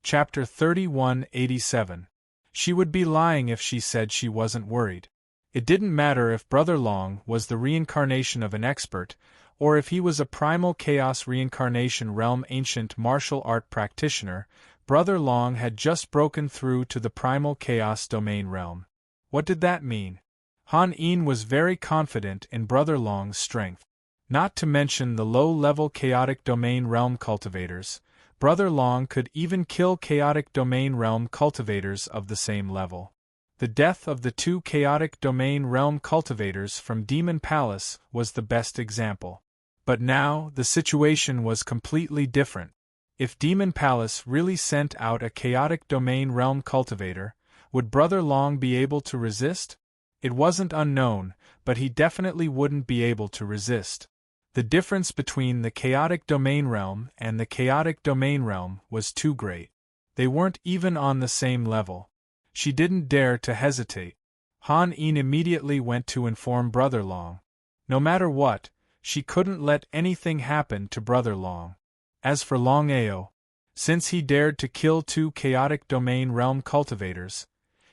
Chapter 3187. She would be lying if she said she wasn't worried. It didn't matter if Brother Long was the reincarnation of an expert, or if he was a primal chaos reincarnation realm ancient martial art practitioner. Brother Long had just broken through to the primal chaos domain realm. What did that mean? Han Yin was very confident in Brother Long's strength. Not to mention the low-level chaotic domain realm cultivators, Brother Long could even kill chaotic domain realm cultivators of the same level. The death of the two chaotic domain realm cultivators from Demon Palace was the best example. But now, the situation was completely different. If Demon Palace really sent out a chaotic domain realm cultivator, would Brother Long be able to resist? It wasn't unknown, but he definitely wouldn't be able to resist. The difference between the chaotic domain realm and the chaotic domain realm was too great. They weren't even on the same level. She didn't dare to hesitate. Han Yin immediately went to inform Brother Long. No matter what, she couldn't let anything happen to Brother Long. As for Longao, since he dared to kill two chaotic domain realm cultivators,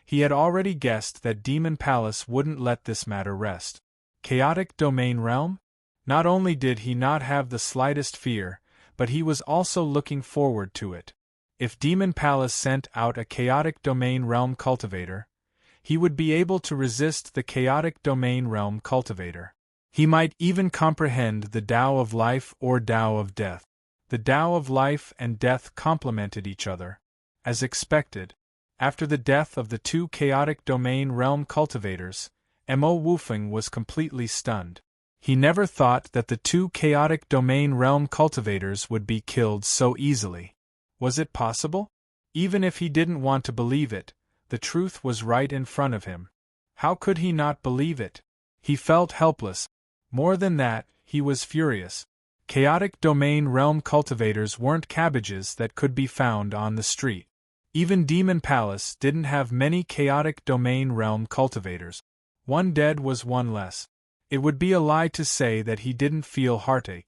he had already guessed that Demon Palace wouldn't let this matter rest. Chaotic domain realm? Not only did he not have the slightest fear, but he was also looking forward to it. If Demon Palace sent out a chaotic domain realm cultivator, he would be able to resist the chaotic domain realm cultivator. He might even comprehend the Tao of life or Tao of death. The Tao of life and death complemented each other. As expected, after the death of the two chaotic domain realm cultivators, Mo Wufeng was completely stunned. He never thought that the two chaotic domain realm cultivators would be killed so easily. Was it possible? Even if he didn't want to believe it, the truth was right in front of him. How could he not believe it? He felt helpless. More than that, he was furious. Chaotic domain realm cultivators weren't cabbages that could be found on the street. Even Demon Palace didn't have many chaotic domain realm cultivators. One dead was one less. It would be a lie to say that he didn't feel heartache.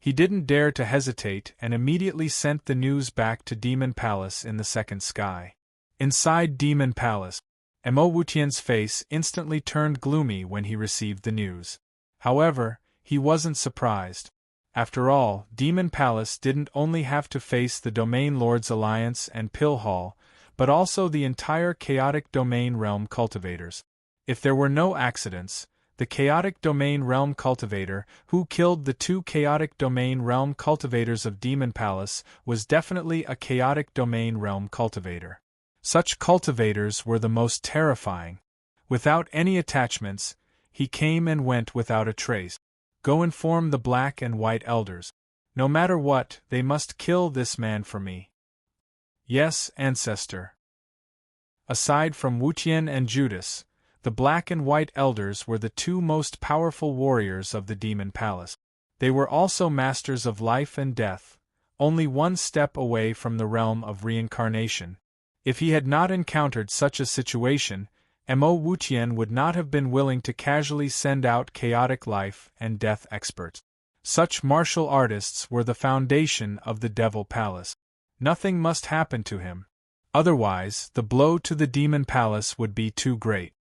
He didn't dare to hesitate and immediately sent the news back to Demon Palace in the second sky. Inside Demon Palace, Mo Wutian's face instantly turned gloomy when he received the news. However, he wasn't surprised. After all, Demon Palace didn't only have to face the Domain Lords Alliance and Pill Hall, but also the entire chaotic domain realm cultivators. If there were no accidents, the chaotic domain realm cultivator who killed the two chaotic domain realm cultivators of Demon Palace was definitely a chaotic domain realm cultivator. Such cultivators were the most terrifying. Without any attachments, he came and went without a trace. Go inform the Black and White Elders. No matter what, they must kill this man for me. Yes, Ancestor. Aside from Wutian and Judas, the Black and White Elders were the two most powerful warriors of the Demon Palace. They were also masters of life and death, only one step away from the realm of reincarnation. If he had not encountered such a situation, Mo Wutian would not have been willing to casually send out chaotic life and death experts. Such martial artists were the foundation of the Devil Palace. Nothing must happen to him. Otherwise, the blow to the Demon Palace would be too great.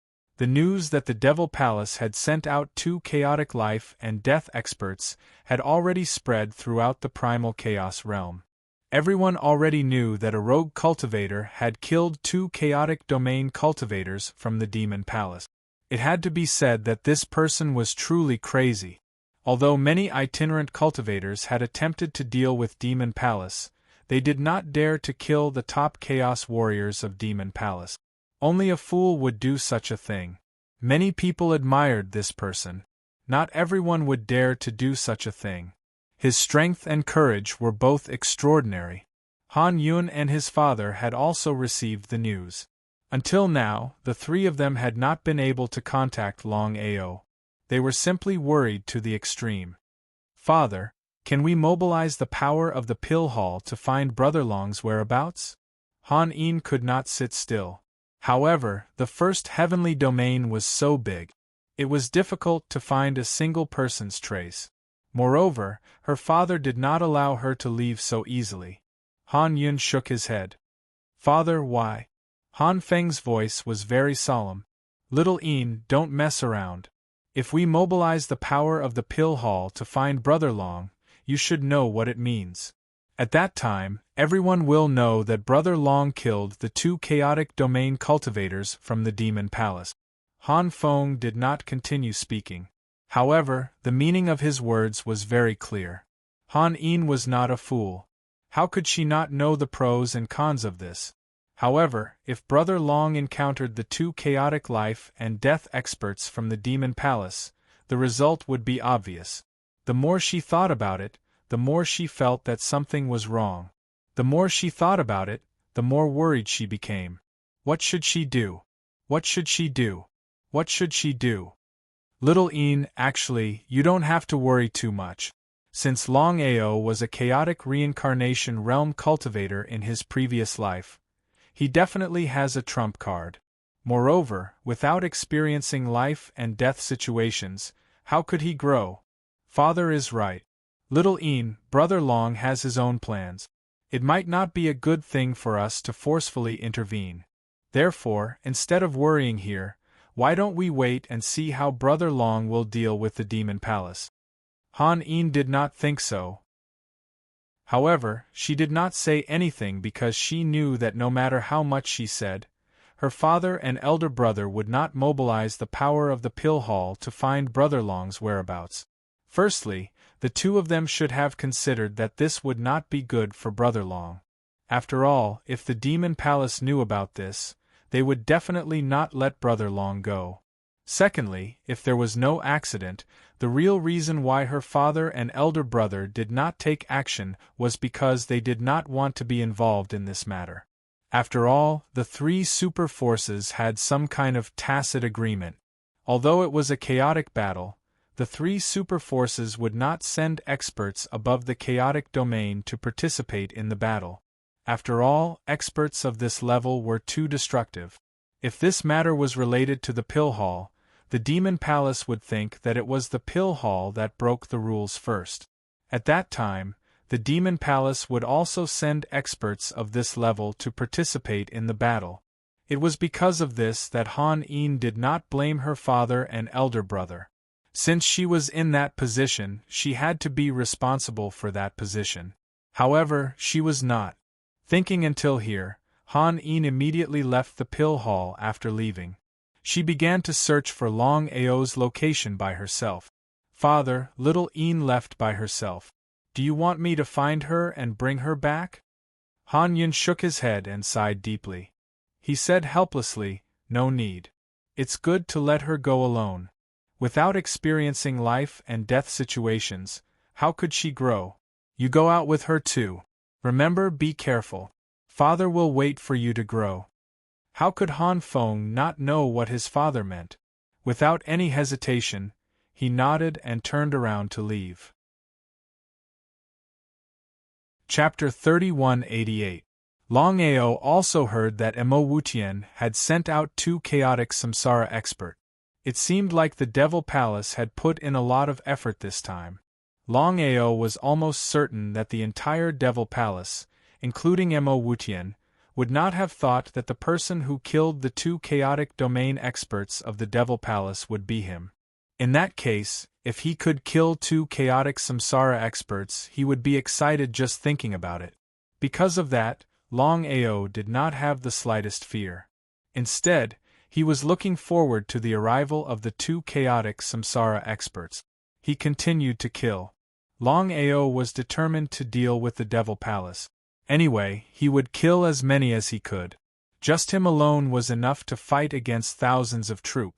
The news that the Devil Palace had sent out two chaotic life and death experts had already spread throughout the primal chaos realm. Everyone already knew that a rogue cultivator had killed two chaotic domain cultivators from the Demon Palace. It had to be said that this person was truly crazy. Although many itinerant cultivators had attempted to deal with Demon Palace, they did not dare to kill the top chaos warriors of Demon Palace. Only a fool would do such a thing. Many people admired this person. Not everyone would dare to do such a thing. His strength and courage were both extraordinary. Han Yun and his father had also received the news. Until now, the three of them had not been able to contact Longao. They were simply worried to the extreme. Father, can we mobilize the power of the Pill Hall to find Brother Long's whereabouts? Han Yin could not sit still. However, the first heavenly domain was so big. It was difficult to find a single person's trace. Moreover, her father did not allow her to leave so easily. Han Yun shook his head. Father, why? Han Feng's voice was very solemn. Little Een, don't mess around. If we mobilize the power of the Pill Hall to find Brother Long, you should know what it means. At that time, everyone will know that Brother Long killed the 2 chaotic domain cultivators from the Demon Palace. Han Feng did not continue speaking. However, the meaning of his words was very clear. Han Een was not a fool. How could she not know the pros and cons of this? However, if Brother Long encountered the 2 chaotic life and death experts from the Demon Palace, the result would be obvious. The more she thought about it, the more she felt that something was wrong. The more she thought about it, the more worried she became. What should she do? What should she do? What should she do? Little Een, actually, you don't have to worry too much. Since Longao was a chaotic reincarnation realm cultivator in his previous life, he definitely has a trump card. Moreover, without experiencing life and death situations, how could he grow? Father is right. Little Een, Brother Long has his own plans. It might not be a good thing for us to forcefully intervene. Therefore, instead of worrying here, why don't we wait and see how Brother Long will deal with the Demon Palace? Han Een did not think so. However, she did not say anything because she knew that no matter how much she said, her father and elder brother would not mobilize the power of the Pill Hall to find Brother Long's whereabouts. Firstly, the 2 of them should have considered that this would not be good for Brother Long. After all, if the Demon Palace knew about this, they would definitely not let Brother Long go. Secondly, if there was no accident, the real reason why her father and elder brother did not take action was because they did not want to be involved in this matter. After all, the 3 super forces had some kind of tacit agreement. Although it was a chaotic battle, the 3 super forces would not send experts above the chaotic domain to participate in the battle. After all, experts of this level were too destructive. If this matter was related to the Pill Hall, the Demon Palace would think that it was the Pill Hall that broke the rules first. At that time, the Demon Palace would also send experts of this level to participate in the battle. It was because of this that Han Een did not blame her father and elder brother. Since she was in that position, she had to be responsible for that position. However, she was not. Thinking until here, Han Een immediately left the Pill Hall after leaving. She began to search for Longao's location by herself. Father, little Een left by herself. Do you want me to find her and bring her back? Han Yun shook his head and sighed deeply. He said helplessly, no need. It's good to let her go alone. Without experiencing life and death situations, how could she grow? You go out with her too. Remember, be careful. Father will wait for you to grow. How could Han Feng not know what his father meant? Without any hesitation, he nodded and turned around to leave. Chapter 3188. Longao also heard that Emo Wutian had sent out 2 chaotic samsara experts. It seemed like the Devil Palace had put in a lot of effort this time. Longao was almost certain that the entire Devil Palace, including Emo Wutian, would not have thought that the person who killed the 2 chaotic domain experts of the Devil Palace would be him. In that case, if he could kill 2 chaotic samsara experts, he would be excited just thinking about it. Because of that, Longao did not have the slightest fear. Instead, he was looking forward to the arrival of the 2 chaotic samsara experts. He continued to kill. Longao was determined to deal with the Devil Palace. Anyway, he would kill as many as he could. Just him alone was enough to fight against thousands of troops.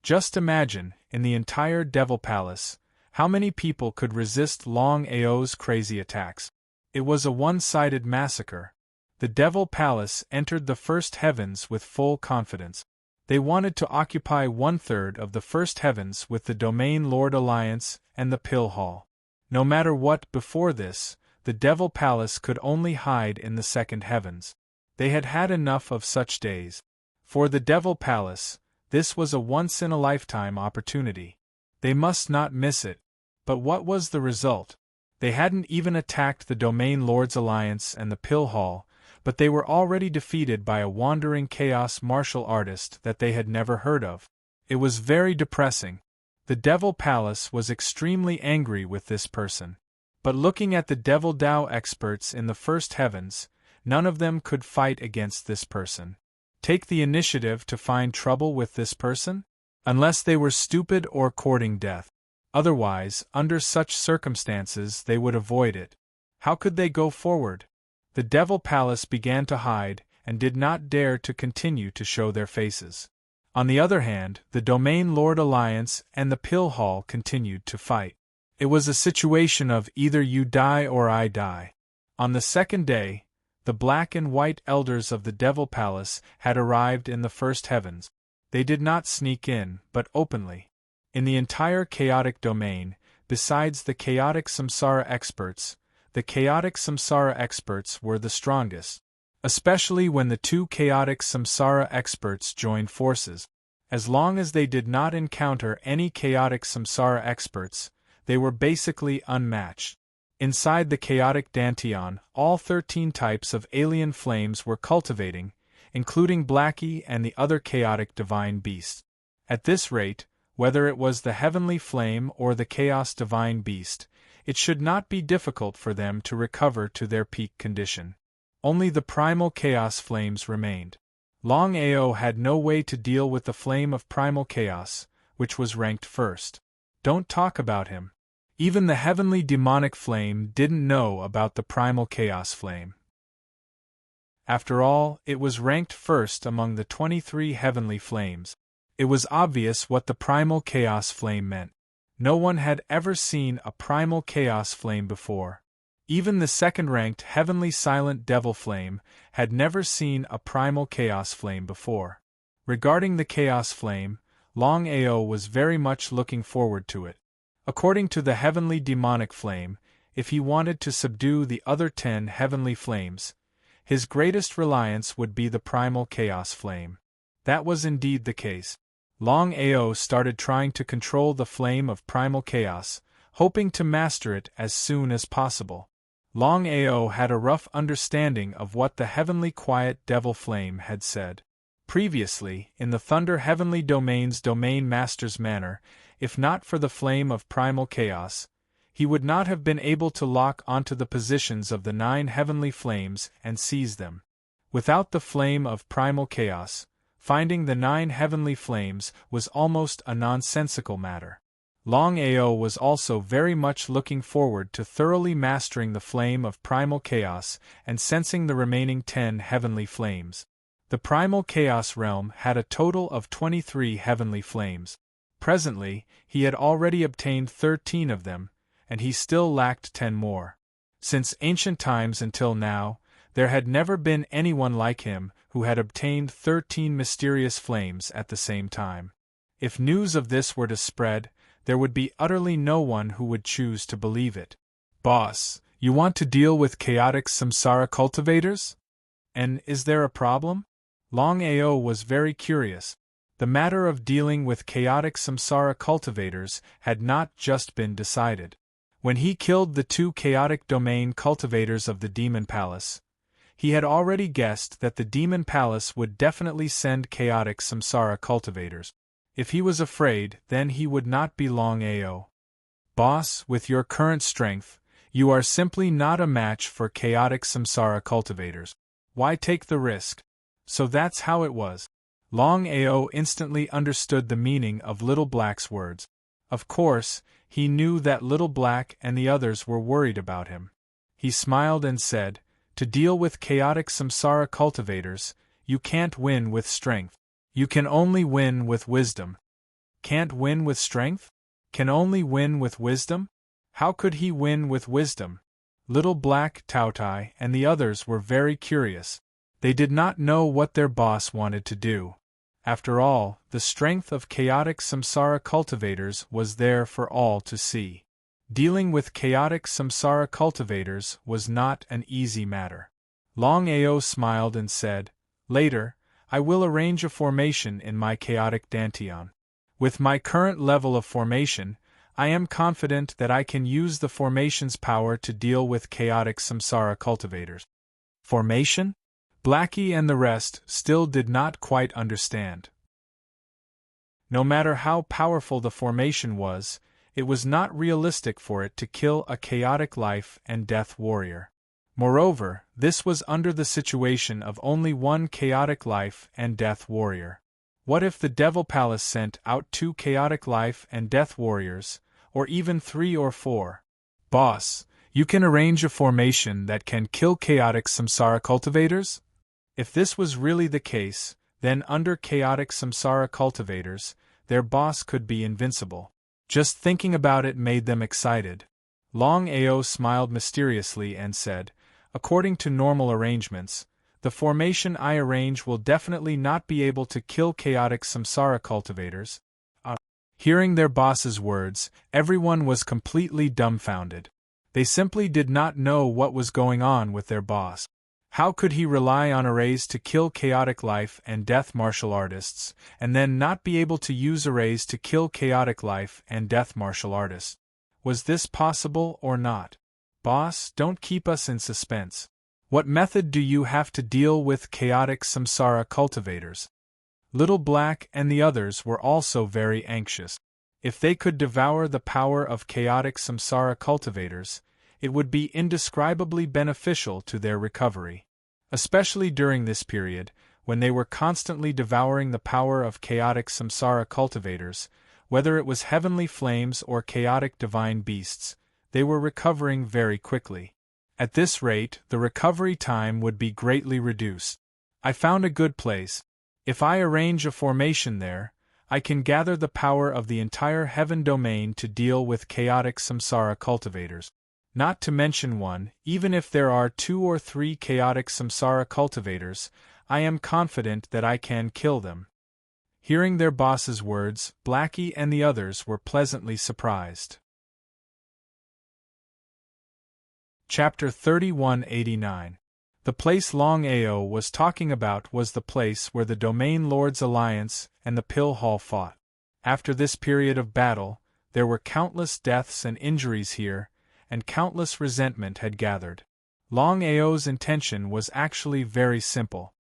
Just imagine, in the entire Devil Palace, how many people could resist Longao's crazy attacks. It was a one-sided massacre. The Devil Palace entered the first heavens with full confidence. They wanted to occupy 1/3 of the first heavens with the Domain Lord Alliance and the Pill Hall. No matter what before this, the Devil Palace could only hide in the second heavens. They had had enough of such days. For the Devil Palace, this was a once-in-a-lifetime opportunity. They must not miss it. But what was the result? They hadn't even attacked the Domain Lord's Alliance and the Pill Hall, but they were already defeated by a wandering chaos martial artist that they had never heard of. It was very depressing. The Devil Palace was extremely angry with this person. But looking at the Devil Dao experts in the first heavens, none of them could fight against this person. Take the initiative to find trouble with this person? Unless they were stupid or courting death. Otherwise, under such circumstances they would avoid it. How could they go forward? The Devil Palace began to hide, and did not dare to continue to show their faces. On the other hand, the Domain Lord Alliance and the Pill Hall continued to fight. It was a situation of either you die or I die. On the second day, the black and white elders of the Devil Palace had arrived in the first heavens. They did not sneak in, but openly. In the entire chaotic domain, besides the chaotic samsara experts, the chaotic samsara experts were the strongest, especially when the two chaotic samsara experts joined forces. As long as they did not encounter any chaotic samsara experts, they were basically unmatched. Inside the chaotic dantian, all 13 types of alien flames were cultivating, including Blackie and the other chaotic divine beast. At this rate, whether it was the heavenly flame or the chaos divine beast, it should not be difficult for them to recover to their peak condition. Only the primal chaos flames remained. Longao had no way to deal with the flame of primal chaos, which was ranked first. Don't talk about him. Even the heavenly demonic flame didn't know about the primal chaos flame. After all, it was ranked first among the 23 heavenly flames. It was obvious what the primal chaos flame meant. No one had ever seen a primal chaos flame before. Even the second-ranked heavenly silent devil flame had never seen a primal chaos flame before. Regarding the chaos flame, Longao was very much looking forward to it. According to the heavenly demonic flame, if he wanted to subdue the other 10 heavenly flames, his greatest reliance would be the primal chaos flame. That was indeed the case. Longao started trying to control the flame of primal chaos, hoping to master it as soon as possible. Longao had a rough understanding of what the heavenly quiet devil flame had said. Previously, in the Thunder Heavenly Domain's Domain Master's manner, if not for the flame of primal chaos, he would not have been able to lock onto the positions of the 9 heavenly flames and seize them. Without the flame of primal chaos, finding the 9 heavenly flames was almost a nonsensical matter. Longao was also very much looking forward to thoroughly mastering the flame of primal chaos and sensing the remaining 10 heavenly flames. The primal chaos realm had a total of 23 heavenly flames. Presently, he had already obtained 13 of them, and he still lacked 10 more. Since ancient times until now, there had never been anyone like him who had obtained 13 mysterious flames at the same time. If news of this were to spread, there would be utterly no one who would choose to believe it. Boss, you want to deal with chaotic samsara cultivators? And is there a problem? Longao was very curious. The matter of dealing with chaotic samsara cultivators had not just been decided. When he killed the 2 chaotic domain cultivators of the Demon Palace, he had already guessed that the Demon Palace would definitely send chaotic samsara cultivators. If he was afraid, then he would not be Longao. Boss, with your current strength, you are simply not a match for chaotic samsara cultivators. Why take the risk? So that's how it was. Longao instantly understood the meaning of Little Black's words. Of course, he knew that Little Black and the others were worried about him. He smiled and said, "To deal with chaotic samsara cultivators, you can't win with strength. You can only win with wisdom." Can't win with strength? Can only win with wisdom? How could he win with wisdom? Little Black, Tautai, and the others were very curious. They did not know what their boss wanted to do. After all, the strength of chaotic samsara cultivators was there for all to see. Dealing with chaotic samsara cultivators was not an easy matter. Longao smiled and said, "Later, I will arrange a formation in my chaotic dantian. With my current level of formation, I am confident that I can use the formation's power to deal with chaotic samsara cultivators. Formation? Blackie and the rest still did not quite understand. No matter how powerful the formation was, it was not realistic for it to kill a chaotic life and death warrior. Moreover, this was under the situation of only one chaotic life and death warrior. What if the Devil Palace sent out 2 chaotic life and death warriors, or even 3 or 4? Boss, you can arrange a formation that can kill chaotic samsara cultivators? If this was really the case, then under chaotic samsara cultivators, their boss could be invincible. Just thinking about it made them excited. Longao smiled mysteriously and said, according to normal arrangements, the formation I arrange will definitely not be able to kill chaotic samsara cultivators. Hearing their boss's words, everyone was completely dumbfounded. They simply did not know what was going on with their boss. How could he rely on arrays to kill chaotic life and death martial artists, and then not be able to use arrays to kill chaotic life and death martial artists? Was this possible or not? Boss, don't keep us in suspense. What method do you have to deal with chaotic samsara cultivators? Little Black and the others were also very anxious. If they could devour the power of chaotic samsara cultivators, it would be indescribably beneficial to their recovery. Especially during this period, when they were constantly devouring the power of chaotic samsara cultivators, whether it was heavenly flames or chaotic divine beasts, they were recovering very quickly. At this rate, the recovery time would be greatly reduced. I found a good place. If I arrange a formation there, I can gather the power of the entire heaven domain to deal with chaotic samsara cultivators. Not to mention one, even if there are 2 or 3 chaotic samsara cultivators, I am confident that I can kill them. Hearing their boss's words, Blackie and the others were pleasantly surprised. Chapter 3189. The place Longao was talking about was the place where the Domain Lords Alliance and the Pill Hall fought. After this period of battle, there were countless deaths and injuries here, and countless resentment had gathered. Longao's intention was actually very simple.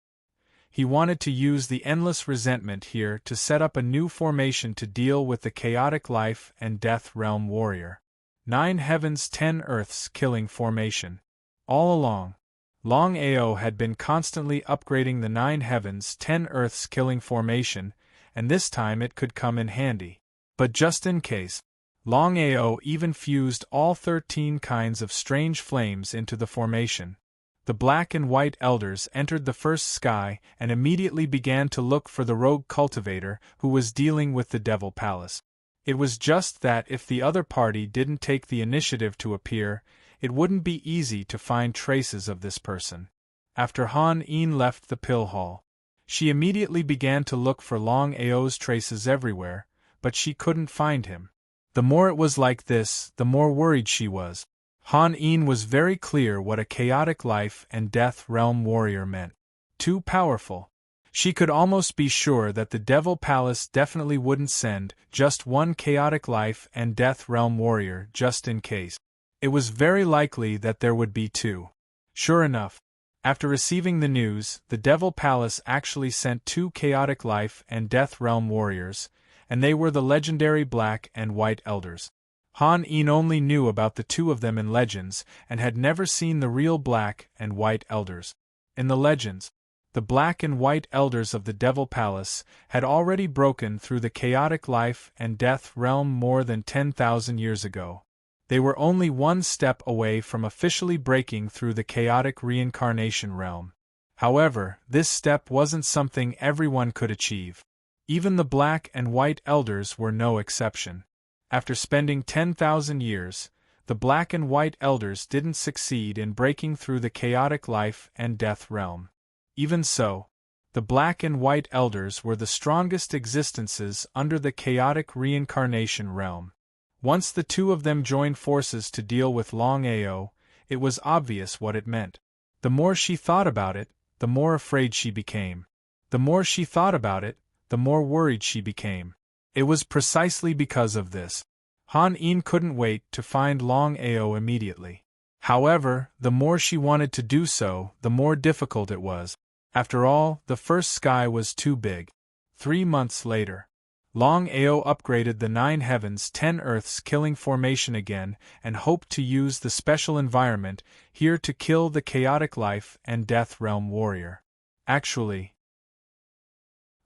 He wanted to use the endless resentment here to set up a new formation to deal with the chaotic life and death realm warrior. 9 heavens 10 earths killing formation. All along, Longao had been constantly upgrading the 9 heavens 10 earths killing formation, and this time it could come in handy. But just in case, Longao even fused all 13 kinds of strange flames into the formation. The black and white elders entered the first sky and immediately began to look for the rogue cultivator who was dealing with the Devil Palace. It was just that if the other party didn't take the initiative to appear, it wouldn't be easy to find traces of this person. After Han Een left the pill hall, she immediately began to look for Longao's traces everywhere, but she couldn't find him. The more it was like this, the more worried she was. Han Een was very clear what a chaotic life and death realm warrior meant. Too powerful. She could almost be sure that the Devil Palace definitely wouldn't send just one chaotic life and death realm warrior just in case. It was very likely that there would be 2. Sure enough, after receiving the news, the Devil Palace actually sent 2 chaotic life and death realm warriors, and they were the legendary Black and White Elders. Han Een only knew about the 2 of them in legends and had never seen the real Black and White Elders. In the legends, the Black and White Elders of the Devil Palace had already broken through the chaotic life and death realm more than 10,000 years ago. They were only one step away from officially breaking through the chaotic reincarnation realm. However, this step wasn't something everyone could achieve. Even the Black and White Elders were no exception. After spending 10,000 years, the Black and White Elders didn't succeed in breaking through the chaotic life and death realm. Even so, the Black and White Elders were the strongest existences under the chaotic reincarnation realm. Once the 2 of them joined forces to deal with Longao, it was obvious what it meant. The more she thought about it, the more afraid she became. The more she thought about it, the more worried she became. It was precisely because of this. Han En couldn't wait to find Longao immediately. However, the more she wanted to do so, the more difficult it was. After all, the first sky was too big. 3 months later, Longao upgraded the 9 heavens 10 earths killing formation again and hoped to use the special environment here to kill the chaotic life and death realm warrior. Actually,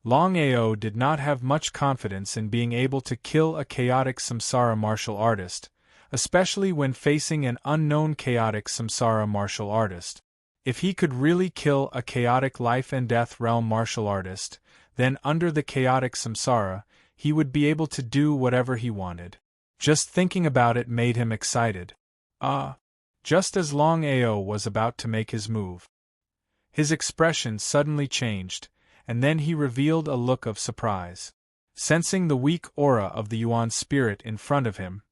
Longao did not have much confidence in being able to kill a chaotic samsara martial artist, especially when facing an unknown chaotic samsara martial artist. If he could really kill a chaotic life and death realm martial artist, then under the chaotic samsara, he would be able to do whatever he wanted. Just thinking about it made him excited. Just as Longao was about to make his move, his expression suddenly changed, and then he revealed a look of surprise. Sensing the weak aura of the Yuan spirit in front of him,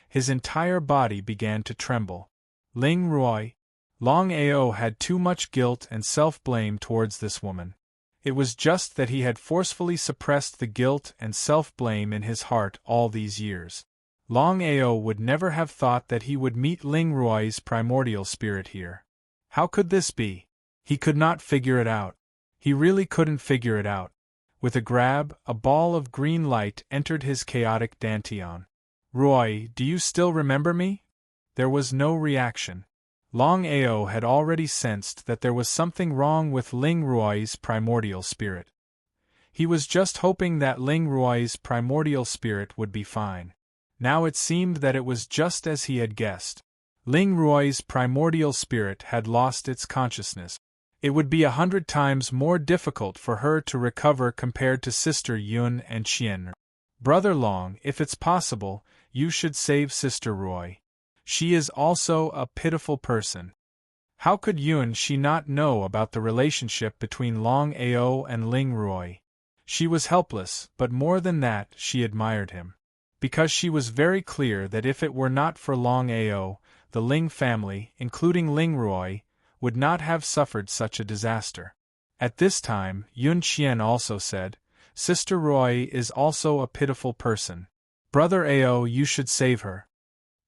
his entire body began to tremble. Ling Ruoi. Longao had too much guilt and self-blame towards this woman. It was just that he had forcefully suppressed the guilt and self-blame in his heart all these years. Longao would never have thought that he would meet Ling Ruoi's primordial spirit here. How could this be? He could not figure it out. He really couldn't figure it out. With a grab, a ball of green light entered his chaotic dantian. Ruoi, do you still remember me? There was no reaction. Longao had already sensed that there was something wrong with Ling Ruoi's primordial spirit. He was just hoping that Ling Ruoi's primordial spirit would be fine. Now it seemed that it was just as he had guessed. Ling Ruoi's primordial spirit had lost its consciousness. It would be 100 times more difficult for her to recover compared to Sister Yun and Qian. Brother Long, if it's possible, you should save Sister Ruoi. She is also a pitiful person. How could Yun Shi not know about the relationship between Longao and Ling Ruoi? She was helpless, but more than that, she admired him. Because she was very clear that if it were not for Longao, the Ling family, including Ling Ruoi, would not have suffered such a disaster. At this time, Yun Qian also said, Sister Ruoi is also a pitiful person. Brother Ao, you should save her.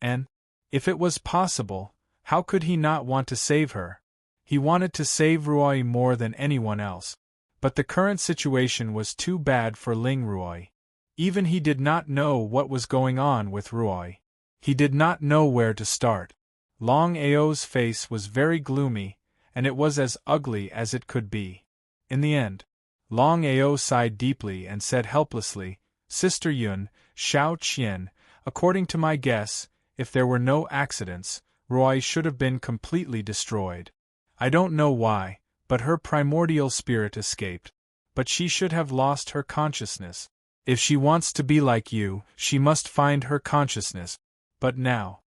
And, if it was possible, how could he not want to save her? He wanted to save Ruoi more than anyone else. But the current situation was too bad for Ling Ruoi. Even he did not know what was going on with Ruoi. He did not know where to start. Longao's face was very gloomy, and it was as ugly as it could be. In the end, Longao sighed deeply and said helplessly, Sister Yun, Xiao Qian, according to my guess, if there were no accidents, Ruoi should have been completely destroyed. I don't know why, but her primordial spirit escaped. But she should have lost her consciousness. If she wants to be like you, she must find her consciousness. But now,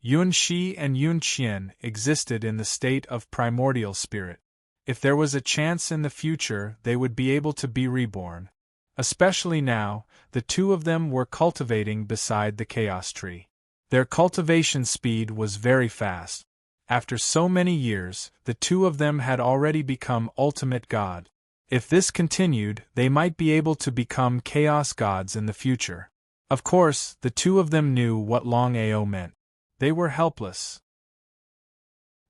Yun Shi and Yun Qian existed in the state of primordial spirit. If there was a chance in the future, they would be able to be reborn. Especially now, the two of them were cultivating beside the chaos tree. Their cultivation speed was very fast. After so many years, the two of them had already become ultimate god. If this continued, they might be able to become chaos gods in the future. Of course, the two of them knew what Longao meant. They were helpless.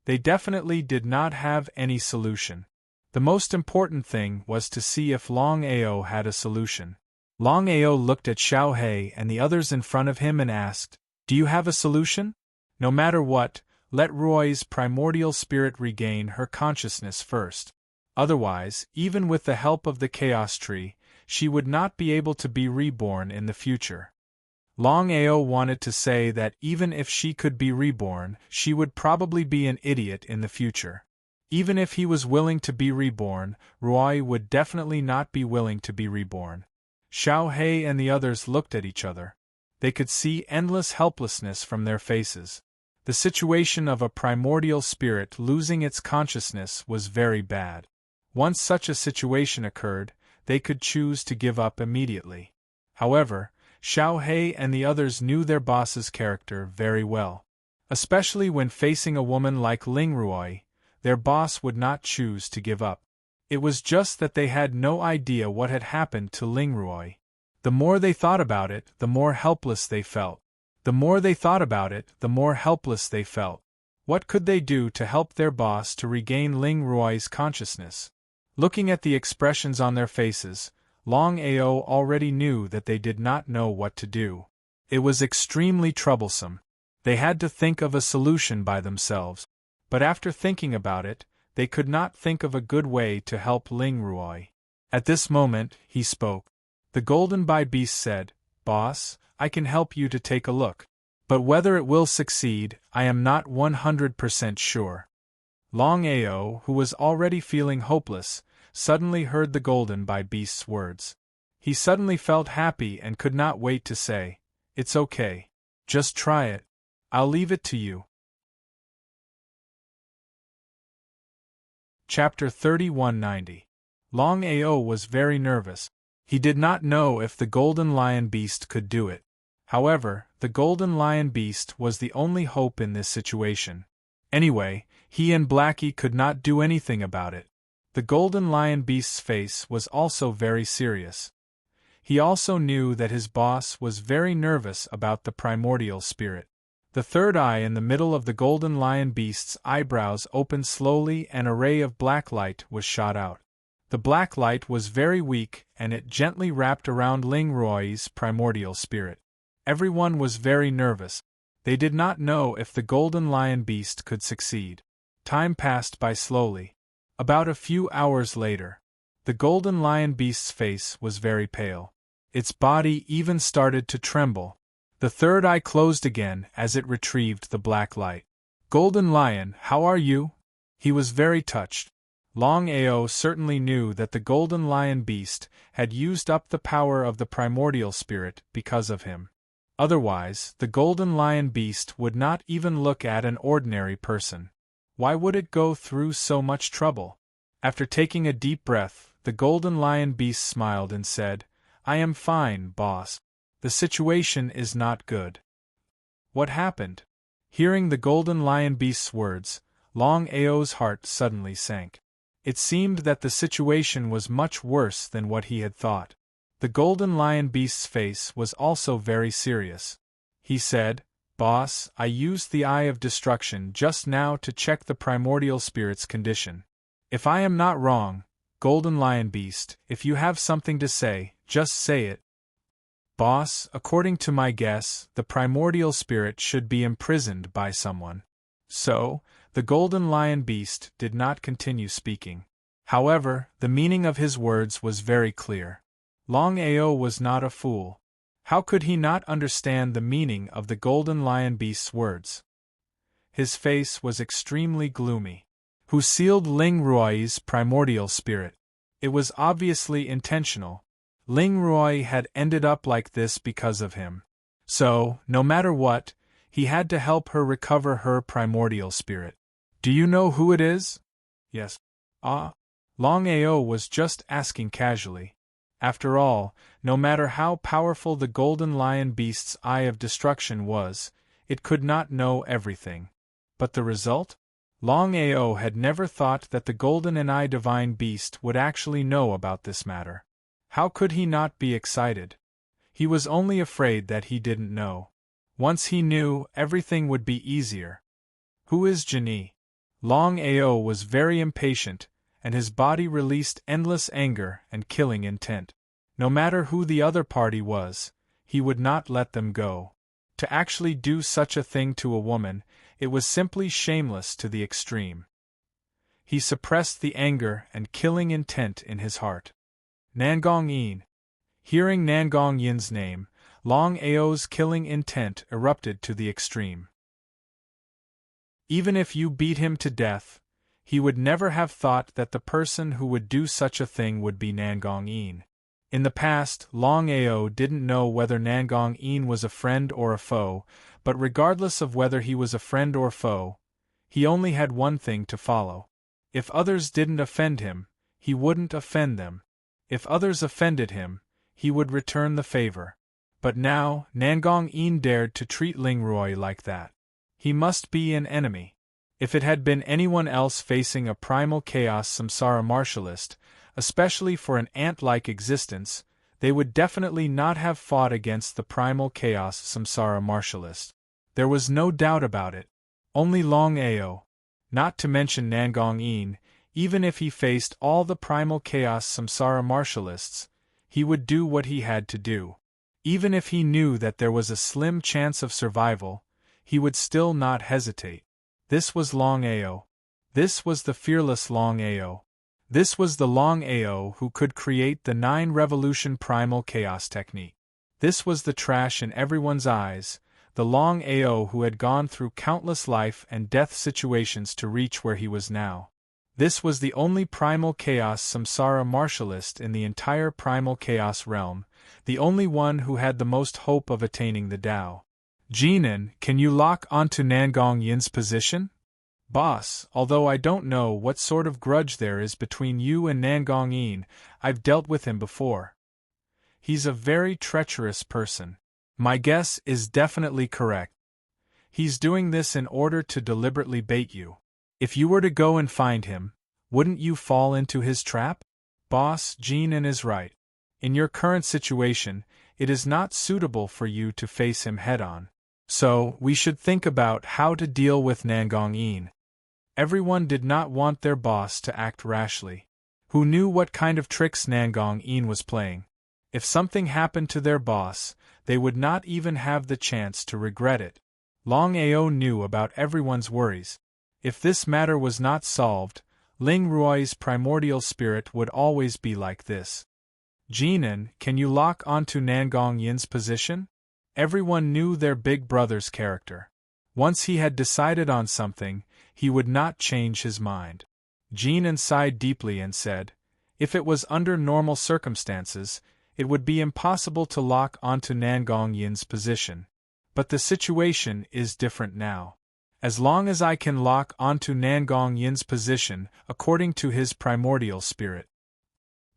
They definitely did not have any solution. The most important thing was to see if Longao had a solution. Longao looked at Xiao He and the others in front of him and asked, Do you have a solution? No matter what, let Ruoi's primordial spirit regain her consciousness first. Otherwise, even with the help of the chaos tree, she would not be able to be reborn in the future. Longao wanted to say that even if she could be reborn, she would probably be an idiot in the future. Even if he was willing to be reborn, Ruoi would definitely not be willing to be reborn. Xiao He and the others looked at each other. They could see endless helplessness from their faces. The situation of a primordial spirit losing its consciousness was very bad. Once such a situation occurred, they could choose to give up immediately. However, Xiao He and the others knew their boss's character very well. Especially when facing a woman like Ling Ruoi, their boss would not choose to give up. It was just that they had no idea what had happened to Ling Ruoi. The more they thought about it, the more helpless they felt. The more they thought about it, the more helpless they felt. What could they do to help their boss to regain Ling Ruo's consciousness? Looking at the expressions on their faces, Longao already knew that they did not know what to do. It was extremely troublesome. They had to think of a solution by themselves, but after thinking about it, they could not think of a good way to help Ling Ruo. At this moment, he spoke. The Golden Bai Beast said, "Boss, I can help you to take a look. But whether it will succeed, I am not 100% sure." Longao, who was already feeling hopeless, suddenly heard the Golden Bai Beast's words. He suddenly felt happy and could not wait to say, "It's okay. Just try it. I'll leave it to you." Chapter 3190. Longao was very nervous. He did not know if the Golden Lion Beast could do it. However, the Golden Lion Beast was the only hope in this situation. Anyway, he and Blackie could not do anything about it. The Golden Lion Beast's face was also very serious. He also knew that his boss was very nervous about the primordial spirit. The third eye in the middle of the Golden Lion Beast's eyebrows opened slowly and a ray of black light was shot out. The black light was very weak and it gently wrapped around Ling Ruo's primordial spirit. Everyone was very nervous. They did not know if the Golden Lion Beast could succeed. Time passed by slowly. About a few hours later, the Golden Lion Beast's face was very pale. Its body even started to tremble. The third eye closed again as it retrieved the black light. "Golden Lion, how are you?" He was very touched. Longao certainly knew that the Golden Lion Beast had used up the power of the primordial spirit because of him. Otherwise, the Golden Lion Beast would not even look at an ordinary person. Why would it go through so much trouble? After taking a deep breath, the Golden Lion Beast smiled and said, "I am fine, boss. The situation is not good." What happened? Hearing the Golden Lion Beast's words, Longao's heart suddenly sank. It seemed that the situation was much worse than what he had thought. The Golden Lion Beast's face was also very serious. He said, "Boss, I used the Eye of Destruction just now to check the primordial spirit's condition. If I am not wrong, Golden Lion Beast, if you have something to say, just say it." "Boss, according to my guess, the primordial spirit should be imprisoned by someone." So, the Golden Lion Beast did not continue speaking. However, the meaning of his words was very clear. Longao was not a fool. How could he not understand the meaning of the Golden Lion Beast's words? His face was extremely gloomy. Who sealed Ling Ruo's primordial spirit? It was obviously intentional. Ling Ruo had ended up like this because of him. So, no matter what, he had to help her recover her primordial spirit. "Do you know who it is?" "Yes." "Ah." Longao was just asking casually. After all, no matter how powerful the Golden Lion Beast's Eye of Destruction was, it could not know everything. But the result? Longao had never thought that the Golden and Eye Divine Beast would actually know about this matter. How could he not be excited? He was only afraid that he didn't know. Once he knew, everything would be easier. "Who is Jinni?" Longao was very impatient, and his body released endless anger and killing intent. No matter who the other party was, he would not let them go. To actually do such a thing to a woman, it was simply shameless to the extreme. He suppressed the anger and killing intent in his heart. Nangong Yin. Hearing Nangong Yin's name, Longao's killing intent erupted to the extreme. Even if you beat him to death, he would never have thought that the person who would do such a thing would be Nangong Yin. In the past, Longao didn't know whether Nangong Yin was a friend or a foe, but regardless of whether he was a friend or foe, he only had one thing to follow. If others didn't offend him, he wouldn't offend them. If others offended him, he would return the favor. But now, Nangong Yin dared to treat Ling Ruo like that. He must be an enemy. If it had been anyone else facing a primal chaos samsara martialist, especially for an ant-like existence, they would definitely not have fought against the primal chaos samsara martialist. There was no doubt about it. Only Longao, not to mention Nangong-in, even if he faced all the primal chaos samsara martialists, he would do what he had to do. Even if he knew that there was a slim chance of survival, he would still not hesitate. This was Longao. This was the fearless Longao. This was the Longao who could create the 9-revolution primal chaos technique. This was the trash in everyone's eyes, the Longao who had gone through countless life and death situations to reach where he was now. This was the only primal chaos samsara martialist in the entire primal chaos realm, the only one who had the most hope of attaining the Tao. Jinan, can you lock onto Nangong Yin's position? Boss, although I don't know what sort of grudge there is between you and Nangong Yin, I've dealt with him before. He's a very treacherous person. My guess is definitely correct. He's doing this in order to deliberately bait you. If you were to go and find him, wouldn't you fall into his trap? Boss, Jinan is right. In your current situation, it is not suitable for you to face him head-on. So, we should think about how to deal with Nangong Yin. Everyone did not want their boss to act rashly. Who knew what kind of tricks Nangong Yin was playing? If something happened to their boss, they would not even have the chance to regret it. Longao knew about everyone's worries. If this matter was not solved, Ling Ruoi's primordial spirit would always be like this. Jinan, can you lock onto Nangong Yin's position? Everyone knew their big brother's character. Once he had decided on something, he would not change his mind. Jinan sighed deeply and said, if it was under normal circumstances, it would be impossible to lock onto Nangong Yin's position. But the situation is different now. As long as I can lock onto Nangong Yin's position according to his primordial spirit.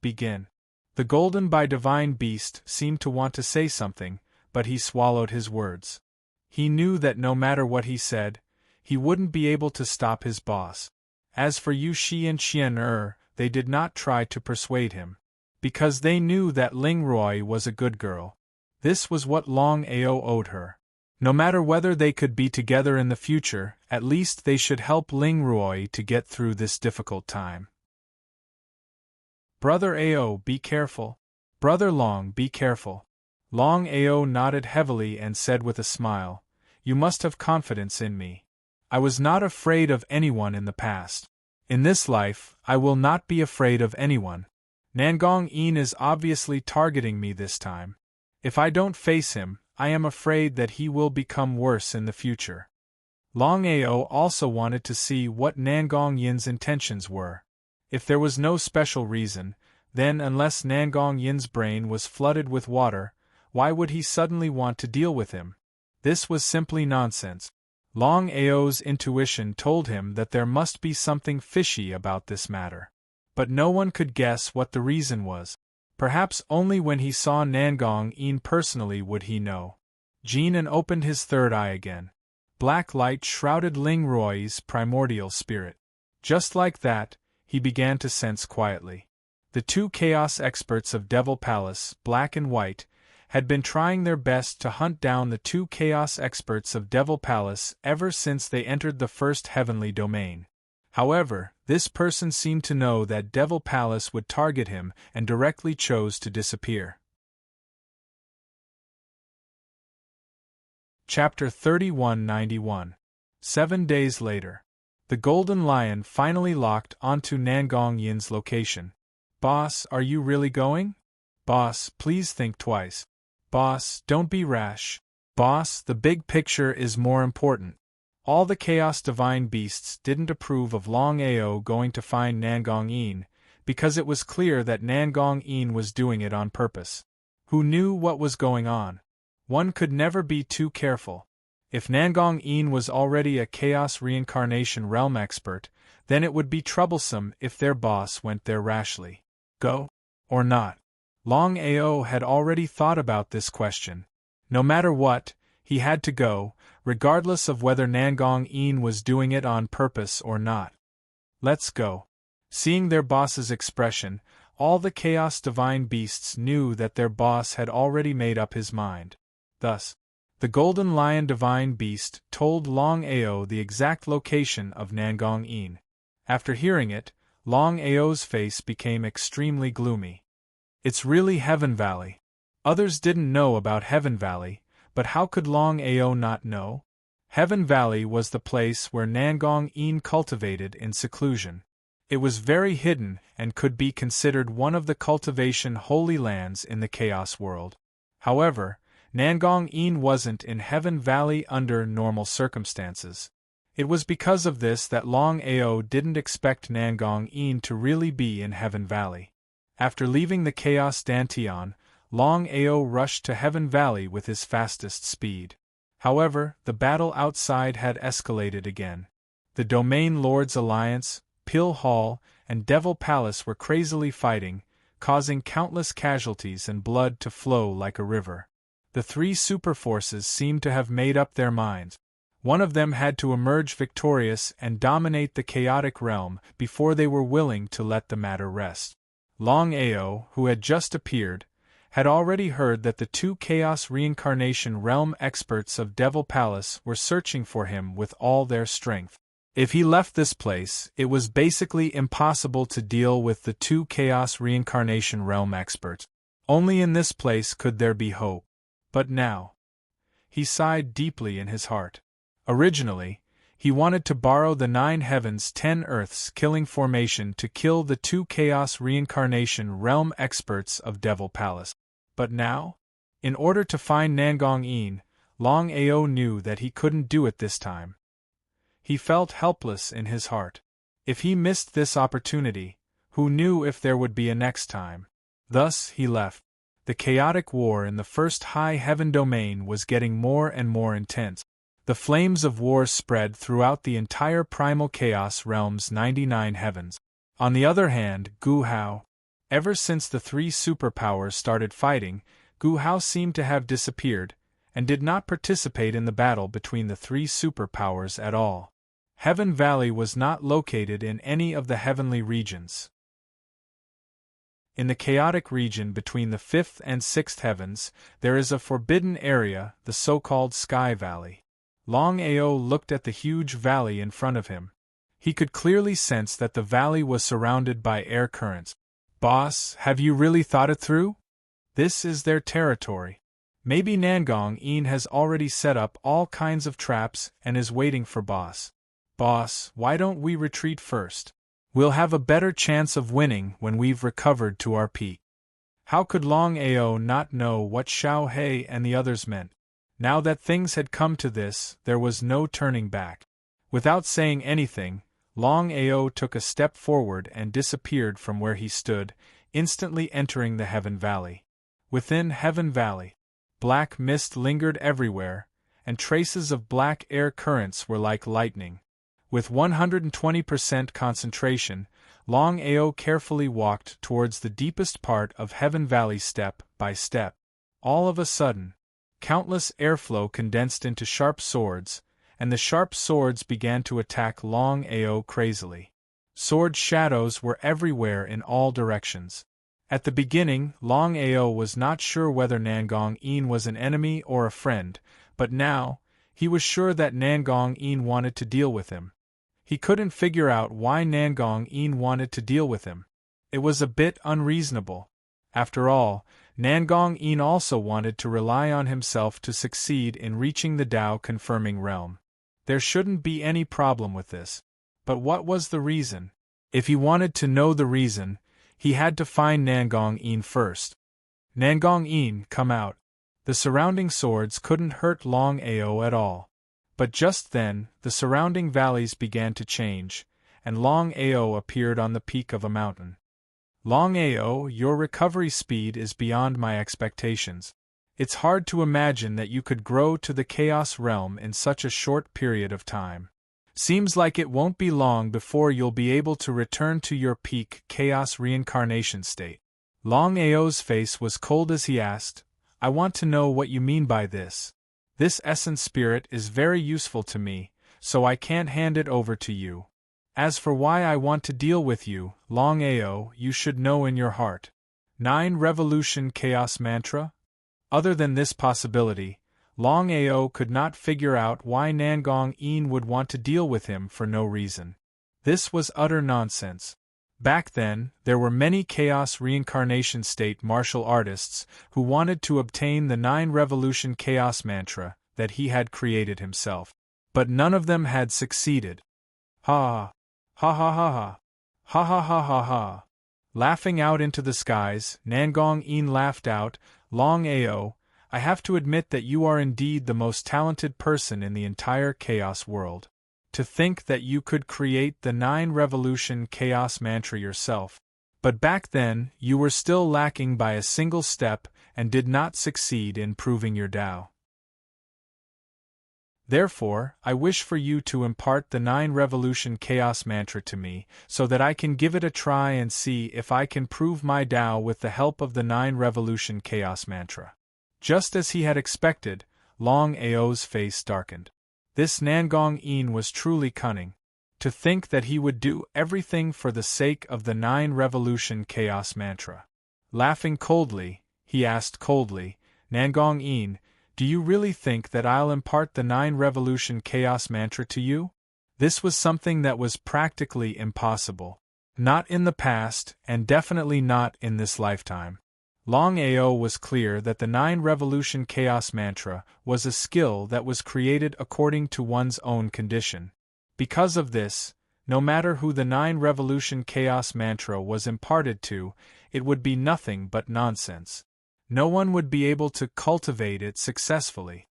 Begin. The golden by divine beast seemed to want to say something, but he swallowed his words. He knew that no matter what he said, he wouldn't be able to stop his boss. As for Yu Shi and Qian they did not try to persuade him. Because they knew that Ling Ruoi was a good girl. This was what Longao owed her. No matter whether they could be together in the future, at least they should help Ling Ruoi to get through this difficult time. Brother Ao, be careful. Brother Long, be careful. Longao nodded heavily and said with a smile, you must have confidence in me. I was not afraid of anyone in the past. In this life, I will not be afraid of anyone. Nangong Yin is obviously targeting me this time. If I don't face him, I am afraid that he will become worse in the future. Longao also wanted to see what Nangong Yin's intentions were. If there was no special reason, then unless Nangong Yin's brain was flooded with water, why would he suddenly want to deal with him? This was simply nonsense. Longao's intuition told him that there must be something fishy about this matter. But no one could guess what the reason was. Perhaps only when he saw Nangong Yin personally would he know. Jinan opened his third eye again. Black light shrouded Ling Ruoi's primordial spirit. Just like that, he began to sense quietly. The two chaos experts of Devil Palace, Black and White, had been trying their best to hunt down the two chaos experts of Devil Palace ever since they entered the first heavenly domain. However, this person seemed to know that Devil Palace would target him and directly chose to disappear. Chapter 3191. 7 days later. The Golden Lion finally locked onto Nangong Yin's location. Boss, are you really going? Boss, please think twice. Boss, don't be rash. Boss, the big picture is more important. All the Chaos Divine Beasts didn't approve of Longao going to find Nangong Yin, because it was clear that Nangong Yin was doing it on purpose. Who knew what was going on? One could never be too careful. If Nangong Yin was already a Chaos Reincarnation Realm expert, then it would be troublesome if their boss went there rashly. Go? Or not? Longao had already thought about this question. No matter what, he had to go, regardless of whether Nangong Yin was doing it on purpose or not. Let's go. Seeing their boss's expression, All the Chaos Divine Beasts knew that their boss had already made up his mind. Thus, the Golden Lion Divine Beast told Longao the exact location of Nangong-in. After hearing it, Longao's face became extremely gloomy. It's really Heaven Valley. Others didn't know about Heaven Valley, but how could Longao not know? Heaven Valley was the place where Nangong-in cultivated in seclusion. It was very hidden and could be considered one of the cultivation holy lands in the Chaos world. However, Nangong-in wasn't in Heaven Valley under normal circumstances. It was because of this that Longao didn't expect Nangong-in to really be in Heaven Valley. After leaving the Chaos Dantian, Longao rushed to Heaven Valley with his fastest speed. However, the battle outside had escalated again. The Domain Lords Alliance, Pill Hall, and Devil Palace were crazily fighting, causing countless casualties and blood to flow like a river. The three superforces seemed to have made up their minds. One of them had to emerge victorious and dominate the chaotic realm before they were willing to let the matter rest. Longao, who had just appeared, had already heard that the two Chaos Reincarnation Realm experts of Devil Palace were searching for him with all their strength. If he left this place, it was basically impossible to deal with the two Chaos Reincarnation Realm experts. Only in this place could there be hope. But now, he sighed deeply in his heart. Originally, he wanted to borrow the 9 heavens 10 earths killing formation to kill the two Chaos Reincarnation Realm experts of Devil Palace. But now, in order to find Nangong-in, Longao knew that he couldn't do it this time. He felt helpless in his heart. If he missed this opportunity, who knew if there would be a next time? Thus he left. The chaotic war in the first high heaven domain was getting more and more intense. The flames of war spread throughout the entire primal chaos realm's 99 heavens. On the other hand, Gu Hao. Ever since the three superpowers started fighting, Gu Hao seemed to have disappeared, and did not participate in the battle between the three superpowers at all. Heaven Valley was not located in any of the heavenly regions. In the chaotic region between the 5th and 6th heavens, there is a forbidden area, the so-called Sky Valley. Longao looked at the huge valley in front of him. He could clearly sense that the valley was surrounded by air currents. Boss, have you really thought it through? This is their territory. Maybe Nangong-in has already set up all kinds of traps and is waiting for Boss. Boss, why don't we retreat first? We'll have a better chance of winning when we've recovered to our peak. How could Longao not know what Xiao He and the others meant? Now that things had come to this, there was no turning back. Without saying anything, Longao took a step forward and disappeared from where he stood, instantly entering the Heaven Valley. Within Heaven Valley, black mist lingered everywhere, and traces of black air currents were like lightning. With 120% concentration, Longao carefully walked towards the deepest part of Heaven Valley step by step. All of a sudden, countless airflow condensed into sharp swords, and the sharp swords began to attack Longao crazily. Sword shadows were everywhere in all directions. At the beginning, Longao was not sure whether Nangong-in was an enemy or a friend, but now, he was sure that Nangong-in wanted to deal with him. He couldn't figure out why Nangong-in wanted to deal with him. It was a bit unreasonable. After all, Nangong-in also wanted to rely on himself to succeed in reaching the Tao-confirming realm. There shouldn't be any problem with this. But what was the reason? If he wanted to know the reason, he had to find Nangong-in first. Nangong-in, come out. The surrounding swords couldn't hurt Longao at all. But just then, the surrounding valleys began to change, and Longao appeared on the peak of a mountain. Longao, your recovery speed is beyond my expectations. It's hard to imagine that you could grow to the Chaos Realm in such a short period of time. Seems like it won't be long before you'll be able to return to your peak Chaos Reincarnation state. Longao's face was cold as he asked, I want to know what you mean by this. This essence spirit is very useful to me, so I can't hand it over to you. As for why I want to deal with you, Longao, you should know in your heart. 9 Revolution Chaos Mantra? Other than this possibility, Longao could not figure out why Nangong-in would want to deal with him for no reason. This was utter nonsense. Back then, there were many Chaos Reincarnation State martial artists who wanted to obtain the 9 Revolution Chaos Mantra that he had created himself. But none of them had succeeded. Ha! Ha ha ha ha! Ha ha ha ha ha! Laughing out into the skies, Nangong-in laughed out, Longao, I have to admit that you are indeed the most talented person in the entire Chaos world. To think that you could create the 9 Revolution Chaos Mantra yourself. But back then, you were still lacking by a single step and did not succeed in proving your Tao. Therefore, I wish for you to impart the 9 Revolution Chaos Mantra to me, so that I can give it a try and see if I can prove my Tao with the help of the 9 Revolution Chaos Mantra. Just as he had expected, Longao's face darkened. This Nangong-in was truly cunning. To think that he would do everything for the sake of the 9 Revolution Chaos Mantra. Laughing coldly, he asked coldly, Nangong-in, do you really think that I'll impart the 9 Revolution Chaos Mantra to you? This was something that was practically impossible. Not in the past, and definitely not in this lifetime. Longao was clear that the 9 Revolution Chaos Mantra was a skill that was created according to one's own condition. Because of this, no matter who the 9 Revolution Chaos Mantra was imparted to, it would be nothing but nonsense. No one would be able to cultivate it successfully.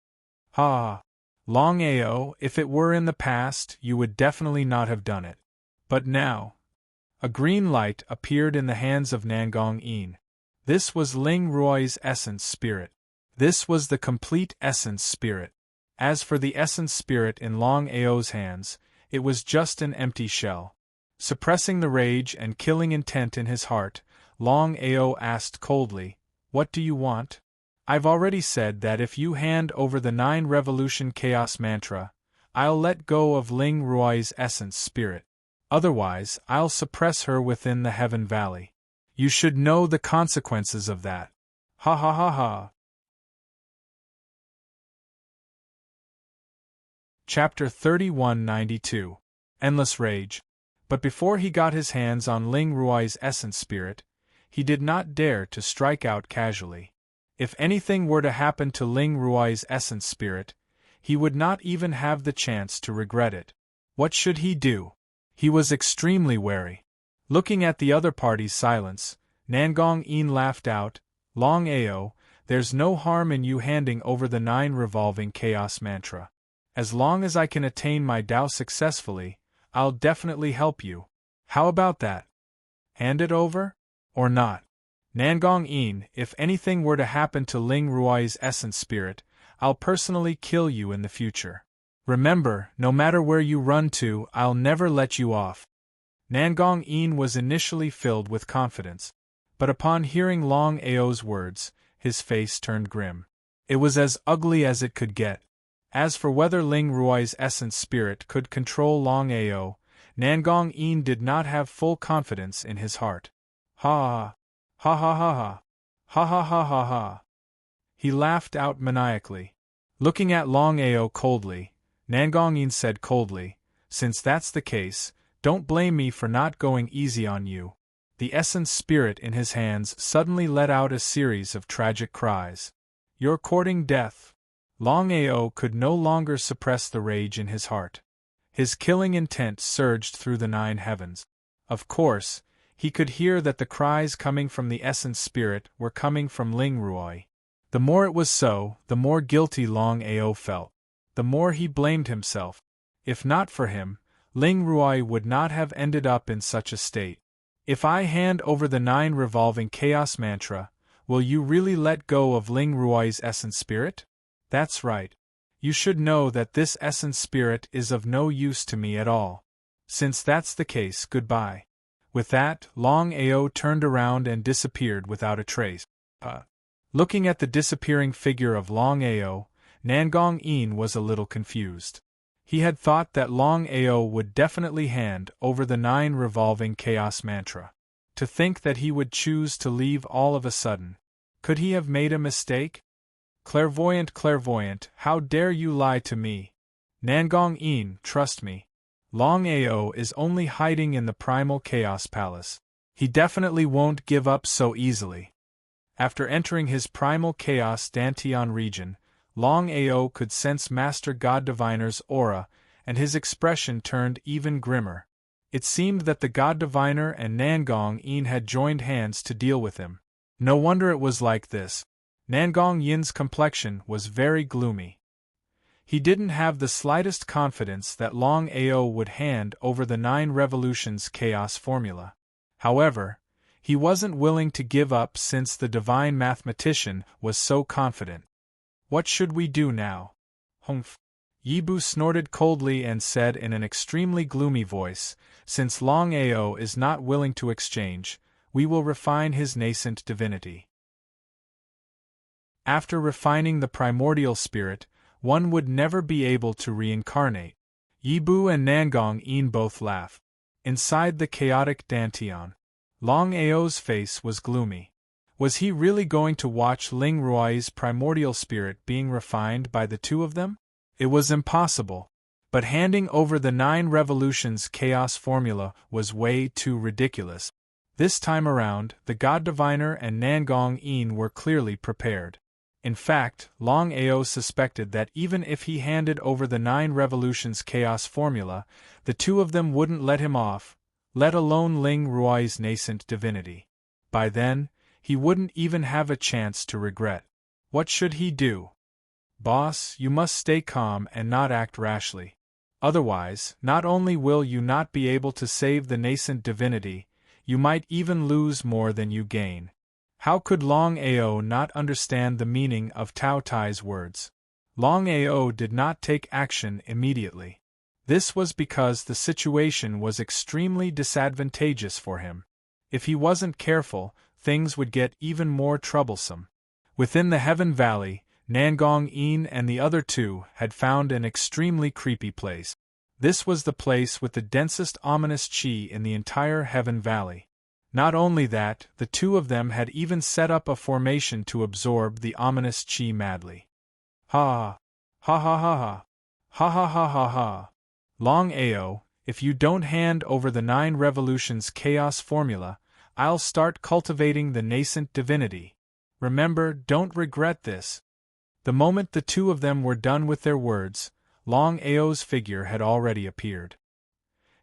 Ha! Longao, if it were in the past, you would definitely not have done it. But now... A green light appeared in the hands of Nangong-in. This was Ling Ruoi's essence spirit. This was the complete essence spirit. As for the essence spirit in Longao's hands, it was just an empty shell. Suppressing the rage and killing intent in his heart, Longao asked coldly, What do you want? I've already said that if you hand over the 9 Revolution Chaos Mantra, I'll let go of Ling Ruoi's essence spirit. Otherwise, I'll suppress her within the Heaven Valley. You should know the consequences of that. Ha ha ha ha. Chapter 3192. Endless Rage. But before he got his hands on Ling Ruoi's essence spirit, he did not dare to strike out casually. If anything were to happen to Ling Ruoi's essence spirit, he would not even have the chance to regret it. What should he do? He was extremely wary. Looking at the other party's silence, Nangong-in laughed out, Longao, there's no harm in you handing over the 9 revolving Chaos Mantra. As long as I can attain my Tao successfully, I'll definitely help you. How about that? Hand it over? Or not? Nangong-in, if anything were to happen to Ling Ruoi's essence spirit, I'll personally kill you in the future. Remember, no matter where you run to, I'll never let you off. Nangong-in was initially filled with confidence, but upon hearing Longao's words, his face turned grim. It was as ugly as it could get. As for whether Ling Ruoi's essence spirit could control Longao, Nangong-in did not have full confidence in his heart. Ha! Ha ha ha ha! Ha ha ha ha ha! He laughed out maniacally. Looking at Longao coldly, Nangong-in said coldly, Since that's the case, don't blame me for not going easy on you. The essence spirit in his hands suddenly let out a series of tragic cries. You're courting death. Longao could no longer suppress the rage in his heart. His killing intent surged through the 9 heavens. Of course, he could hear that the cries coming from the essence spirit were coming from Ling Ruoi. The more it was so, the more guilty Longao felt. The more he blamed himself. If not for him, Ling Ruoi would not have ended up in such a state. If I hand over the 9 revolving Chaos Mantra, will you really let go of Ling Ruoi's essence spirit? That's right. You should know that this essence spirit is of no use to me at all. Since that's the case, goodbye. With that, Longao turned around and disappeared without a trace. Looking at the disappearing figure of Longao, Nangong-in was a little confused. He had thought that Longao would definitely hand over the 9 revolving chaos mantra. To think that he would choose to leave all of a sudden. Could he have made a mistake? Clairvoyant, clairvoyant, how dare you lie to me? Nangong-in, trust me. Longao is only hiding in the primal chaos palace. He definitely won't give up so easily. After entering his primal chaos Dantian region, Longao could sense Master God Diviner's aura, and his expression turned even grimmer. It seemed that the God Diviner and Nangong-in had joined hands to deal with him. No wonder it was like this. Nangong-yin's complexion was very gloomy. He didn't have the slightest confidence that Longao would hand over the 9 revolutions chaos formula. However, he wasn't willing to give up since the divine mathematician was so confident. What should we do now? Humph. Yibu snorted coldly and said in an extremely gloomy voice, since Longao is not willing to exchange, we will refine his nascent divinity. After refining the primordial spirit, one would never be able to reincarnate. Yibu and Nangong-in both laughed. Inside the chaotic Dantian, Longao's face was gloomy. Was he really going to watch Ling Rui's primordial spirit being refined by the two of them? It was impossible. But handing over the 9 revolutions chaos formula was way too ridiculous. This time around, the God Diviner and Nangong-in were clearly prepared. In fact, Longao suspected that even if he handed over the 9 revolutions chaos formula, the two of them wouldn't let him off, let alone Ling Rui's nascent divinity. By then, he wouldn't even have a chance to regret. What should he do? Boss, you must stay calm and not act rashly. Otherwise, not only will you not be able to save the nascent divinity, you might even lose more than you gain. How could Longao not understand the meaning of Tao Tai's words? Longao did not take action immediately. This was because the situation was extremely disadvantageous for him. If he wasn't careful, things would get even more troublesome. Within the Heaven Valley, Nangong-in and the other two had found an extremely creepy place. This was the place with the densest ominous qi in the entire Heaven Valley. Not only that, the two of them had even set up a formation to absorb the ominous qi madly. Ha! Ha ha ha ha! Ha ha ha ha ha! Longao, if you don't hand over the 9 revolutions chaos formula, I'll start cultivating the nascent divinity. Remember, don't regret this. The moment the two of them were done with their words, Longao's figure had already appeared.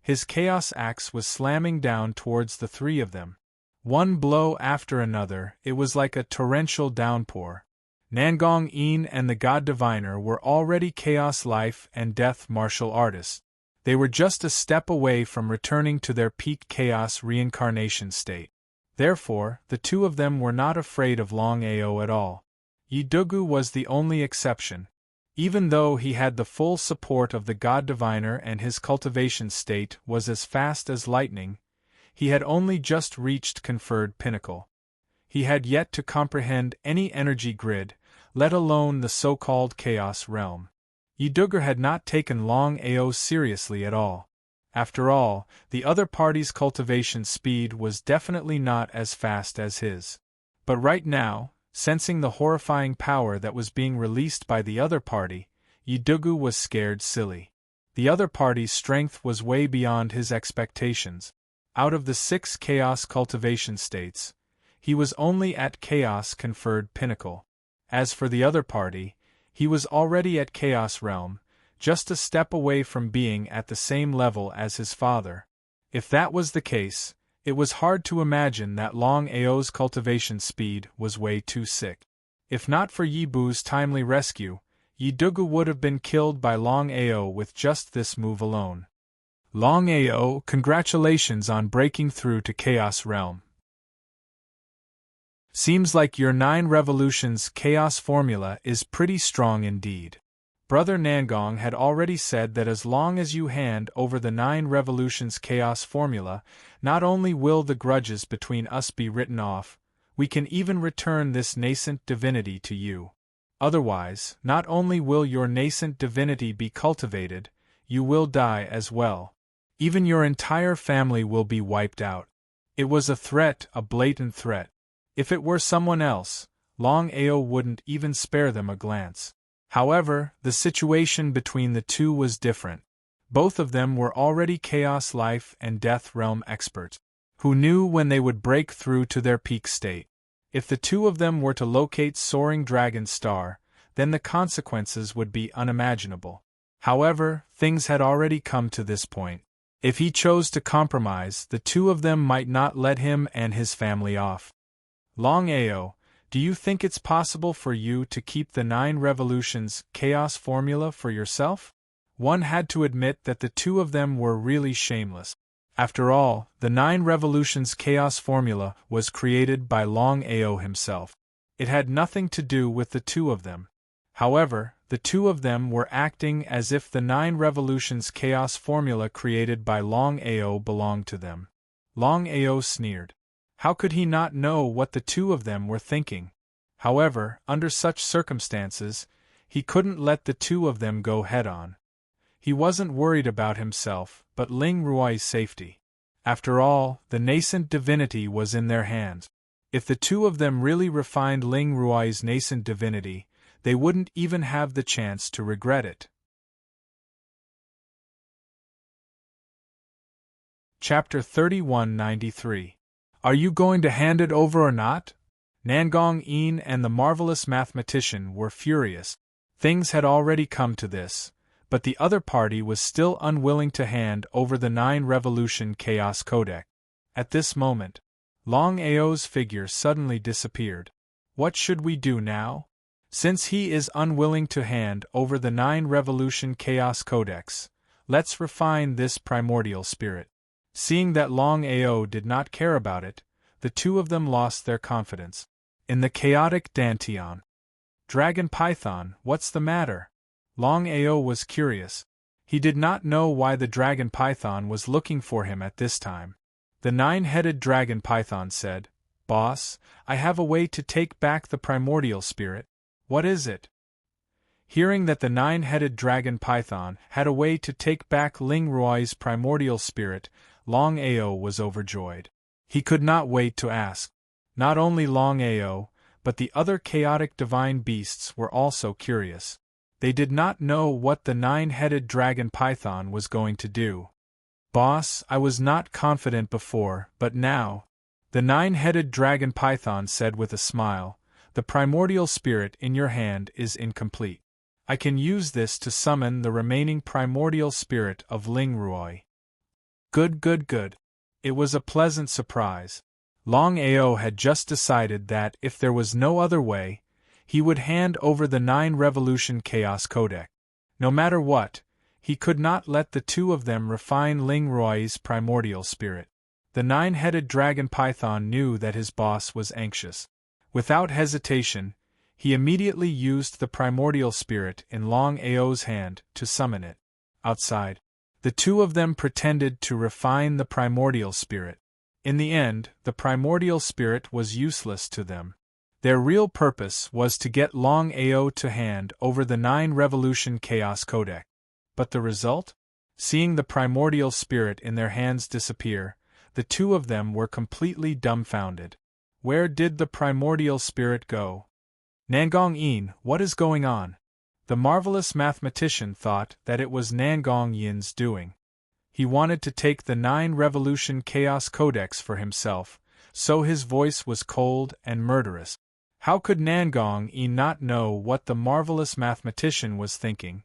His chaos axe was slamming down towards the 3 of them. One blow after another, it was like a torrential downpour. Nangong-in and the God Diviner were already chaos life and death martial artists. They were just a step away from returning to their peak chaos reincarnation state. Therefore, the two of them were not afraid of Longao at all. Yidugu was the only exception. Even though he had the full support of the God Diviner and his cultivation state was as fast as lightning, he had only just reached conferred pinnacle. He had yet to comprehend any energy grid, let alone the so-called chaos realm. Yidugu had not taken Longao seriously at all. After all, the other party's cultivation speed was definitely not as fast as his. But right now, sensing the horrifying power that was being released by the other party, Yidugu was scared silly. The other party's strength was way beyond his expectations. Out of the 6 chaos cultivation states, he was only at chaos conferred pinnacle. As for the other party, he was already at chaos realm, just a step away from being at the same level as his father. If that was the case, it was hard to imagine that Longao's cultivation speed was way too sick. If not for Yibu's timely rescue, Yidugu would have been killed by Longao with just this move alone. Longao, congratulations on breaking through to Chaos Realm. Seems like your 9 revolutions chaos formula is pretty strong indeed. Brother Nangong had already said that as long as you hand over the 9 revolutions chaos formula, not only will the grudges between us be written off, we can even return this nascent divinity to you. Otherwise, not only will your nascent divinity be cultivated, you will die as well. Even your entire family will be wiped out. It was a threat, a blatant threat. If it were someone else, Longao wouldn't even spare them a glance. However, the situation between the two was different. Both of them were already Chaos Life and Death Realm experts, who knew when they would break through to their peak state. If the two of them were to locate Soaring Dragon's star, then the consequences would be unimaginable. However, things had already come to this point. If he chose to compromise, the two of them might not let him and his family off. Longao, do you think it's possible for you to keep the 9 Revolutions Chaos formula for yourself? One had to admit that the two of them were really shameless. After all, the 9 Revolutions Chaos formula was created by Longao himself. It had nothing to do with the two of them. However, the two of them were acting as if the 9 Revolutions Chaos formula created by Longao belonged to them. Longao sneered. How could he not know what the two of them were thinking? However, under such circumstances, he couldn't let the two of them go head-on. He wasn't worried about himself, but Ling Ruai's safety. After all, the nascent divinity was in their hands. If the two of them really refined Ling Ruai's nascent divinity, they wouldn't even have the chance to regret it. Chapter 3193. Are you going to hand it over or not? Nangong Yin and the marvelous mathematician were furious. Things had already come to this, but the other party was still unwilling to hand over the 9 Revolution Chaos Codex. At this moment, Longao's figure suddenly disappeared. What should we do now? Since he is unwilling to hand over the 9 Revolution Chaos Codex, let's refine this primordial spirit. Seeing that Longao did not care about it, the two of them lost their confidence. In the chaotic Dantian. Dragon Python, what's the matter? Longao was curious. He did not know why the Dragon Python was looking for him at this time. The 9-headed Dragon Python said, Boss, I have a way to take back the primordial spirit. What is it? Hearing that the 9-headed Dragon Python had a way to take back Ling Ruai's primordial spirit, Longao was overjoyed. He could not wait to ask. Not only Longao, but the other chaotic divine beasts were also curious. They did not know what the 9-headed Dragon Python was going to do. Boss, I was not confident before, but now, the 9-headed Dragon Python said with a smile, the primordial spirit in your hand is incomplete. I can use this to summon the remaining primordial spirit of Ling Ruai. Good. It was a pleasant surprise. Longao had just decided that, if there was no other way, he would hand over the 9 Revolution Chaos Codex. No matter what, he could not let the two of them refine Ling Ruai's primordial spirit. The 9-headed Dragon Python knew that his boss was anxious. Without hesitation, he immediately used the primordial spirit in Longao's hand to summon it. Outside, the two of them pretended to refine the primordial spirit. In the end, the primordial spirit was useless to them. Their real purpose was to get Longao to hand over the 9 Revolution Chaos Codex. But the result? Seeing the primordial spirit in their hands disappear, the two of them were completely dumbfounded. Where did the primordial spirit go? Nangong Yin, what is going on? The marvelous mathematician thought that it was Nangong Yin's doing. He wanted to take the 9 Revolution Chaos Codex for himself, so his voice was cold and murderous. How could Nangong Yin not know what the marvelous mathematician was thinking?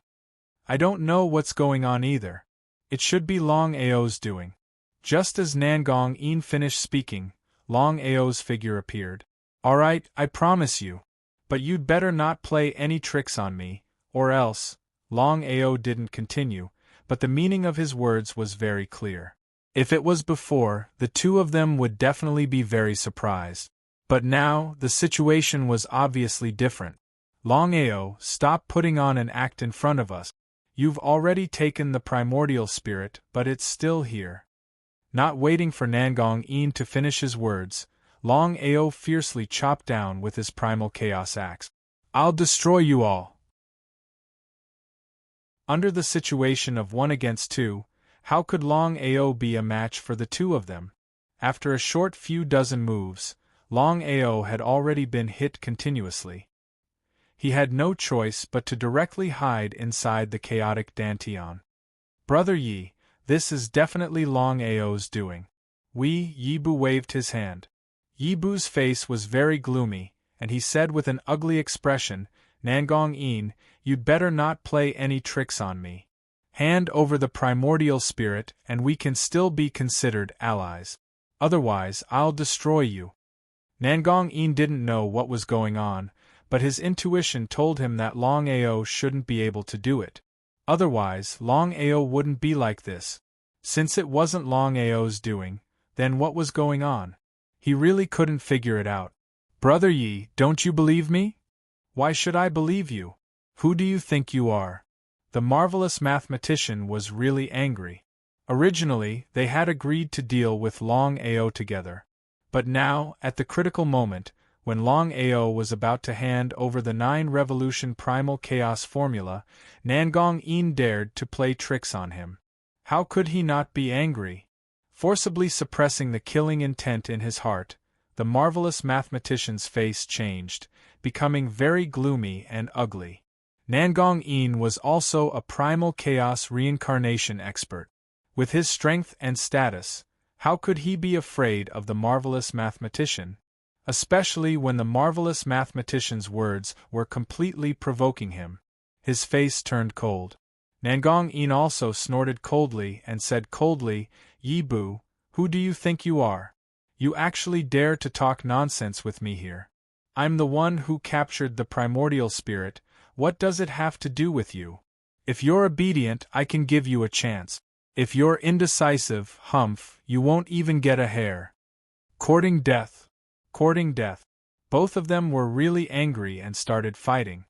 I don't know what's going on either. It should be Longao's doing. Just as Nangong Yin finished speaking, Longao's figure appeared. All right, I promise you. But you'd better not play any tricks on me, or else. Longao didn't continue, but the meaning of his words was very clear. If it was before, the two of them would definitely be very surprised. But now, the situation was obviously different. Longao, stop putting on an act in front of us. You've already taken the primordial spirit, but it's still here. Not waiting for Nangong Yin to finish his words, Longao fiercely chopped down with his primal chaos axe. I'll destroy you all! Under the situation of 1 against 2, how could Longao be a match for the two of them? After a short few dozen moves, Longao had already been hit continuously. He had no choice but to directly hide inside the chaotic Dantian. Brother Yi, this is definitely Longao's doing. Yibu waved his hand. Yibu's face was very gloomy, and he said with an ugly expression, Nangong-in, you'd better not play any tricks on me. Hand over the primordial spirit and we can still be considered allies. Otherwise, I'll destroy you. Nangong-in didn't know what was going on, but his intuition told him that Longao shouldn't be able to do it. Otherwise, Longao wouldn't be like this. Since it wasn't Longao's doing, then what was going on? He really couldn't figure it out. Brother Yi, don't you believe me? Why should I believe you? Who do you think you are? The marvelous mathematician was really angry. Originally, they had agreed to deal with Longao together. But now, at the critical moment, when Longao was about to hand over the 9-revolution primal chaos formula, Nangong-in dared to play tricks on him. How could he not be angry? Forcibly suppressing the killing intent in his heart, the marvelous mathematician's face changed, becoming very gloomy and ugly. Nangong-in was also a primal chaos reincarnation expert. With his strength and status, how could he be afraid of the marvelous mathematician? Especially when the marvelous mathematician's words were completely provoking him. His face turned cold. Nangong-in also snorted coldly and said coldly, Yibu, who do you think you are? You actually dare to talk nonsense with me here. I'm the one who captured the primordial spirit, what does it have to do with you? If you're obedient, I can give you a chance. If you're indecisive, humph, you won't even get a hair. Courting death. Courting death. Both of them were really angry and started fighting.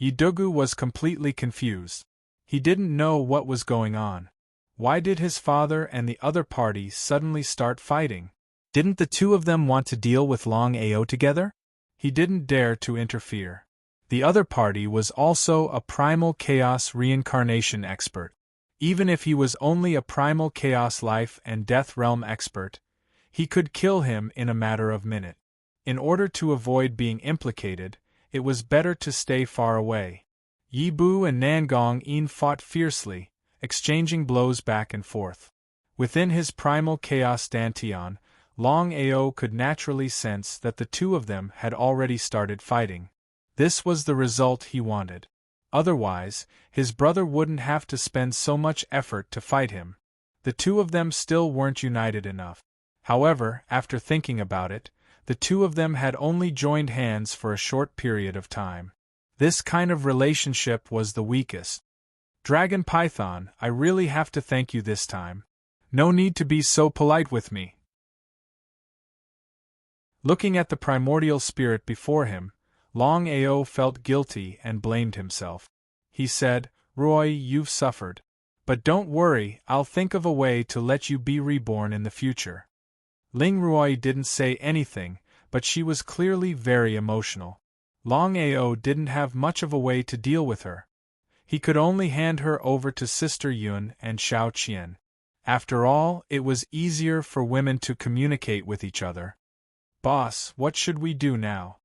Yidugu was completely confused. He didn't know what was going on. Why did his father and the other party suddenly start fighting? Didn't the two of them want to deal with Longao together? He didn't dare to interfere. The other party was also a primal chaos reincarnation expert. Even if he was only a primal chaos life and death realm expert, he could kill him in a matter of minutes. In order to avoid being implicated, it was better to stay far away. Yibu and Nangong-in fought fiercely, exchanging blows back and forth. Within his primal chaos Dantian, Longao could naturally sense that the two of them had already started fighting. This was the result he wanted. Otherwise, his brother wouldn't have to spend so much effort to fight him. The two of them still weren't united enough. However, after thinking about it, the two of them had only joined hands for a short period of time. This kind of relationship was the weakest. Dragon Python, I really have to thank you this time. No need to be so polite with me. Looking at the primordial spirit before him, Longao felt guilty and blamed himself. He said, Roy, you've suffered. But don't worry, I'll think of a way to let you be reborn in the future. Ling Ruoi didn't say anything, but she was clearly very emotional. Longao didn't have much of a way to deal with her. He could only hand her over to Sister Yun and Xiao Qian. After all, it was easier for women to communicate with each other. Boss, what should we do now?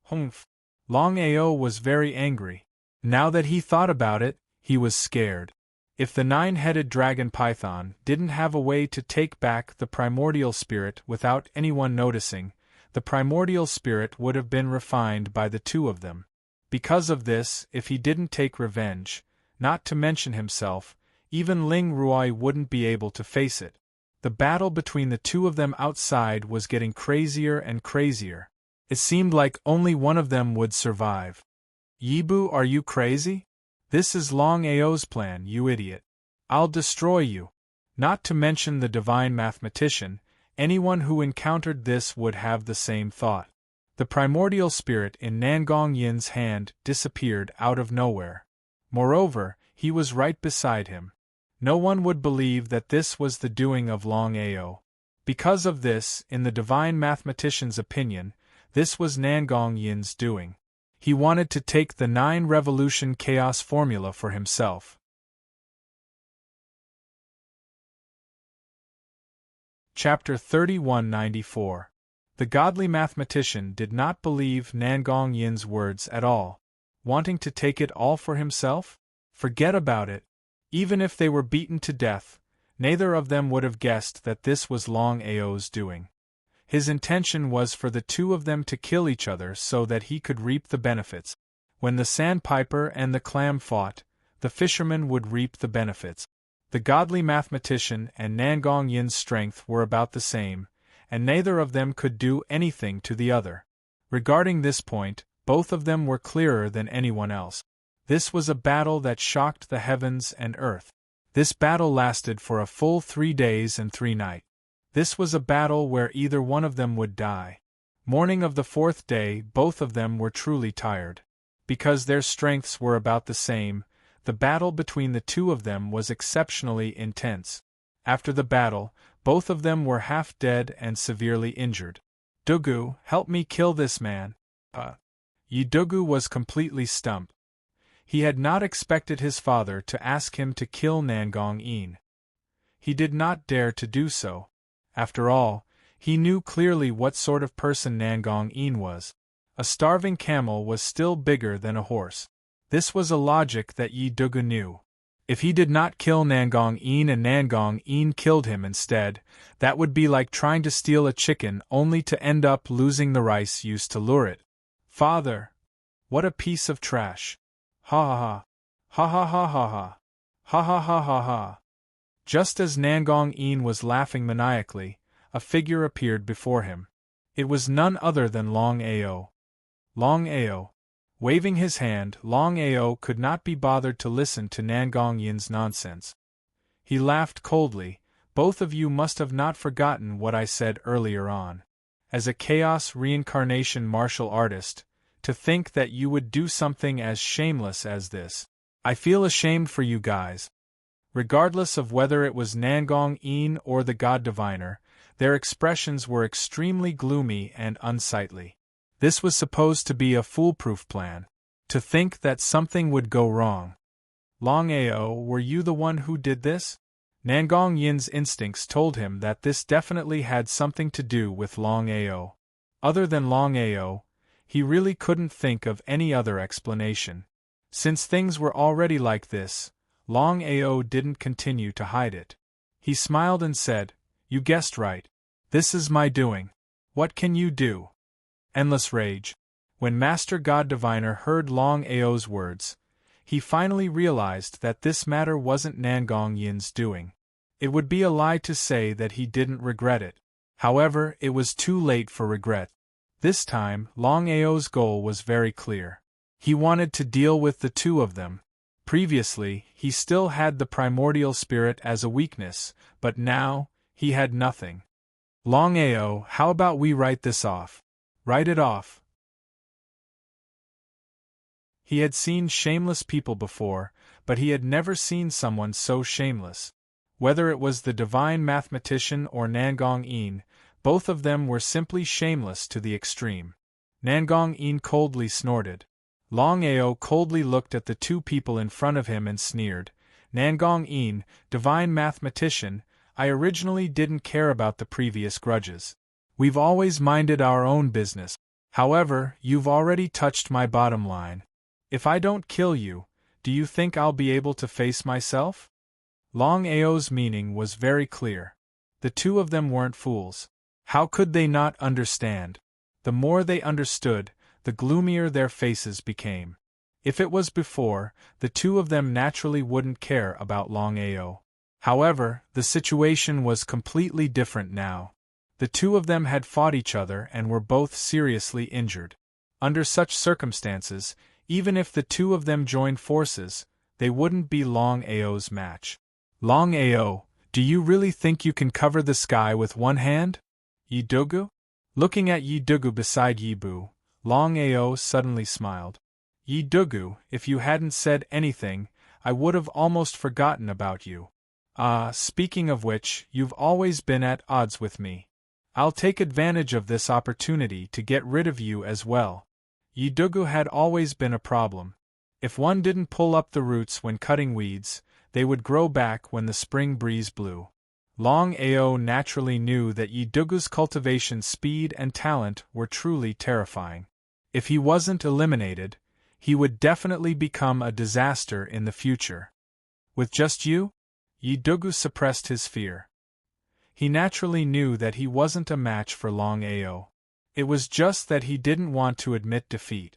Humph. Longao was very angry. Now that he thought about it, he was scared. If the 9-headed dragon python didn't have a way to take back the primordial spirit without anyone noticing, the primordial spirit would have been refined by the two of them. Because of this, if he didn't take revenge, not to mention himself, even Ling Ruoi wouldn't be able to face it. The battle between the two of them outside was getting crazier and crazier. It seemed like only one of them would survive. Yibu, are you crazy? This is Longao's plan, you idiot. I'll destroy you. Not to mention the divine mathematician, anyone who encountered this would have the same thought. The primordial spirit in Nangong Yin's hand disappeared out of nowhere. Moreover, he was right beside him. No one would believe that this was the doing of Longao. Because of this, in the divine mathematician's opinion, this was Nangong Yin's doing. He wanted to take the 9-revolution chaos formula for himself. Chapter 3194. The godly mathematician did not believe Nangong Yin's words at all. Wanting to take it all for himself? Forget about it. Even if they were beaten to death, neither of them would have guessed that this was Longao's doing. His intention was for the two of them to kill each other so that he could reap the benefits. When the sandpiper and the clam fought, the fisherman would reap the benefits. The godly mathematician and Nangong Yin's strength were about the same, and neither of them could do anything to the other. Regarding this point, both of them were clearer than anyone else. This was a battle that shocked the heavens and earth. This battle lasted for a full 3 days and 3 nights. This was a battle where either one of them would die. Morning of the 4th day, both of them were truly tired. Because their strengths were about the same, the battle between the two of them was exceptionally intense. After the battle, both of them were half dead and severely injured. "Dugu, help me kill this man." Dugu was completely stumped. He had not expected his father to ask him to kill Nangong Yin. He did not dare to do so. After all, he knew clearly what sort of person Nangong Yin was. A starving camel was still bigger than a horse. This was a logic that Dugu knew. If he did not kill Nangong Yin and Nangong Yin killed him instead, that would be like trying to steal a chicken only to end up losing the rice used to lure it. "Father! What a piece of trash! Ha ha ha! Ha ha ha ha ha! Ha ha ha ha ha!" Just as Nangong Yin was laughing maniacally, a figure appeared before him. It was none other than Longao. Longao. Waving his hand, Longao could not be bothered to listen to Nangong Yin's nonsense. He laughed coldly. "Both of you must have not forgotten what I said earlier on. As a chaos reincarnation martial artist, to think that you would do something as shameless as this. I feel ashamed for you guys." Regardless of whether it was Nangong Yin or the God Diviner, their expressions were extremely gloomy and unsightly. This was supposed to be a foolproof plan. To think that something would go wrong. "Longao, were you the one who did this?" Nangong Yin's instincts told him that this definitely had something to do with Longao. Other than Longao, he really couldn't think of any other explanation. Since things were already like this, Longao didn't continue to hide it. He smiled and said, "You guessed right. This is my doing. What can you do?" Endless rage. When Master God Diviner heard Longao's words, he finally realized that this matter wasn't Nangong Yin's doing. It would be a lie to say that he didn't regret it. However, it was too late for regret. This time, Longao's goal was very clear. He wanted to deal with the two of them. Previously, he still had the primordial spirit as a weakness, but now, he had nothing. "Longao, how about we write this off?" "Write it off." He had seen shameless people before, but he had never seen someone so shameless. Whether it was the divine mathematician or Nangong Yin, both of them were simply shameless to the extreme. Nangong Yin coldly snorted. Longao coldly looked at the two people in front of him and sneered. "Nangong Yin, divine mathematician, I originally didn't care about the previous grudges. We've always minded our own business. However, you've already touched my bottom line. If I don't kill you, do you think I'll be able to face myself?" Longao's meaning was very clear. The two of them weren't fools. How could they not understand? The more they understood, the gloomier their faces became. If it was before, the two of them naturally wouldn't care about Longao. However, the situation was completely different now. The two of them had fought each other and were both seriously injured. Under such circumstances, even if the two of them joined forces, they wouldn't be Longao's match. "Longao, do you really think you can cover the sky with one hand?" "Dugu?" Looking at Dugu beside Yibu, Longao suddenly smiled. "Dugu, if you hadn't said anything, I would have almost forgotten about you. Speaking of which, you've always been at odds with me. I'll take advantage of this opportunity to get rid of you as well." Dugu had always been a problem. If one didn't pull up the roots when cutting weeds, they would grow back when the spring breeze blew. Longao naturally knew that Yidugu's cultivation speed and talent were truly terrifying. If he wasn't eliminated, he would definitely become a disaster in the future. With just you? Yidugu suppressed his fear. He naturally knew that he wasn't a match for Longao. It was just that he didn't want to admit defeat.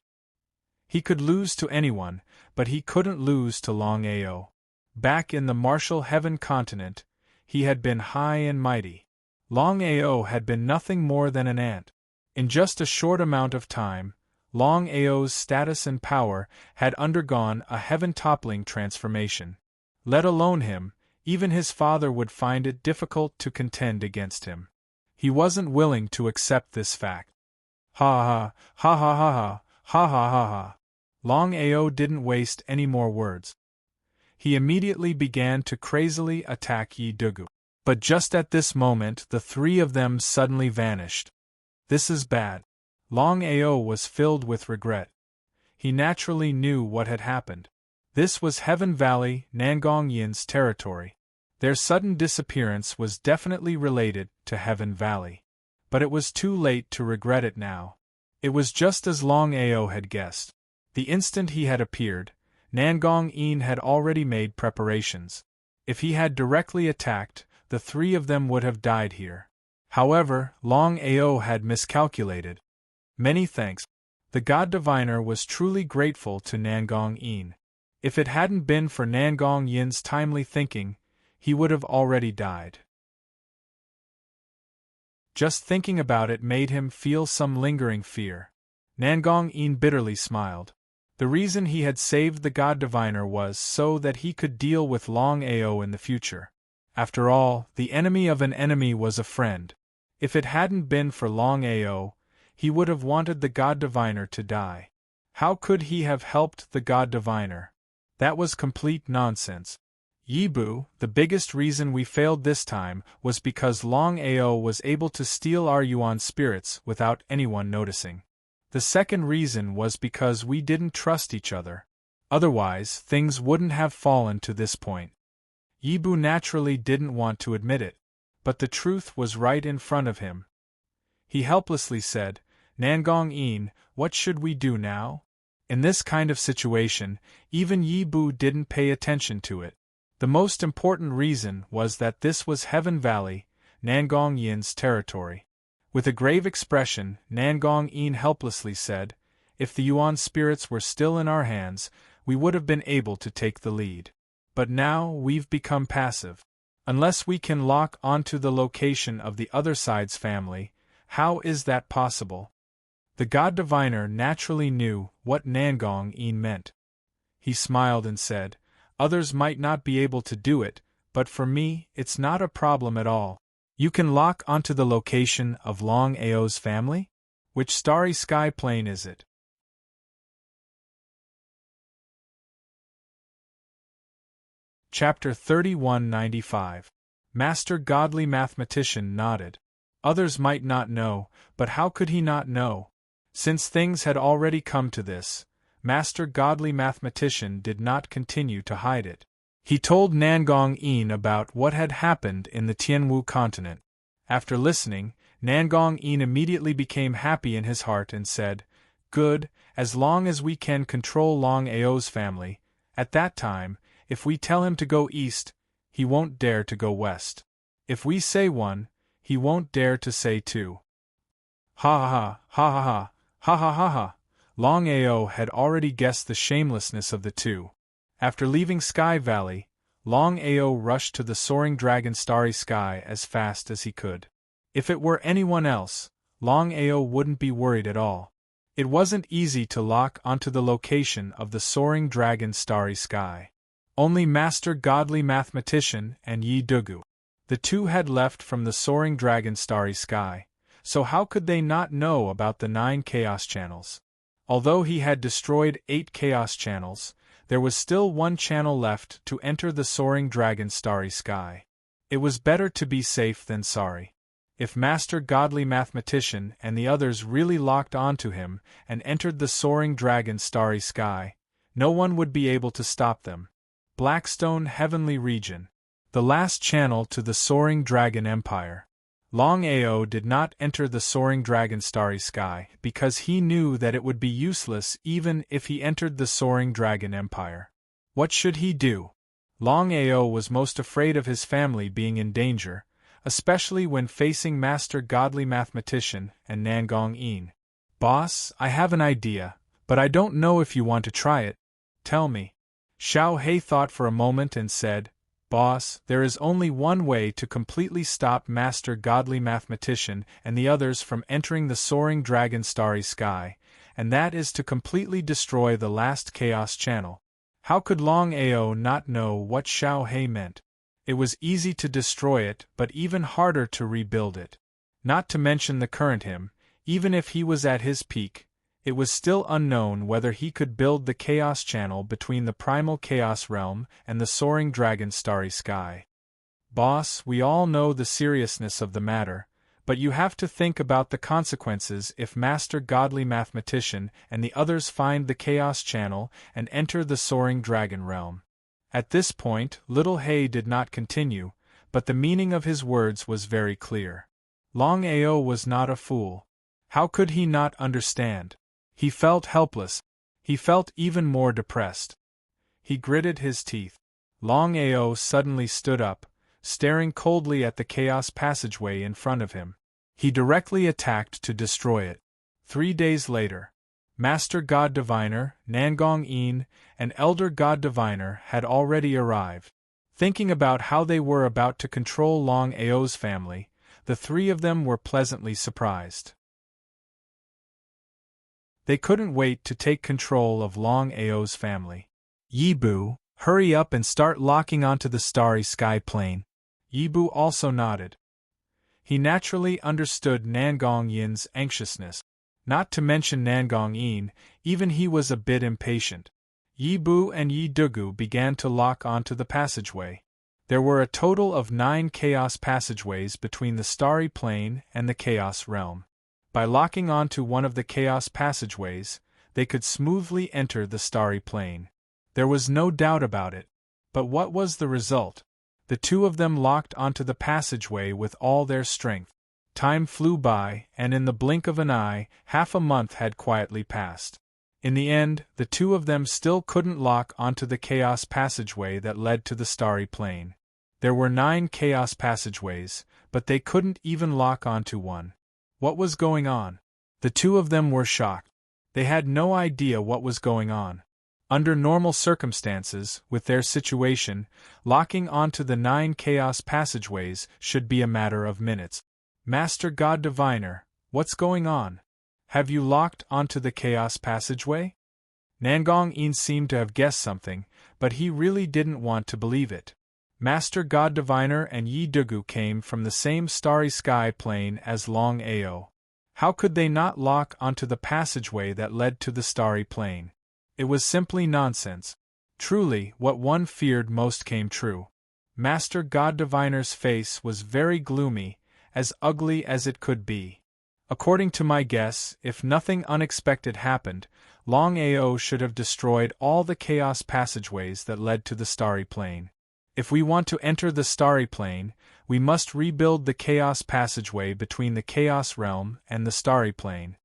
He could lose to anyone, but he couldn't lose to Longao. Back in the martial heaven continent, he had been high and mighty. Longao had been nothing more than an ant. In just a short amount of time, Longao's status and power had undergone a heaven-toppling transformation. Let alone him, even his father would find it difficult to contend against him. He wasn't willing to accept this fact. Ha ha ha ha ha ha ha ha ha ha. Longao didn't waste any more words. He immediately began to crazily attack Yidugu. But just at this moment the three of them suddenly vanished. This is bad. Longao was filled with regret. He naturally knew what had happened. This was Heaven Valley, Nangong Yin's territory. Their sudden disappearance was definitely related to Heaven Valley. But it was too late to regret it now. It was just as Longao had guessed. The instant he had appeared, Nangong Yin had already made preparations. If he had directly attacked, the three of them would have died here. However, Longao had miscalculated. Many thanks. The God Diviner was truly grateful to Nangong Yin. If it hadn't been for Nangong Yin's timely thinking, he would have already died. Just thinking about it made him feel some lingering fear. Nangong Yin bitterly smiled. The reason he had saved the God Diviner was so that he could deal with Longao in the future. After all, the enemy of an enemy was a friend. If it hadn't been for Longao, he would have wanted the God Diviner to die. How could he have helped the God Diviner? That was complete nonsense. Yibu, the biggest reason we failed this time was because Longao was able to steal our Yuan spirits without anyone noticing. The second reason was because we didn't trust each other. Otherwise, things wouldn't have fallen to this point. Yibu naturally didn't want to admit it, but the truth was right in front of him. He helplessly said, Nangong Yin, what should we do now? In this kind of situation, even Yibu didn't pay attention to it. The most important reason was that this was Heaven Valley, Nangong Yin's territory. With a grave expression, Nangong Yin helplessly said, if the Yuan spirits were still in our hands, we would have been able to take the lead. But now we've become passive. Unless we can lock onto the location of the other side's family, how is that possible? The God Diviner naturally knew what Nangong Yin meant. He smiled and said, others might not be able to do it, but for me, it's not a problem at all. You can lock onto the location of Longao's family? Which starry sky plane is it? Chapter 3195. Master Godly Mathematician nodded. Others might not know, but how could he not know? Since things had already come to this, Master Godly Mathematician did not continue to hide it. He told Nangong Yin about what had happened in the Tianwu continent. After listening, Nangong Yin immediately became happy in his heart and said, good, as long as we can control Longao's family, at that time, if we tell him to go east, he won't dare to go west. If we say one, he won't dare to say two. Ha ha ha ha ha ha ha ha ha. Longao had already guessed the shamelessness of the two. After leaving Sky Valley, Longao rushed to the soaring dragon starry sky as fast as he could. If it were anyone else, Longao wouldn't be worried at all. It wasn't easy to lock onto the location of the soaring dragon starry sky. Only Master Godly Mathematician and Yidugu. The two had left from the soaring dragon starry sky, so how could they not know about the 9 chaos channels? Although he had destroyed 8 chaos channels, there was still one channel left to enter the soaring dragon starry sky. It was better to be safe than sorry. If Master Godly Mathematician and the others really locked onto him and entered the soaring dragon starry sky, no one would be able to stop them. Blackstone Heavenly Region. The last channel to the Soaring Dragon Empire. Longao did not enter the Soaring Dragon Starry Sky because he knew that it would be useless even if he entered the Soaring Dragon Empire. What should he do? Longao was most afraid of his family being in danger, especially when facing Master Godly Mathematician and Nangong Yin. Boss, I have an idea, but I don't know if you want to try it. Tell me. Xiao He thought for a moment and said, Boss, there is only one way to completely stop Master Godly Mathematician and the others from entering the Soaring Dragon Starry Sky, and that is to completely destroy the last Chaos Channel. How could Longao not know what Xiao He meant? It was easy to destroy it, but even harder to rebuild it. Not to mention the current him, even if he was at his peak, it was still unknown whether he could build the Chaos Channel between the Primal Chaos Realm and the Soaring Dragon Starry Sky. Boss, we all know the seriousness of the matter, but you have to think about the consequences if Master Godly Mathematician and the others find the Chaos Channel and enter the Soaring Dragon Realm. At this point, Little He did not continue, but the meaning of his words was very clear. Longao was not a fool. How could he not understand? He felt helpless. He felt even more depressed. He gritted his teeth. Longao suddenly stood up, staring coldly at the chaos passageway in front of him. He directly attacked to destroy it. 3 days later, Master God Diviner, Nangong Yin, and Elder God Diviner had already arrived. Thinking about how they were about to control Longao's family, the three of them were pleasantly surprised. They couldn't wait to take control of Longao's family. Yibu, hurry up and start locking onto the starry sky plane. Yibu also nodded. He naturally understood Nangong Yin's anxiousness. Not to mention Nangong Yin, even he was a bit impatient. Yibu and Yi Dugu began to lock onto the passageway. There were a total of 9 chaos passageways between the starry plane and the chaos realm. By locking onto one of the chaos passageways, they could smoothly enter the starry plane. There was no doubt about it. But what was the result? The two of them locked onto the passageway with all their strength. Time flew by, and in the blink of an eye, half a month had quietly passed. In the end, the two of them still couldn't lock onto the chaos passageway that led to the starry plane. There were 9 chaos passageways, but they couldn't even lock onto one. What was going on? The two of them were shocked. They had no idea what was going on. Under normal circumstances, with their situation, locking onto the 9 chaos passageways should be a matter of minutes. Master God Diviner, what's going on? Have you locked onto the chaos passageway? Nangong Yin seemed to have guessed something, but he really didn't want to believe it. Master God Diviner and Yi Dugu came from the same starry sky plane as Longao. How could they not lock onto the passageway that led to the starry plane? It was simply nonsense. Truly, what one feared most came true. Master God Diviner's face was very gloomy, as ugly as it could be. According to my guess, if nothing unexpected happened, Longao should have destroyed all the chaos passageways that led to the starry plane. If we want to enter the starry plane, we must rebuild the chaos passageway between the chaos realm and the starry plane.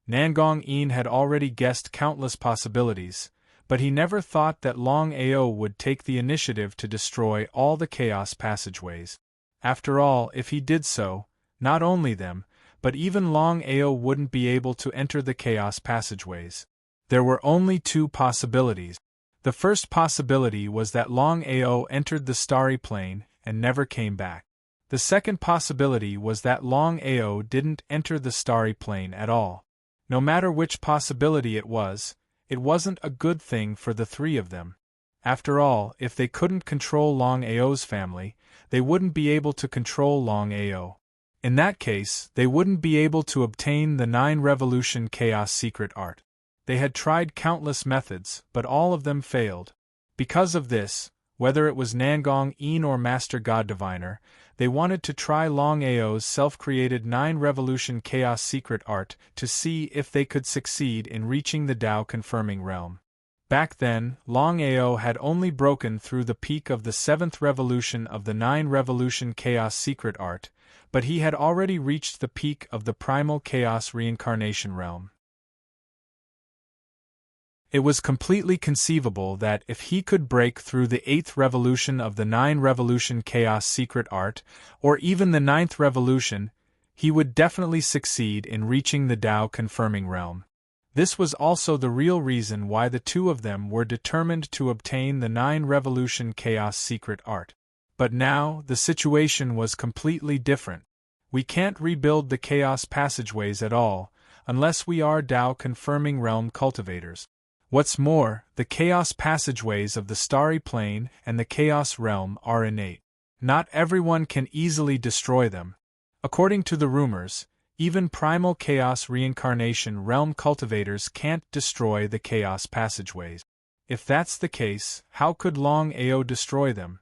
Nangong Yin had already guessed countless possibilities, but he never thought that Longao would take the initiative to destroy all the chaos passageways. After all, if he did so, not only them, but even Longao wouldn't be able to enter the chaos passageways. There were only 2 possibilities. The first possibility was that Longao entered the starry plane and never came back. The second possibility was that Longao didn't enter the starry plane at all. No matter which possibility it wasn't a good thing for the three of them. After all, if they couldn't control Longao's family, they wouldn't be able to control Longao. In that case, they wouldn't be able to obtain the 9 Revolution Chaos secret art. They had tried countless methods, but all of them failed. Because of this, whether it was Nangong Yin or Master God Diviner, they wanted to try Longao's self-created 9 Revolution Chaos secret art to see if they could succeed in reaching the Tao confirming realm. Back then, Longao had only broken through the peak of the 7th revolution of the 9-revolution chaos secret art, but he had already reached the peak of the primal chaos reincarnation realm. It was completely conceivable that if he could break through the 8th revolution of the 9-revolution chaos secret art, or even the 9th revolution, he would definitely succeed in reaching the Tao-confirming realm. This was also the real reason why the two of them were determined to obtain the 9-revolution chaos secret art. But now, the situation was completely different. We can't rebuild the chaos passageways at all, unless we are Tao-confirming realm cultivators. What's more, the chaos passageways of the starry plane and the chaos realm are innate. Not everyone can easily destroy them. According to the rumors, even primal chaos reincarnation realm cultivators can't destroy the chaos passageways. If that's the case, how could Longao destroy them?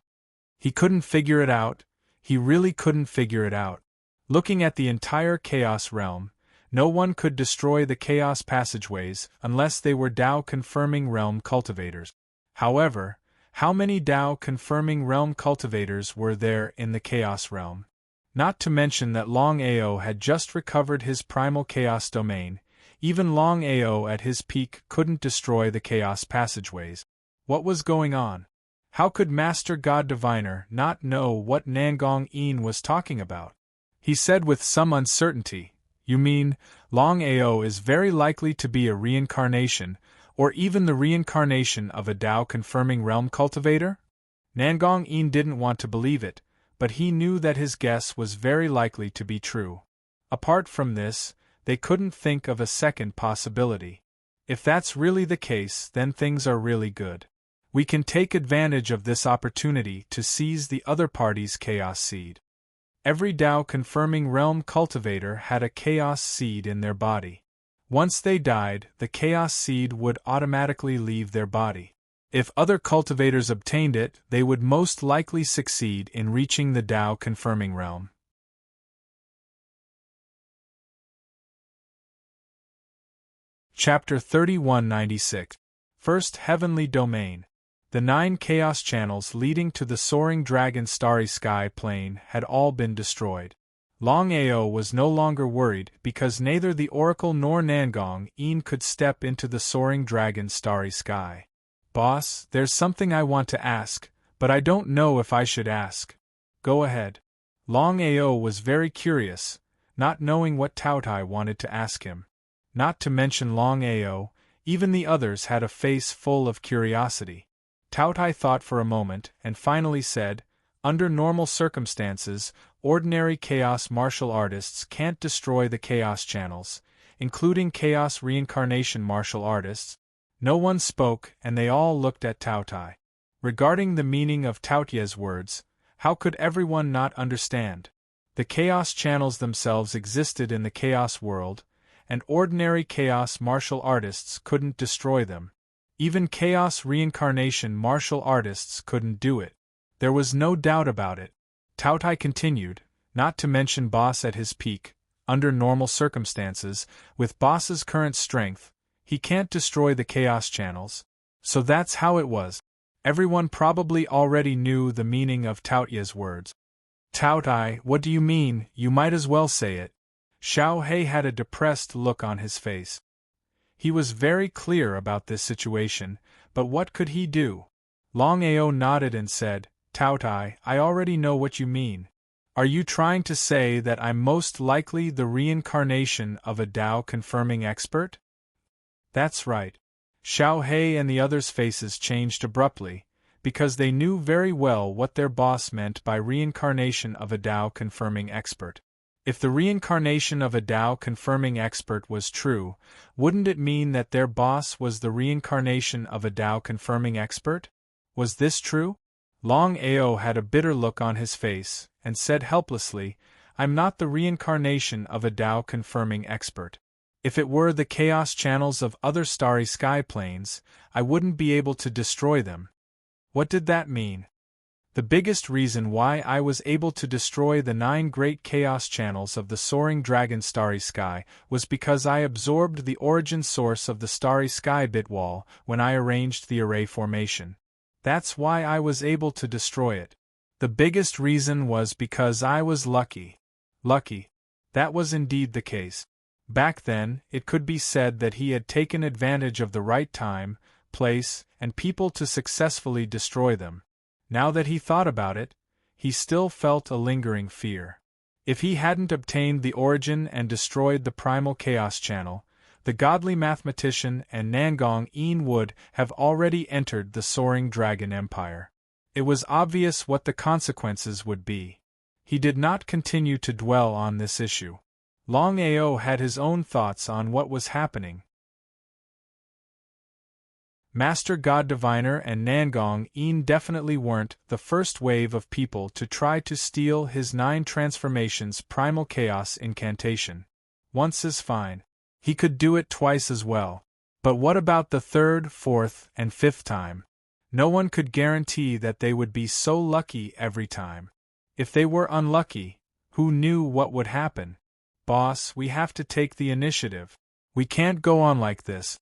He couldn't figure it out. He really couldn't figure it out. Looking at the entire chaos realm, no one could destroy the chaos passageways unless they were Tao-confirming realm cultivators. However, how many Tao-confirming realm cultivators were there in the chaos realm? Not to mention that Longao had just recovered his primal chaos domain. Even Longao at his peak couldn't destroy the chaos passageways. What was going on? How could Master God Diviner not know what Nangong Yin was talking about? He said with some uncertainty, "You mean, Longao is very likely to be a reincarnation, or even the reincarnation of a Tao-confirming realm cultivator?" Nangong Yin didn't want to believe it, but he knew that his guess was very likely to be true. Apart from this, they couldn't think of a second possibility. If that's really the case, then things are really good. We can take advantage of this opportunity to seize the other party's chaos seed. Every Tao-confirming realm cultivator had a chaos seed in their body. Once they died, the chaos seed would automatically leave their body. If other cultivators obtained it, they would most likely succeed in reaching the Tao-confirming realm. Chapter 3196. First Heavenly Domain. The 9 chaos channels leading to the soaring dragon starry sky plane had all been destroyed. Longao was no longer worried because neither the Oracle nor Nangong Yin could step into the soaring dragon starry sky. "Boss, there's something I want to ask, but I don't know if I should ask." "Go ahead." Longao was very curious, not knowing what Taotai wanted to ask him. Not to mention Longao, even the others had a face full of curiosity. Taotai thought for a moment and finally said, "Under normal circumstances, ordinary chaos martial artists can't destroy the chaos channels, including chaos reincarnation martial artists." No one spoke and they all looked at Taotai. Regarding the meaning of Taotia's words, how could everyone not understand? The chaos channels themselves existed in the chaos world, and ordinary chaos martial artists couldn't destroy them. Even chaos reincarnation martial artists couldn't do it. There was no doubt about it. Taotai continued, "Not to mention Boss at his peak, under normal circumstances, with Boss's current strength, he can't destroy the chaos channels." So that's how it was. Everyone probably already knew the meaning of Taotia's words. "Taotai, what do you mean? You might as well say it." Xiao He had a depressed look on his face. He was very clear about this situation, but what could he do? Longao nodded and said, "Taotai, I already know what you mean. Are you trying to say that I'm most likely the reincarnation of a Tao-confirming expert?" "That's right." Xiao He and the others' faces changed abruptly, because they knew very well what their boss meant by reincarnation of a Tao-confirming expert. If the reincarnation of a Tao-confirming expert was true, wouldn't it mean that their boss was the reincarnation of a Tao-confirming expert? Was this true? Longao had a bitter look on his face, and said helplessly, "I'm not the reincarnation of a Tao-confirming expert. If it were the chaos channels of other starry sky planes, I wouldn't be able to destroy them." What did that mean? The biggest reason why I was able to destroy the 9 great chaos channels of the soaring dragon starry sky was because I absorbed the origin source of the starry sky bit wall when I arranged the array formation. That's why I was able to destroy it. The biggest reason was because I was lucky. Lucky. That was indeed the case. Back then, it could be said that he had taken advantage of the right time, place, and people to successfully destroy them. Now that he thought about it, he still felt a lingering fear. If he hadn't obtained the origin and destroyed the primal chaos channel, the godly mathematician and Nangong Yin would have already entered the soaring dragon empire. It was obvious what the consequences would be. He did not continue to dwell on this issue. Longao had his own thoughts on what was happening. Master God Diviner and Nangong Yin definitely weren't the first wave of people to try to steal his 9 transformations primal chaos incantation. Once is fine. He could do it twice as well. But what about the 3rd, 4th, and 5th time? No one could guarantee that they would be so lucky every time. If they were unlucky, who knew what would happen? Boss, we have to take the initiative. We can't go on like this.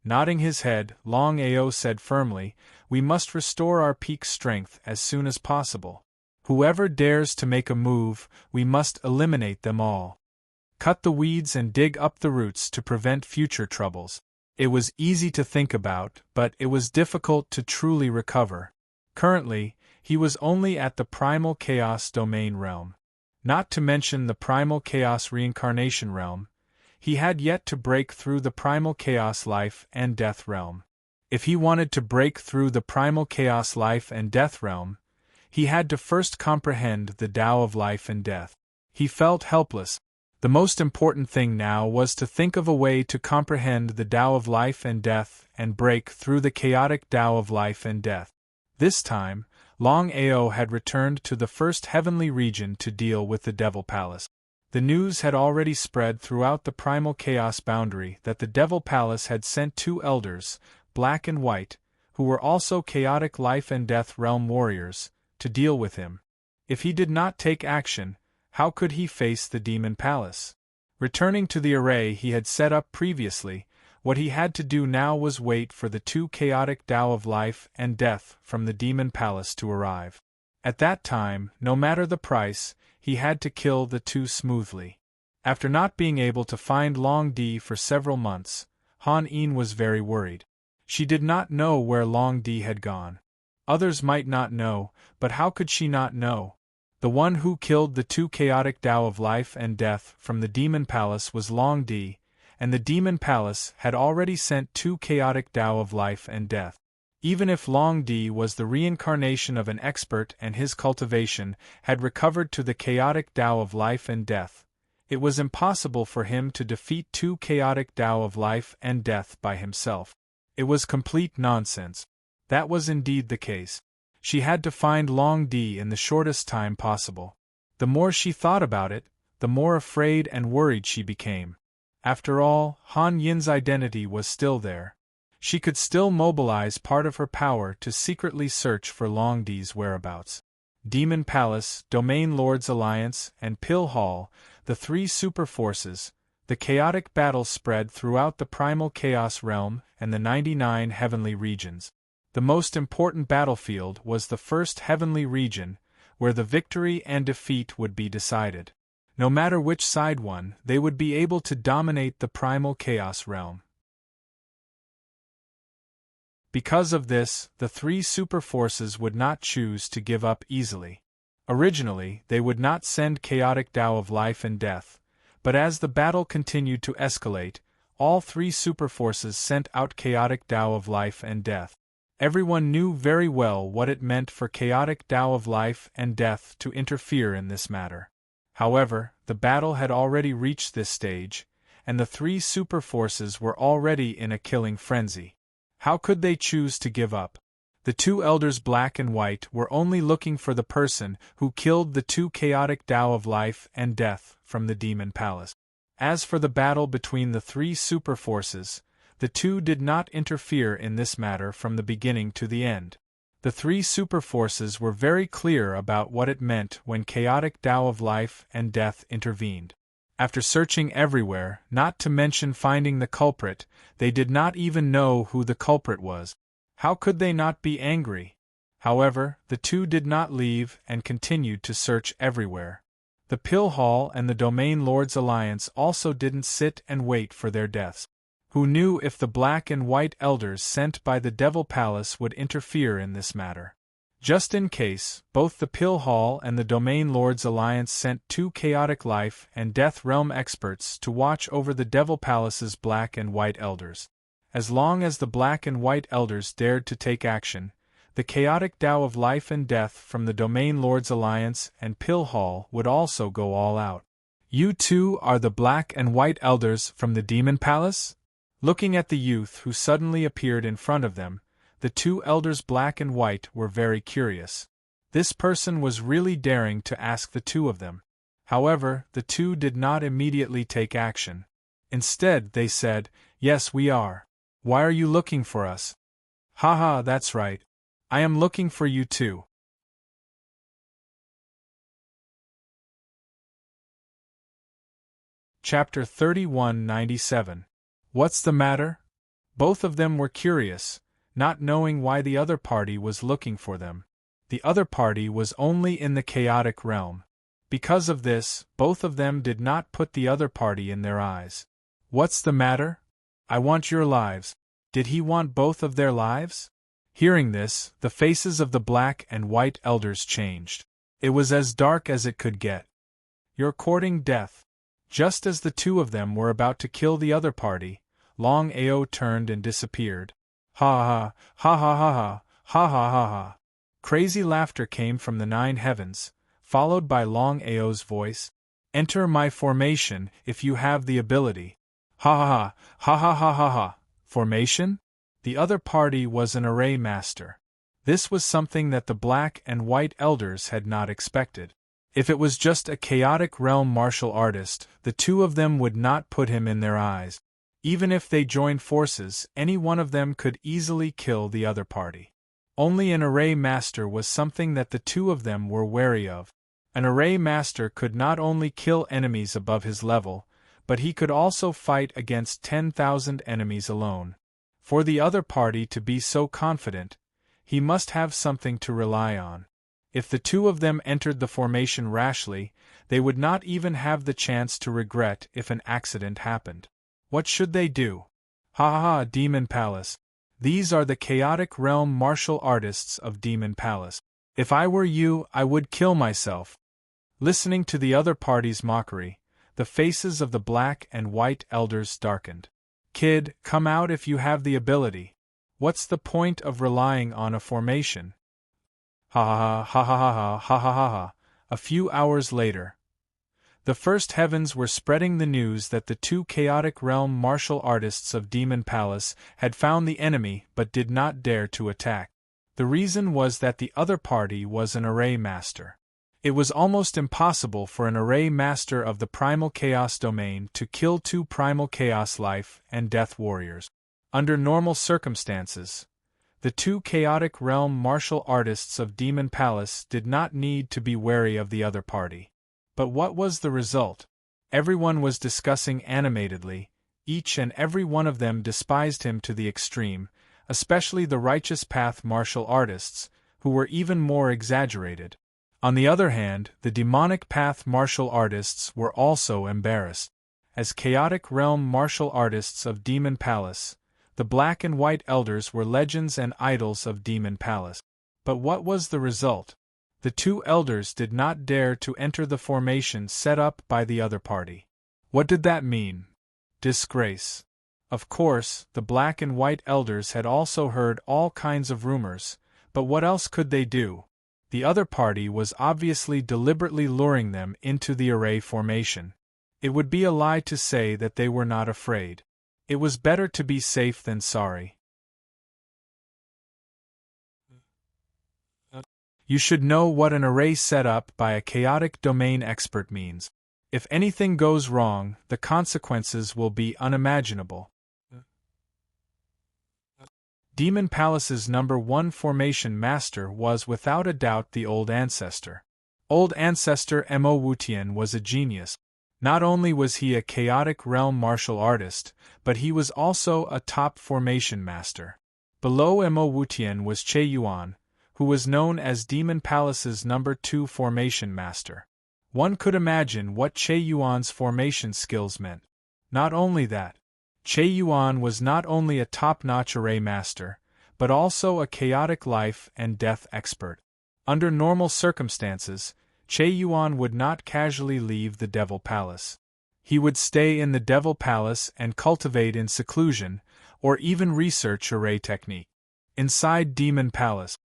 Nodding his head, Longao said firmly, we must restore our peak strength as soon as possible. Whoever dares to make a move, we must eliminate them all. Cut the weeds and dig up the roots to prevent future troubles. It was easy to think about, but it was difficult to truly recover. Currently, he was only at the primal chaos domain realm. Not to mention the primal chaos reincarnation realm, he had yet to break through the primal chaos life and death realm. If he wanted to break through the primal chaos life and death realm, he had to first comprehend the Tao of life and death. He felt helpless. The most important thing now was to think of a way to comprehend the Tao of life and death and break through the chaotic Tao of life and death. This time, Longao had returned to the first heavenly region to deal with the Devil Palace. The news had already spread throughout the primal chaos boundary that the Devil Palace had sent 2 elders, black and white, who were also chaotic life and death realm warriors, to deal with him. If he did not take action, how could he face the Demon Palace? Returning to the array he had set up previously, what he had to do now was wait for the 2 chaotic Tao of life and death from the Demon Palace to arrive. At that time, no matter the price, he had to kill the 2 smoothly. After not being able to find Long Di for several months, Han Yin was very worried. She did not know where Long Di had gone. Others might not know, but how could she not know? The one who killed the 2 chaotic Tao of life and death from the Demon Palace was Long Di, and the Demon Palace had already sent 2 chaotic Tao of life and death. Even if Long Di was the reincarnation of an expert and his cultivation had recovered to the chaotic Tao of life and death, it was impossible for him to defeat 2 chaotic Tao of life and death by himself. It was complete nonsense. That was indeed the case. She had to find Long Di in the shortest time possible. The more she thought about it, the more afraid and worried she became. After all, Han Yin's identity was still there. She could still mobilize part of her power to secretly search for Long Di's whereabouts. Demon Palace, Domain Lords Alliance, and Pill Hall, the 3 super forces, the chaotic battle spread throughout the primal chaos realm and the 99 heavenly regions. The most important battlefield was the first heavenly region, where the victory and defeat would be decided. No matter which side won, they would be able to dominate the primal chaos realm. Because of this, the 3 super forces would not choose to give up easily. Originally, they would not send chaotic Tao of life and death, but as the battle continued to escalate, all 3 super forces sent out chaotic Tao of life and death. Everyone knew very well what it meant for chaotic Tao of life and death to interfere in this matter. However, the battle had already reached this stage, and the 3 super forces were already in a killing frenzy. How could they choose to give up? The 2 elders black and white were only looking for the person who killed the 2 chaotic Tao of life and death from the Demon Palace. As for the battle between the 3 super forces, the 2 did not interfere in this matter from the beginning to the end. The three superforces were very clear about what it meant when chaotic Tao of life and death intervened. After searching everywhere, not to mention finding the culprit, they did not even know who the culprit was. How could they not be angry? However, the two did not leave and continued to search everywhere. The Pill Hall and the Domain Lords Alliance also didn't sit and wait for their deaths. Who knew if the Black and White Elders sent by the Devil Palace would interfere in this matter? Just in case, both the Pill Hall and the Domain Lords Alliance sent two chaotic life and death realm experts to watch over the Devil Palace's Black and White Elders. As long as the Black and White Elders dared to take action, the chaotic Tao of life and death from the Domain Lords Alliance and Pill Hall would also go all out. You two are the Black and White Elders from the Demon Palace? Looking at the youth who suddenly appeared in front of them, the two elders Black and White were very curious. This person was really daring to ask the two of them. However, the two did not immediately take action. Instead, they said, "Yes, we are. Why are you looking for us?" "Haha, that's right. I am looking for you too." Chapter 3197. What's the matter? Both of them were curious, not knowing why the other party was looking for them. The other party was only in the chaotic realm. Because of this, both of them did not put the other party in their eyes. What's the matter? I want your lives. Did he want both of their lives? Hearing this, the faces of the Black and White Elders changed. It was as dark as it could get. You're courting death. Just as the two of them were about to kill the other party, Longao turned and disappeared. Ha ha, ha ha ha ha, ha ha ha ha. Crazy laughter came from the 9 heavens, followed by Longao's voice. Enter my formation if you have the ability. Ha ha ha, ha ha ha ha ha. Formation? The other party was an array master. This was something that the Black and White Elders had not expected. If it was just a chaotic realm martial artist, the two of them would not put him in their eyes. Even if they joined forces, any one of them could easily kill the other party. Only an array master was something that the two of them were wary of. An array master could not only kill enemies above his level, but he could also fight against 10,000 enemies alone. For the other party to be so confident, he must have something to rely on. If the two of them entered the formation rashly, they would not even have the chance to regret if an accident happened. What should they do? Ha ha ha, Demon Palace. These are the chaotic realm martial artists of Demon Palace. If I were you, I would kill myself. Listening to the other party's mockery, the faces of the Black and White Elders darkened. Kid, come out if you have the ability. What's the point of relying on a formation? Ha ha ha ha ha ha ha ha ha ha. A few hours later, the first heavens were spreading the news that the two chaotic realm martial artists of Demon Palace had found the enemy but did not dare to attack. The reason was that the other party was an array master. It was almost impossible for an array master of the primal chaos domain to kill two primal chaos life and death warriors. Under normal circumstances, the two chaotic realm martial artists of Demon Palace did not need to be wary of the other party. But what was the result? Everyone was discussing animatedly. Each and every one of them despised him to the extreme, especially the Righteous Path martial artists, who were even more exaggerated. On the other hand, the Demonic Path martial artists were also embarrassed. As chaotic realm martial artists of Demon Palace, the Black and White Elders were legends and idols of Demon Palace. But what was the result? The two elders did not dare to enter the formation set up by the other party. What did that mean? Disgrace. Of course, the Black and White Elders had also heard all kinds of rumors, but what else could they do? The other party was obviously deliberately luring them into the array formation. It would be a lie to say that they were not afraid. It was better to be safe than sorry. You should know what an array set up by a chaotic domain expert means. If anything goes wrong, the consequences will be unimaginable. Demon Palace's #1 formation master was without a doubt the Old Ancestor. Old Ancestor Mo Wutian was a genius. Not only was he a chaotic realm martial artist, but he was also a top formation master. Below Mo Wutian was Che Yuan, who was known as Demon Palace's #2 formation master. One could imagine what Che Yuan's formation skills meant. Not only that, Che Yuan was not only a top-notch array master, but also a chaotic life and death expert. Under normal circumstances, Che Yuan would not casually leave the Devil Palace. He would stay in the Devil Palace and cultivate in seclusion, or even research array technique. Inside Demon Palace,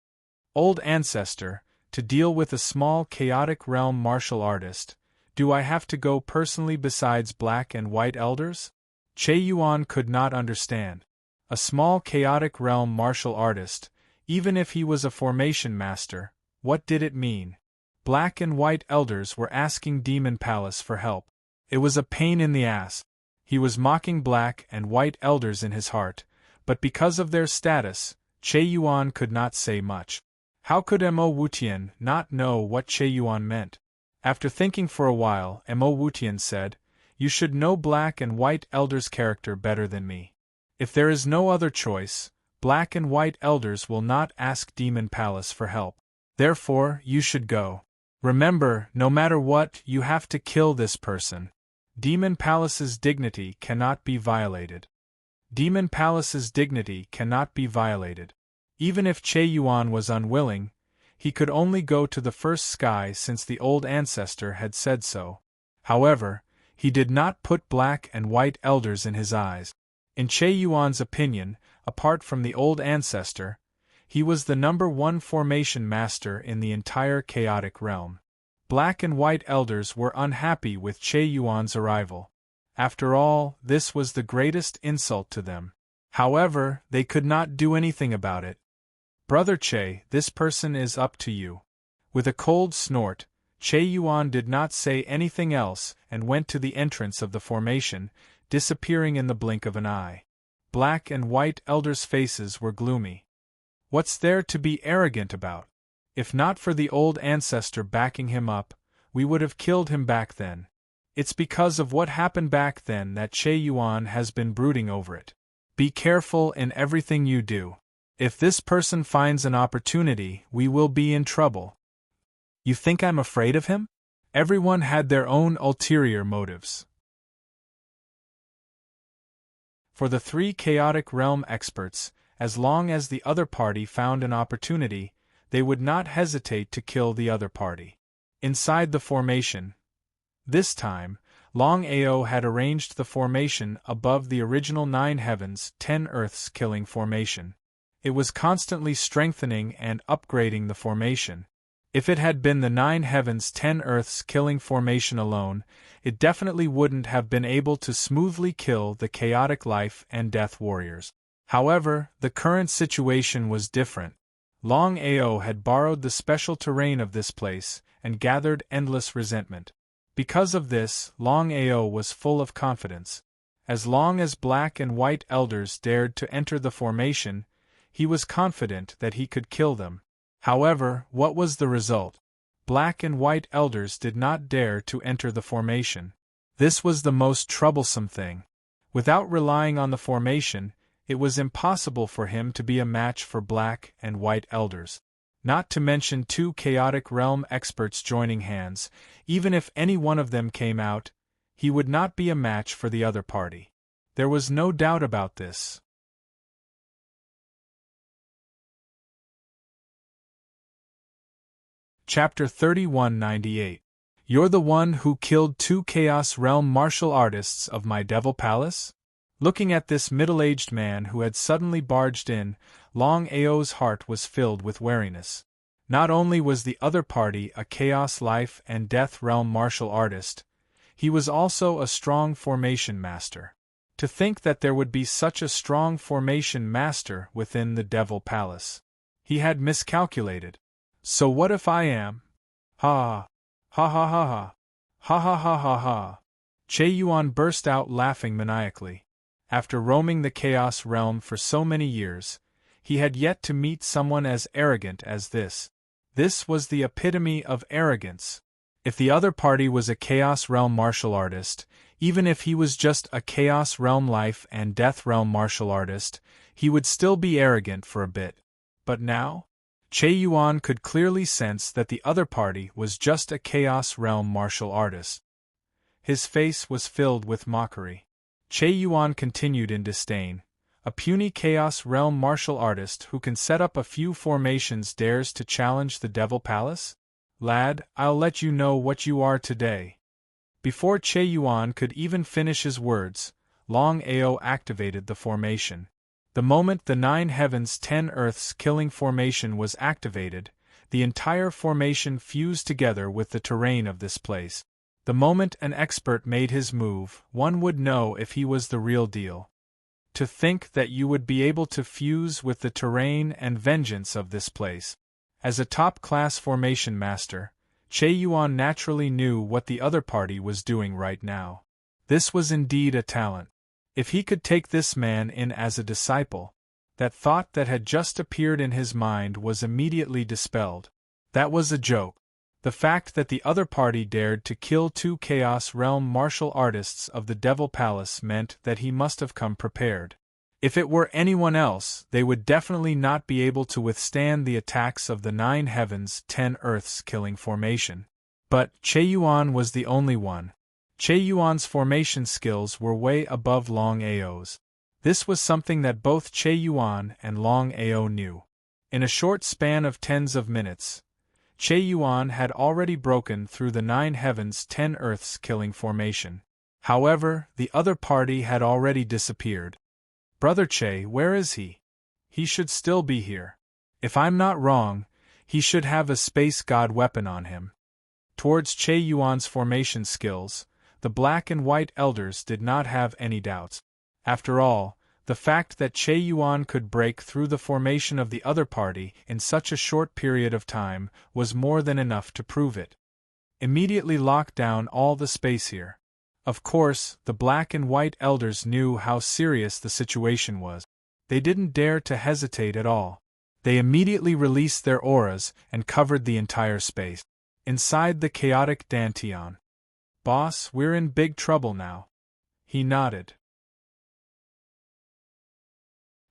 Old Ancestor, to deal with a small chaotic realm martial artist, do I have to go personally besides Black and White Elders? Che Yuan could not understand. A small chaotic realm martial artist, even if he was a formation master, what did it mean? Black and White Elders were asking Demon Palace for help. It was a pain in the ass. He was mocking Black and White Elders in his heart, but because of their status, Che Yuan could not say much. How could Mo Wutian not know what Che Yuan meant? After thinking for a while, Mo Wutian said, "You should know Black and White Elders' character better than me. If there is no other choice, Black and White Elders will not ask Demon Palace for help. Therefore, you should go. Remember, no matter what, you have to kill this person. Demon Palace's dignity cannot be violated. Demon Palace's dignity cannot be violated." Even if Che Yuan was unwilling, he could only go to the first sky since the Old Ancestor had said so. However, he did not put Black and White Elders in his eyes. In Che Yuan's opinion, apart from the Old Ancestor, he was the #1 formation master in the entire chaotic realm. Black and White Elders were unhappy with Che Yuan's arrival. After all, this was the greatest insult to them. However, they could not do anything about it. "Brother Che, this person is up to you." With a cold snort, Che Yuan did not say anything else and went to the entrance of the formation, disappearing in the blink of an eye. Black and White Elders' faces were gloomy. What's there to be arrogant about? If not for the Old Ancestor backing him up, we would have killed him back then. It's because of what happened back then that Che Yuan has been brooding over it. Be careful in everything you do. If this person finds an opportunity, we will be in trouble. You think I'm afraid of him? Everyone had their own ulterior motives. For the 3 chaotic realm experts, as long as the other party found an opportunity, they would not hesitate to kill the other party. Inside the formation, this time, Longao had arranged the formation above the original 9 heavens, 10 earths killing formation. It was constantly strengthening and upgrading the formation. If it had been the 9 heavens 10 earths killing formation alone, it definitely wouldn't have been able to smoothly kill the chaotic life and death warriors. However, the current situation was different. Longao had borrowed the special terrain of this place and gathered endless resentment. Because of this, Longao was full of confidence. As long as Black and White Elders dared to enter the formation, he was confident that he could kill them. However, what was the result? Black and White Elders did not dare to enter the formation. This was the most troublesome thing. Without relying on the formation, it was impossible for him to be a match for Black and White Elders. Not to mention 2 chaotic realm experts joining hands, even if any one of them came out, he would not be a match for the other party. There was no doubt about this. Chapter 3198. You're the one who killed 2 Chaos Realm martial artists of my Devil Palace? Looking at this middle-aged man who had suddenly barged in, Longao's heart was filled with wariness. Not only was the other party a Chaos Life and Death Realm martial artist, he was also a strong formation master. To think that there would be such a strong formation master within the Devil Palace. He had miscalculated. So what if I am? Ha! Ha ha ha ha! Ha ha ha ha ha! Che Yuan burst out laughing maniacally. After roaming the Chaos Realm for so many years, He had yet to meet someone as arrogant as this. This was the epitome of arrogance. If the other party was a Chaos Realm martial artist, even if he was just a Chaos Realm Life and Death Realm martial artist, he would still be arrogant for a bit. But now? Che Yuan could clearly sense that the other party was just a Chaos Realm martial artist. His face was filled with mockery. Che Yuan continued in disdain. A puny Chaos Realm martial artist who can set up a few formations dares to challenge the Devil Palace? Lad, I'll let you know what you are today. Before Che Yuan could even finish his words, Longao activated the formation. The moment the 9 heavens 10 earths killing formation was activated, the entire formation fused together with the terrain of this place. The moment an expert made his move, one would know if he was the real deal. To think that you would be able to fuse with the terrain and vengeance of this place. As a top-class formation master, Che Yuan naturally knew what the other party was doing right now. This was indeed a talent. If he could take this man in as a disciple, that thought that had just appeared in his mind was immediately dispelled. That was a joke. The fact that the other party dared to kill 2 Chaos Realm martial artists of the Devil Palace meant that he must have come prepared. If it were anyone else, they would definitely not be able to withstand the attacks of the 9 heavens 10 earths killing formation. But Che Yuan was the only one. Che Yuan's formation skills were way above Longao's. This was something that both Che Yuan and Longao knew. In a short span of tens of minutes, Che Yuan had already broken through the 9 heavens 10 earths killing formation. However, the other party had already disappeared. Brother Che, where is he? He should still be here. If I'm not wrong, he should have a space god weapon on him. Towards Che Yuan's formation skills, the black and white elders did not have any doubts. After all, the fact that Che Yuan could break through the formation of the other party in such a short period of time was more than enough to prove it. Immediately lock down all the space here. Of course, the black and white elders knew how serious the situation was. They didn't dare to hesitate at all. They immediately released their auras and covered the entire space. Inside the chaotic Dantian. Boss, we're in big trouble now. He nodded.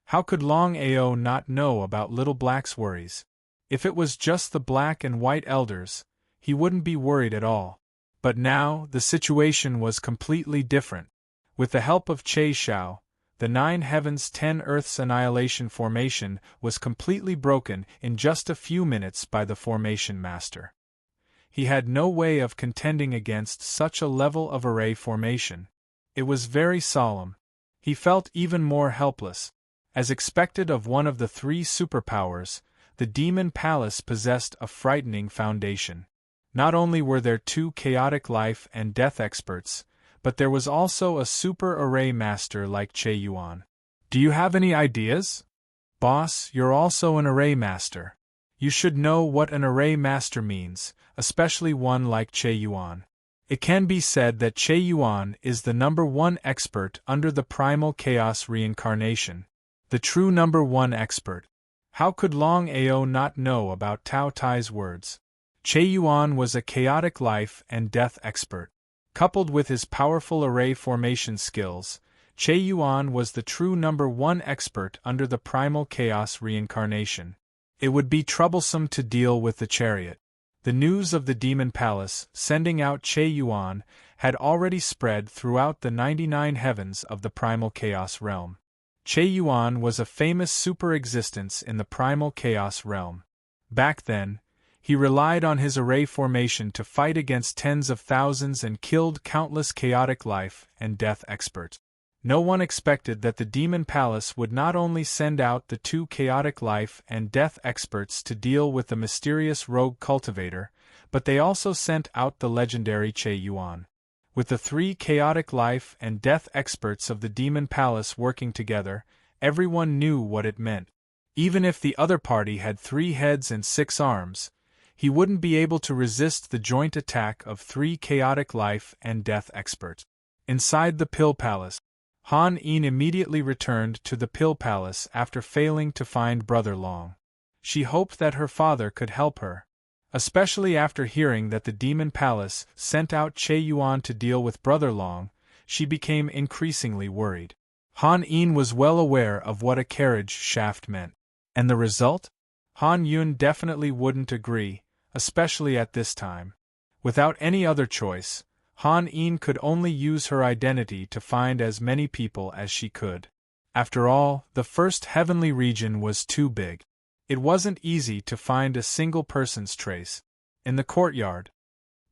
How could Longao not know about Little Black's worries? If it was just the black and white elders, he wouldn't be worried at all. But now, the situation was completely different. With the help of Che Xiao, the 9 heavens 10 earths annihilation formation was completely broken in just a few minutes by the formation master. He had no way of contending against such a level of array formation. It was very solemn. He felt even more helpless. As expected of one of the 3 superpowers, the Demon Palace possessed a frightening foundation. Not only were there 2 chaotic life and death experts, but there was also a super array master like Che Yuan. Do you have any ideas? Boss, you're also an array master. You should know what an array master means, especially one like Che Yuan. It can be said that Che Yuan is the #1 expert under the primal chaos reincarnation. The true #1 expert. How could Longao not know about Tao Tai's words? Che Yuan was a chaotic life and death expert. Coupled with his powerful array formation skills, Che Yuan was the true #1 expert under the primal chaos reincarnation. It would be troublesome to deal with the chariot. The news of the Demon Palace sending out Che Yuan had already spread throughout the 99 heavens of the primal chaos realm. Che Yuan was a famous super-existence in the primal chaos realm. Back then, he relied on his array formation to fight against tens of thousands and killed countless chaotic life and death experts. No one expected that the Demon Palace would not only send out the 2 chaotic life and death experts to deal with the mysterious rogue cultivator, but they also sent out the legendary Che Yuan. With the 3 chaotic life and death experts of the Demon Palace working together, everyone knew what it meant. Even if the other party had 3 heads and 6 arms, he wouldn't be able to resist the joint attack of 3 chaotic life and death experts. Inside the Pill Palace, Han Yin immediately returned to the Pill Palace after failing to find Brother Long. She hoped that her father could help her. Especially after hearing that the Demon Palace sent out Che Yuan to deal with Brother Long, she became increasingly worried. Han Yin was well aware of what a carriage shaft meant. And the result? Han Yun definitely wouldn't agree, especially at this time. Without any other choice, Han Yin could only use her identity to find as many people as she could. After all, the first heavenly region was too big. It wasn't easy to find a single person's trace. In the courtyard.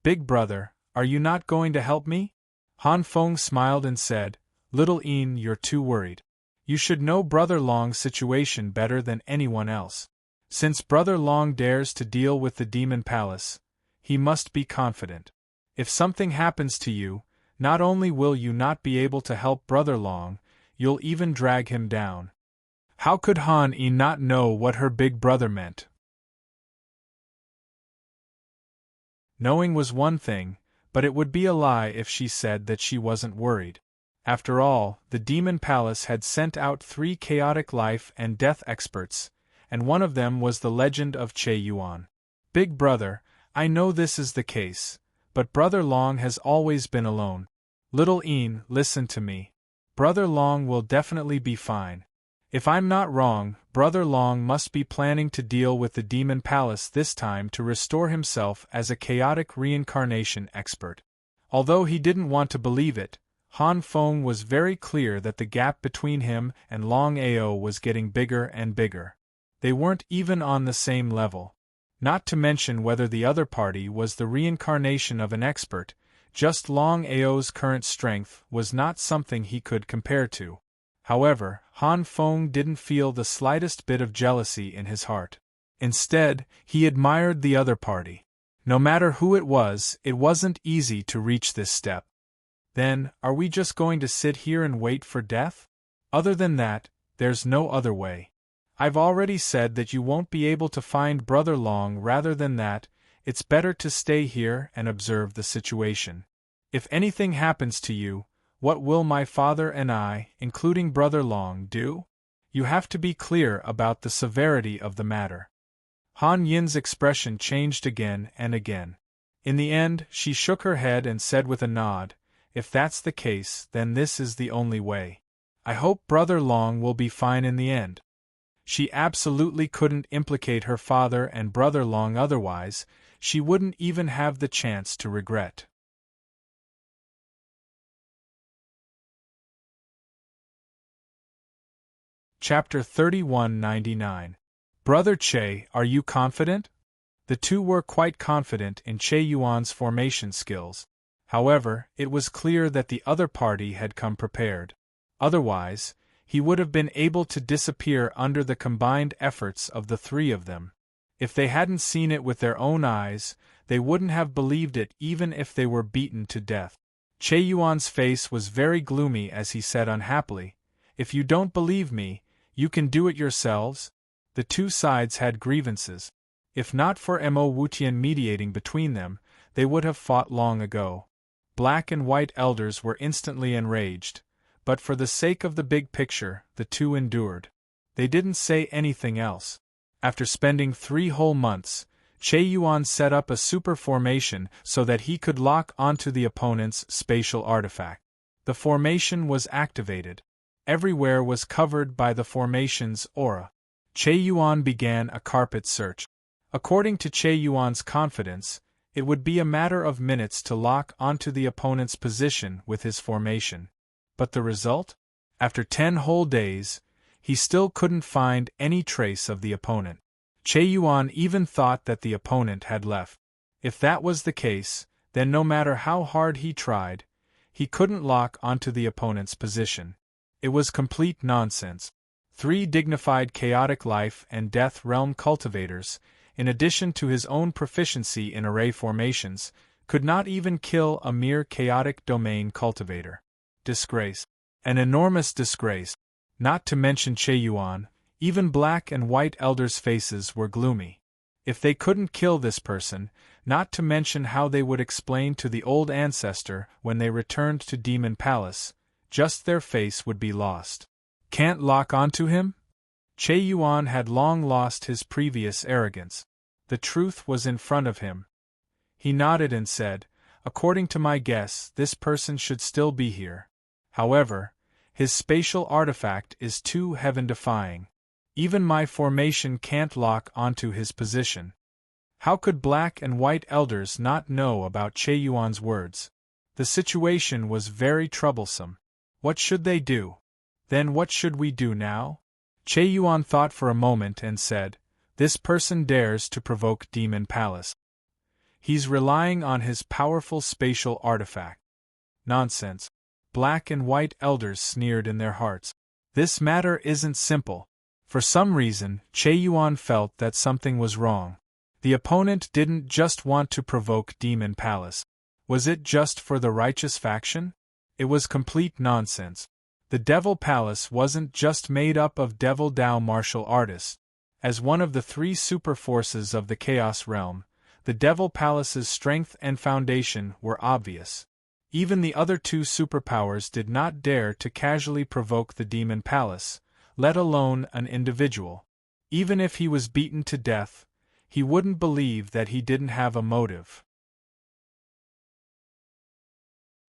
Big brother, are you not going to help me? Han Feng smiled and said, Little Yin, you're too worried. You should know Brother Long's situation better than anyone else. Since Brother Long dares to deal with the Demon Palace, he must be confident. If something happens to you, not only will you not be able to help Brother Long, you'll even drag him down. How could Han Yi not know what her big brother meant? Knowing was one thing, but it would be a lie if she said that she wasn't worried. After all, the Demon Palace had sent out 3 chaotic life and death experts, and one of them was the legend of Che Yuan. Big brother, I know this is the case, but Brother Long has always been alone. Little Yin, listen to me. Brother Long will definitely be fine. If I'm not wrong, Brother Long must be planning to deal with the Demon Palace this time to restore himself as a chaotic reincarnation expert. Although he didn't want to believe it, Han Feng was very clear that the gap between him and Longao was getting bigger and bigger. They weren't even on the same level. Not to mention whether the other party was the reincarnation of an expert, just Longao's current strength was not something he could compare to. However, Han Feng didn't feel the slightest bit of jealousy in his heart. Instead, he admired the other party. No matter who it wasn't easy to reach this step. Then, are we just going to sit here and wait for death? Other than that, there's no other way. I've already said that you won't be able to find Brother Long. Rather than that, it's better to stay here and observe the situation. If anything happens to you, what will my father and I, including Brother Long, do? You have to be clear about the severity of the matter. Han Yin's expression changed again and again. In the end, she shook her head and said with a nod, If that's the case, then this is the only way. I hope Brother Long will be fine in the end. She absolutely couldn't implicate her father and Brother Long, otherwise, she wouldn't even have the chance to regret. Chapter 3199. Brother Che, are you confident? The two were quite confident in Che Yuan's formation skills. However, it was clear that the other party had come prepared. Otherwise, he would have been able to disappear under the combined efforts of the 3 of them. If they hadn't seen it with their own eyes, they wouldn't have believed it even if they were beaten to death. Che Yuan's face was very gloomy as he said unhappily, If you don't believe me, you can do it yourselves. The 2 sides had grievances. If not for Mo Wutian mediating between them, they would have fought long ago. Black and white elders were instantly enraged, but for the sake of the big picture, the 2 endured. They didn't say anything else. After spending 3 whole months, Che Yuan set up a super formation so that he could lock onto the opponent's spatial artifact. The formation was activated. Everywhere was covered by the formation's aura. Che Yuan began a carpet search. According to Che Yuan's confidence, it would be a matter of minutes to lock onto the opponent's position with his formation. But the result? After 10 whole days, he still couldn't find any trace of the opponent. Che Yuan even thought that the opponent had left. If that was the case, then no matter how hard he tried, he couldn't lock onto the opponent's position. It was complete nonsense. 3 dignified chaotic life and death realm cultivators, in addition to his own proficiency in array formations, could not even kill a mere chaotic domain cultivator. Disgrace. An enormous disgrace. Not to mention Che Yuan, even black and white elders' faces were gloomy. If they couldn't kill this person, not to mention how they would explain to the old ancestor when they returned to Demon Palace, just their face would be lost. Can't lock onto him? Che Yuan had long lost his previous arrogance. The truth was in front of him. He nodded and said, "According to my guess, this person should still be here. However, his spatial artifact is too heaven-defying. Even my formation can't lock onto his position." How could black and white elders not know about Che Yuan's words? The situation was very troublesome. What should they do? Then what should we do now? Che Yuan thought for a moment and said, "This person dares to provoke Demon Palace. He's relying on his powerful spatial artifact." Nonsense. Black and white elders sneered in their hearts. This matter isn't simple. For some reason, Che Yuan felt that something was wrong. The opponent didn't just want to provoke Demon Palace. Was it just for the righteous faction? It was complete nonsense. The Devil Palace wasn't just made up of Devil Dao martial artists. As one of the three super forces of the Chaos Realm, the Devil Palace's strength and foundation were obvious. Even the other two superpowers did not dare to casually provoke the Demon Palace, let alone an individual. Even if he was beaten to death, he wouldn't believe that he didn't have a motive.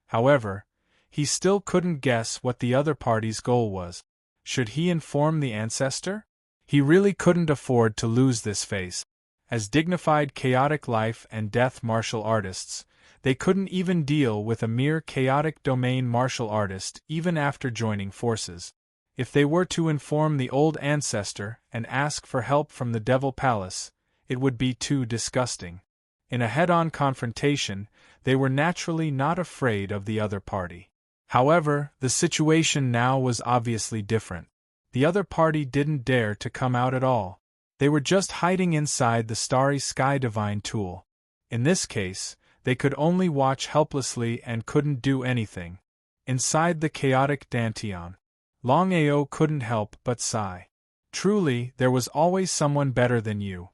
However, he still couldn't guess what the other party's goal was. Should he inform the ancestor? He really couldn't afford to lose this face. As dignified chaotic life and death martial artists, they couldn't even deal with a mere chaotic domain martial artist even after joining forces. If they were to inform the old ancestor and ask for help from the Devil Palace, it would be too disgusting. In a head-on confrontation, they were naturally not afraid of the other party. However, the situation now was obviously different. The other party didn't dare to come out at all. They were just hiding inside the Starry Sky Divine tool. In this case, they could only watch helplessly and couldn't do anything. Inside the chaotic Dantian, Longao couldn't help but sigh. Truly, there was always someone better than you.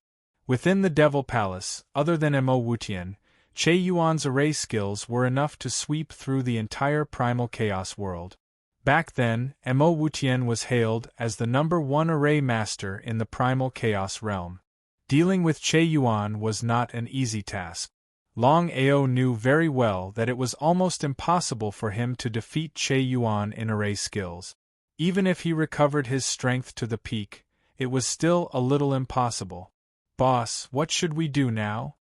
Within the Devil Palace, other than Mo Wutian, Che Yuan's array skills were enough to sweep through the entire primal chaos world. Back then, Mo Wutian was hailed as the #1 array master in the primal chaos realm. Dealing with Che Yuan was not an easy task. Longao knew very well that it was almost impossible for him to defeat Che Yuan in array skills. Even if he recovered his strength to the peak, it was still a little impossible. "Boss, what should we do now?"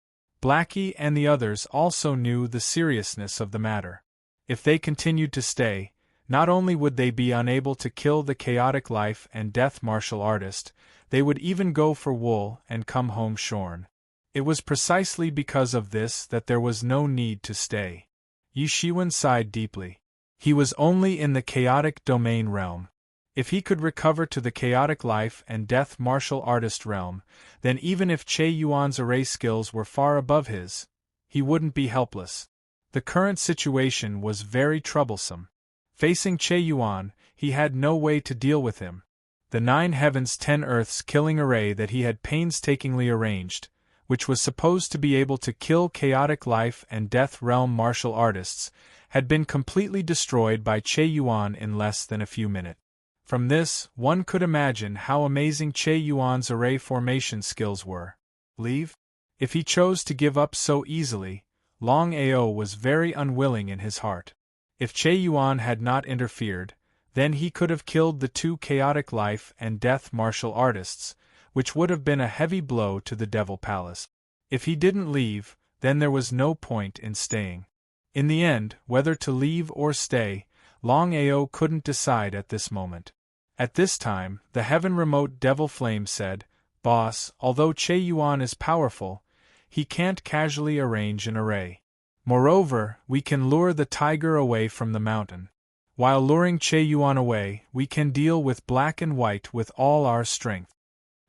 Blackie and the others also knew the seriousness of the matter. If they continued to stay, not only would they be unable to kill the chaotic life and death martial artist, they would even go for wool and come home shorn. It was precisely because of this that there was no need to stay. Yi Shiwen sighed deeply. He was only in the chaotic domain realm. If he could recover to the chaotic life and death martial artist realm, then even if Che Yuan's array skills were far above his, he wouldn't be helpless. The current situation was very troublesome. Facing Che Yuan, he had no way to deal with him. The 9 heavens 10 earths killing array that he had painstakingly arranged, which was supposed to be able to kill chaotic life and death realm martial artists, had been completely destroyed by Che Yuan in less than a few minutes. From this, one could imagine how amazing Che Yuan's array formation skills were. Leave? If he chose to give up so easily, Longao was very unwilling in his heart. If Che Yuan had not interfered, then he could have killed the 2 chaotic life and death martial artists, which would have been a heavy blow to the Devil Palace. If he didn't leave, then there was no point in staying. In the end, whether to leave or stay, Longao couldn't decide at this moment. At this time, the Heaven Remote Devil Flame said, "Boss, although Che Yuan is powerful, he can't casually arrange an array. Moreover, we can lure the tiger away from the mountain. While luring Che Yuan away, we can deal with black and white with all our strength."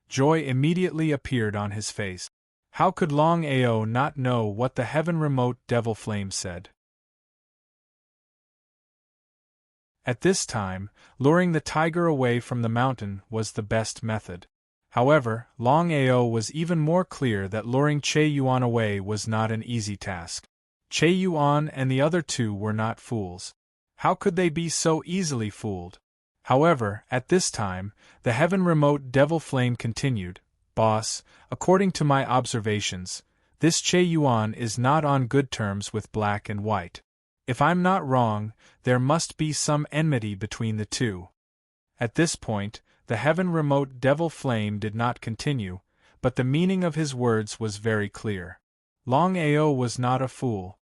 Joy immediately appeared on his face. How could Longao not know what the Heaven Remote Devil Flame said? At this time, luring the tiger away from the mountain was the best method. However, Longao was even more clear that luring Che Yuan away was not an easy task. Che Yuan and the other 2 were not fools. How could they be so easily fooled? However, at this time, the heaven-remote devil flame continued, "Boss, according to my observations, this Che Yuan is not on good terms with Black and White. If I'm not wrong, there must be some enmity between the two." At this point, the heaven-remote devil flame did not continue, but the meaning of his words was very clear. Longao was not a fool.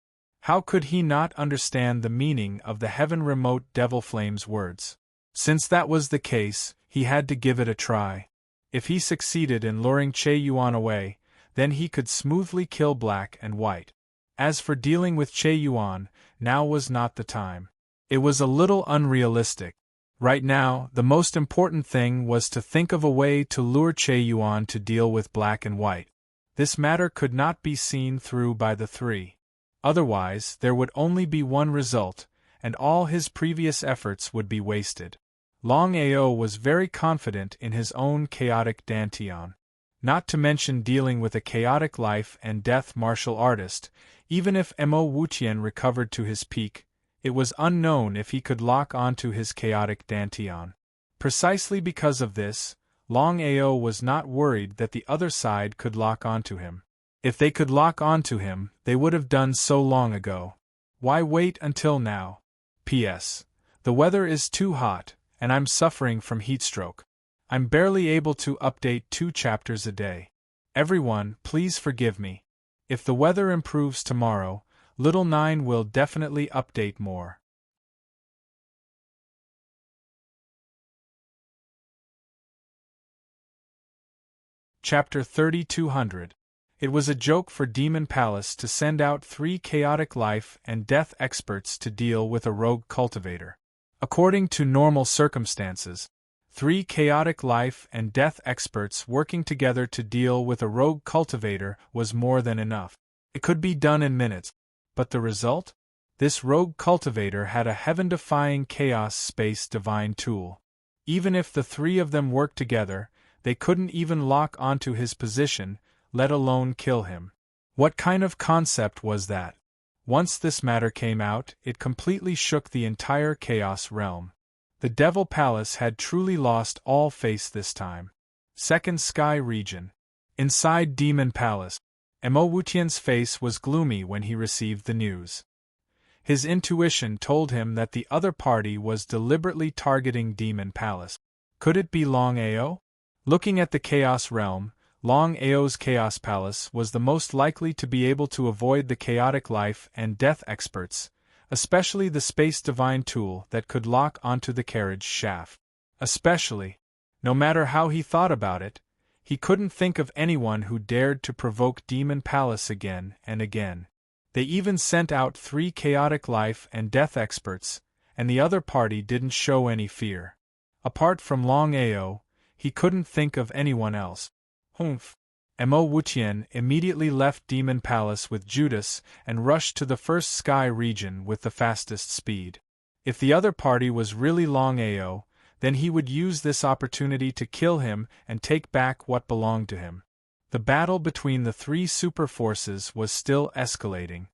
How could he not understand the meaning of the heaven-remote devil flame's words? Since that was the case, he had to give it a try. If he succeeded in luring Che Yuan away, then he could smoothly kill Black and White. As for dealing with Che Yuan, now was not the time. It was a little unrealistic. Right now, the most important thing was to think of a way to lure Che Yuan to deal with Black and White. This matter could not be seen through by the three. Otherwise, there would only be one result, and all his previous efforts would be wasted. Longao was very confident in his own chaotic dantian. Not to mention dealing with a chaotic life and death martial artist, even if Mo Wuqian recovered to his peak, it was unknown if he could lock onto his chaotic dantian. Precisely because of this, Longao was not worried that the other side could lock onto him. If they could lock onto him, they would have done so long ago. Why wait until now? P.S. The weather is too hot, and I'm suffering from heatstroke. I'm barely able to update 2 chapters a day. Everyone, please forgive me. If the weather improves tomorrow, Little 9 will definitely update more. Chapter 3200. It was a joke for Demon Palace to send out 3 chaotic life and death experts to deal with a rogue cultivator. According to normal circumstances, 3 chaotic life and death experts working together to deal with a rogue cultivator was more than enough. It could be done in minutes. But the result? This rogue cultivator had a heaven-defying chaos space divine tool. Even if the 3 of them worked together, they couldn't even lock onto his position, let alone kill him. What kind of concept was that? Once this matter came out, it completely shook the entire chaos realm. The Devil Palace had truly lost all face this time. Second Sky Region. Inside Demon Palace, Mo Wuqian's face was gloomy when he received the news. His intuition told him that the other party was deliberately targeting Demon Palace. Could it be Longao? Looking at the Chaos Realm, Longao's Chaos Palace was the most likely to be able to avoid the chaotic life and death experts, especially the Space Divine tool that could lock onto the carriage shaft. Especially, no matter how he thought about it, he couldn't think of anyone who dared to provoke Demon Palace again and again. They even sent out 3 chaotic life and death experts, and the other party didn't show any fear. Apart from Longao, he couldn't think of anyone else. Humph. Mo Wuqian immediately left Demon Palace with Judas and rushed to the First Sky Region with the fastest speed. If the other party was really Longao, then he would use this opportunity to kill him and take back what belonged to him. The battle between the 3 super forces was still escalating.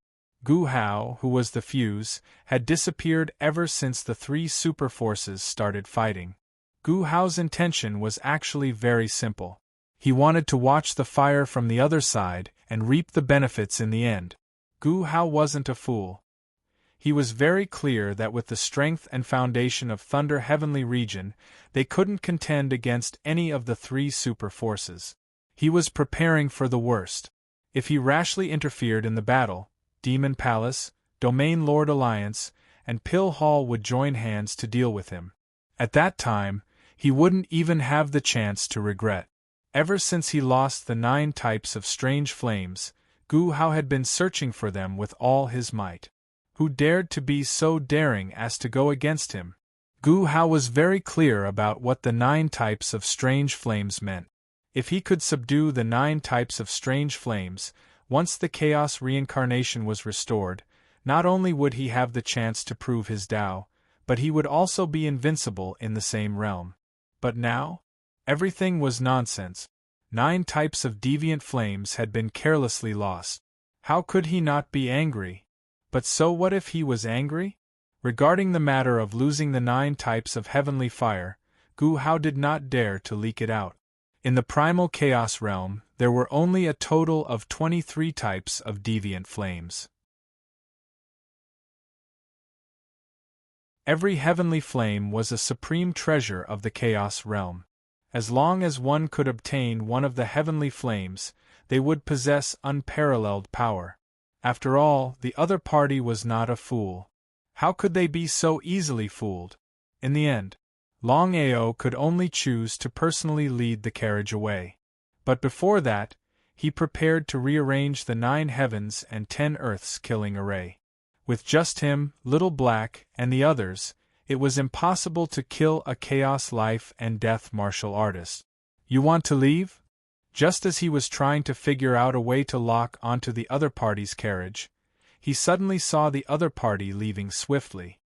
Gu Hao, who was the fuse, had disappeared ever since the 3 super forces started fighting. Gu Hao's intention was actually very simple. He wanted to watch the fire from the other side and reap the benefits in the end. Gu Hao wasn't a fool. He was very clear that with the strength and foundation of Thunder Heavenly Region, they couldn't contend against any of the 3 super forces. He was preparing for the worst. If he rashly interfered in the battle, Demon Palace, Domain Lord Alliance, and Pill Hall would join hands to deal with him. At that time, he wouldn't even have the chance to regret. Ever since he lost the 9 types of strange flames, Gu Hao had been searching for them with all his might. Who dared to be so daring as to go against him? Gu Hao was very clear about what the 9 types of strange flames meant. If he could subdue the 9 types of strange flames, once the chaos reincarnation was restored, not only would he have the chance to prove his Tao, but he would also be invincible in the same realm. But now? Everything was nonsense. 9 types of deviant flames had been carelessly lost. How could he not be angry? But so what if he was angry? Regarding the matter of losing the 9 types of heavenly fire, Gu Hao did not dare to leak it out. In the primal chaos realm, there were only a total of 23 types of deviant flames. Every heavenly flame was a supreme treasure of the chaos realm. As long as one could obtain one of the heavenly flames, they would possess unparalleled power. After all, the other party was not a fool. How could they be so easily fooled? In the end, Longao could only choose to personally lead the carriage away. But before that, he prepared to rearrange the 9 heavens and 10 earths killing array. With just him, Little Black, and the others, it was impossible to kill a chaos life and death martial artist. You want to leave? Just as he was trying to figure out a way to lock onto the other party's carriage, he suddenly saw the other party leaving swiftly.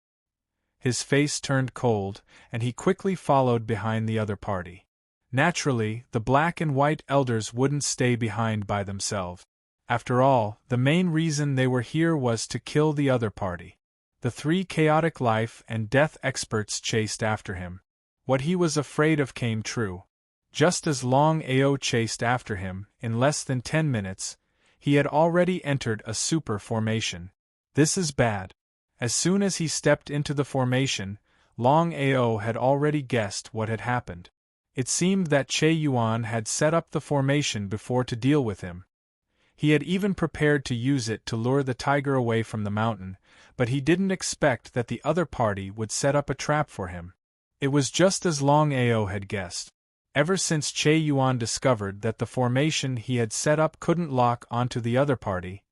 His face turned cold, and he quickly followed behind the other party. Naturally, the black and white elders wouldn't stay behind by themselves. After all, the main reason they were here was to kill the other party. The 3 chaotic life and death experts chased after him. What he was afraid of came true. Just as Longao chased after him, in less than 10 minutes, he had already entered a super formation. This is bad. As soon as he stepped into the formation, Longao had already guessed what had happened. It seemed that Che Yuan had set up the formation before to deal with him. He had even prepared to use it to lure the tiger away from the mountain, but he didn't expect that the other party would set up a trap for him. It was just as Longao had guessed. Ever since Che Yuan discovered that the formation he had set up couldn't lock onto the other party,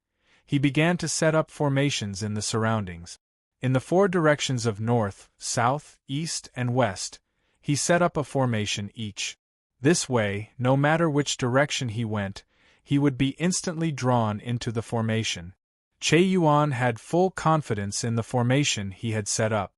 he began to set up formations in the surroundings. In the 4 directions of north, south, east, and west, he set up a formation each. This way, no matter which direction he went, he would be instantly drawn into the formation. Che Yuan had full confidence in the formation he had set up.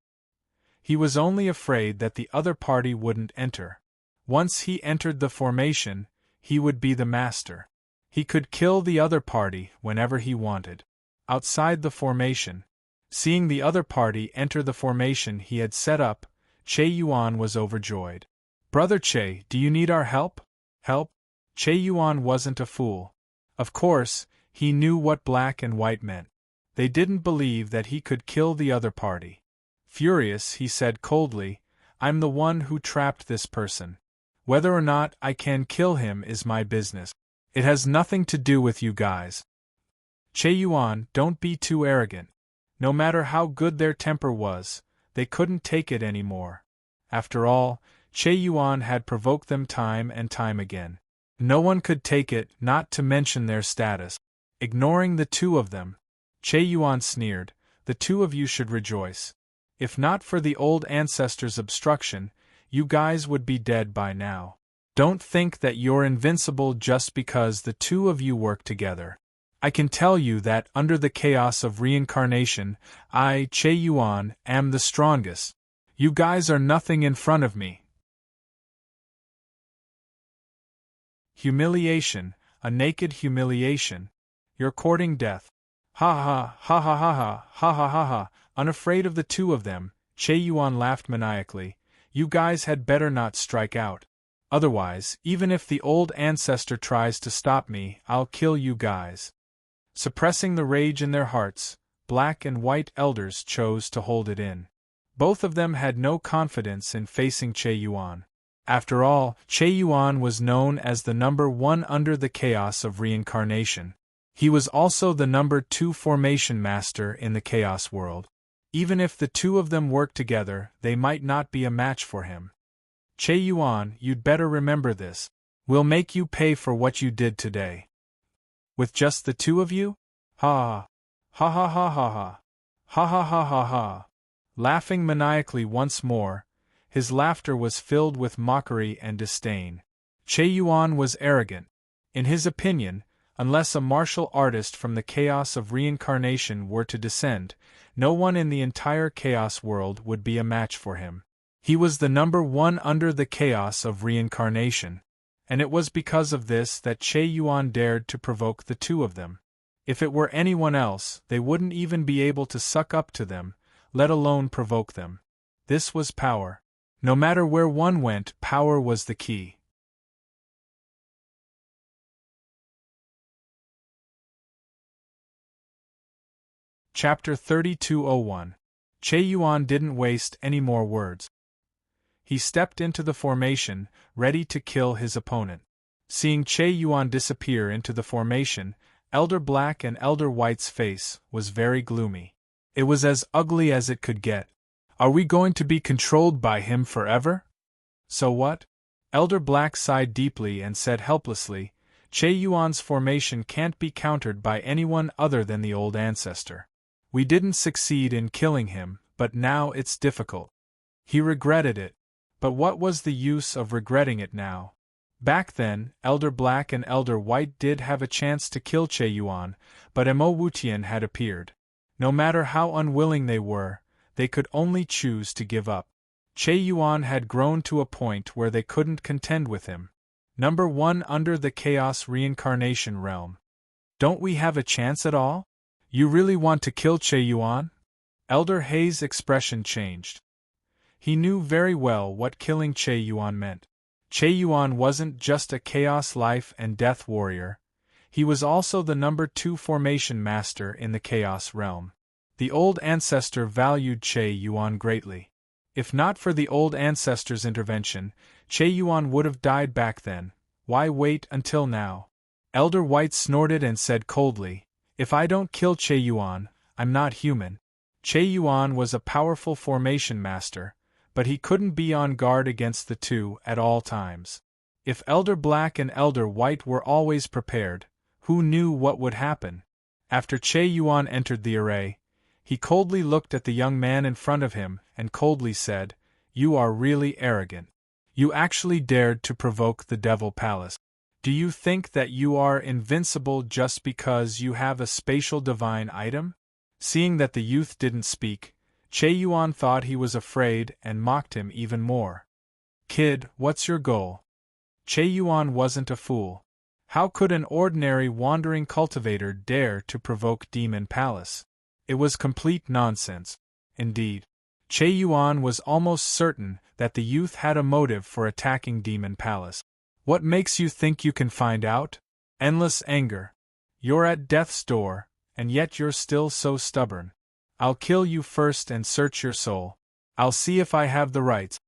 He was only afraid that the other party wouldn't enter. Once he entered the formation, he would be the master. He could kill the other party whenever he wanted. Outside the formation, seeing the other party enter the formation he had set up, Che Yuan was overjoyed. "Brother Che, do you need our help?" "Help?" Che Yuan wasn't a fool. Of course, he knew what black and white meant. They didn't believe that he could kill the other party. Furious, he said coldly, "I'm the one who trapped this person. Whether or not I can kill him is my business. It has nothing to do with you guys." Che Yuan, don't be too arrogant. No matter how good their temper was, they couldn't take it anymore. After all, Che Yuan had provoked them time and time again. No one could take it, not to mention their status. Ignoring the 2 of them, Che Yuan sneered, "The 2 of you should rejoice. If not for the old ancestors' obstruction, you guys would be dead by now. Don't think that you're invincible just because the 2 of you work together. I can tell you that under the chaos of reincarnation, I, Che Yuan, am the strongest. You guys are nothing in front of me." Humiliation, a naked humiliation. You're courting death. Ha ha ha ha ha ha ha ha ha ha. Unafraid of the 2 of them, Che Yuan laughed maniacally. "You guys had better not strike out. Otherwise, even if the old ancestor tries to stop me, I'll kill you guys." Suppressing the rage in their hearts, black and white elders chose to hold it in. Both of them had no confidence in facing Che Yuan. After all, Che Yuan was known as the number 1 under the chaos of reincarnation. He was also the number 2 formation master in the chaos world. Even if the 2 of them worked together, they might not be a match for him. "Che Yuan, you'd better remember this. We'll make you pay for what you did today." "With just the 2 of you? Ha ha ha ha ha ha ha ha ha ha ha." Laughing maniacally once more, his laughter was filled with mockery and disdain. Che Yuan was arrogant. In his opinion, unless a martial artist from the chaos of reincarnation were to descend, no one in the entire chaos world would be a match for him. He was the number 1 under the chaos of reincarnation. And it was because of this that Che Yuan dared to provoke the 2 of them. If it were anyone else, they wouldn't even be able to suck up to them, let alone provoke them. This was power. No matter where one went, power was the key. Chapter 3201. Che Yuan didn't waste any more words. He stepped into the formation, ready to kill his opponent. Seeing Che Yuan disappear into the formation, Elder Black and Elder White's face was very gloomy. It was as ugly as it could get. Are we going to be controlled by him forever? So what? Elder Black sighed deeply and said helplessly, Che Yuan's formation can't be countered by anyone other than the old ancestor. We didn't succeed in killing him, but now it's difficult. He regretted it. But what was the use of regretting it now? Back then, Elder Black and Elder White did have a chance to kill Che Yuan, but Mo Wutian had appeared. No matter how unwilling they were, they could only choose to give up. Che Yuan had grown to a point where they couldn't contend with him. Number 1 under the Chaos Reincarnation Realm. Don't we have a chance at all? You really want to kill Che Yuan? Elder Hei's expression changed. He knew very well what killing Che Yuan meant. Che Yuan wasn't just a Chaos Life and Death warrior, he was also the number 2 formation master in the Chaos realm. The old ancestor valued Che Yuan greatly. If not for the old ancestor's intervention, Che Yuan would have died back then. Why wait until now? Elder White snorted and said coldly, If I don't kill Che Yuan, I'm not human. Che Yuan was a powerful formation master, but he couldn't be on guard against the two at all times. If Elder Black and Elder White were always prepared, who knew what would happen? After Che Yuan entered the array, he coldly looked at the young man in front of him and coldly said, You are really arrogant. You actually dared to provoke the Devil Palace. Do you think that you are invincible just because you have a spatial divine item? Seeing that the youth didn't speak, Che Yuan thought he was afraid and mocked him even more. Kid, what's your goal? Che Yuan wasn't a fool. How could an ordinary wandering cultivator dare to provoke Demon Palace? It was complete nonsense. Indeed, Che Yuan was almost certain that the youth had a motive for attacking Demon Palace. What makes you think you can find out? Endless anger. You're at death's door, and yet you're still so stubborn. I'll kill you first and search your soul. I'll see if I have the rights.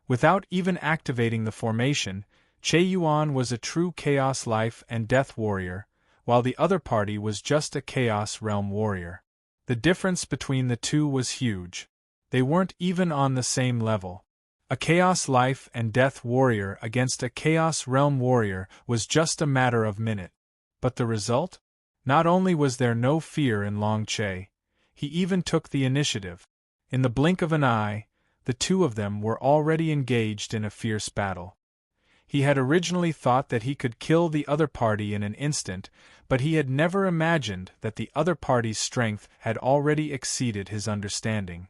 Without even activating the formation, Che Yuan was a true Chaos Life and Death warrior, while the other party was just a Chaos Realm warrior. The difference between the two was huge. They weren't even on the same level. A Chaos Life and Death warrior against a Chaos Realm warrior was just a matter of minutes. But the result? Not only was there no fear in Long Che, he even took the initiative. In the blink of an eye, the two of them were already engaged in a fierce battle. He had originally thought that he could kill the other party in an instant, but he had never imagined that the other party's strength had already exceeded his understanding.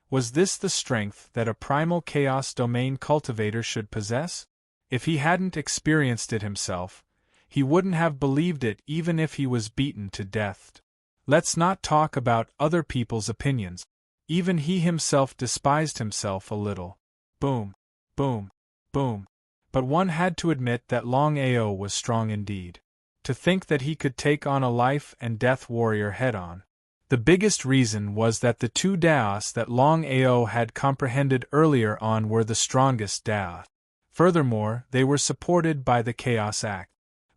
Was this the strength that a primal Chaos Domain cultivator should possess? If he hadn't experienced it himself, he wouldn't have believed it even if he was beaten to death. Let's not talk about other people's opinions. Even he himself despised himself a little. Boom, boom, boom. But one had to admit that Longao was strong indeed. To think that he could take on a life and death warrior head-on. The biggest reason was that the two Daos that Longao had comprehended earlier on were the strongest Daos. Furthermore, they were supported by the Chaos Act.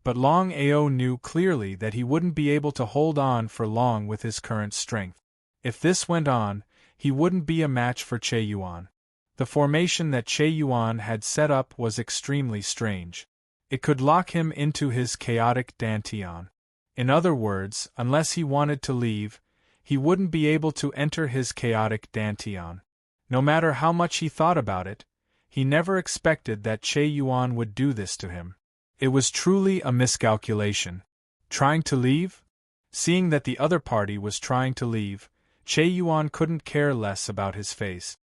But Longao knew clearly that he wouldn't be able to hold on for long with his current strength. If this went on, he wouldn't be a match for Che Yuan. The formation that Che Yuan had set up was extremely strange. It could lock him into his chaotic dantian. In other words, unless he wanted to leave, he wouldn't be able to enter his chaotic dantian. No matter how much he thought about it, he never expected that Che Yuan would do this to him. It was truly a miscalculation. Trying to leave? Seeing that the other party was trying to leave, Che Yuan couldn't care less about his face.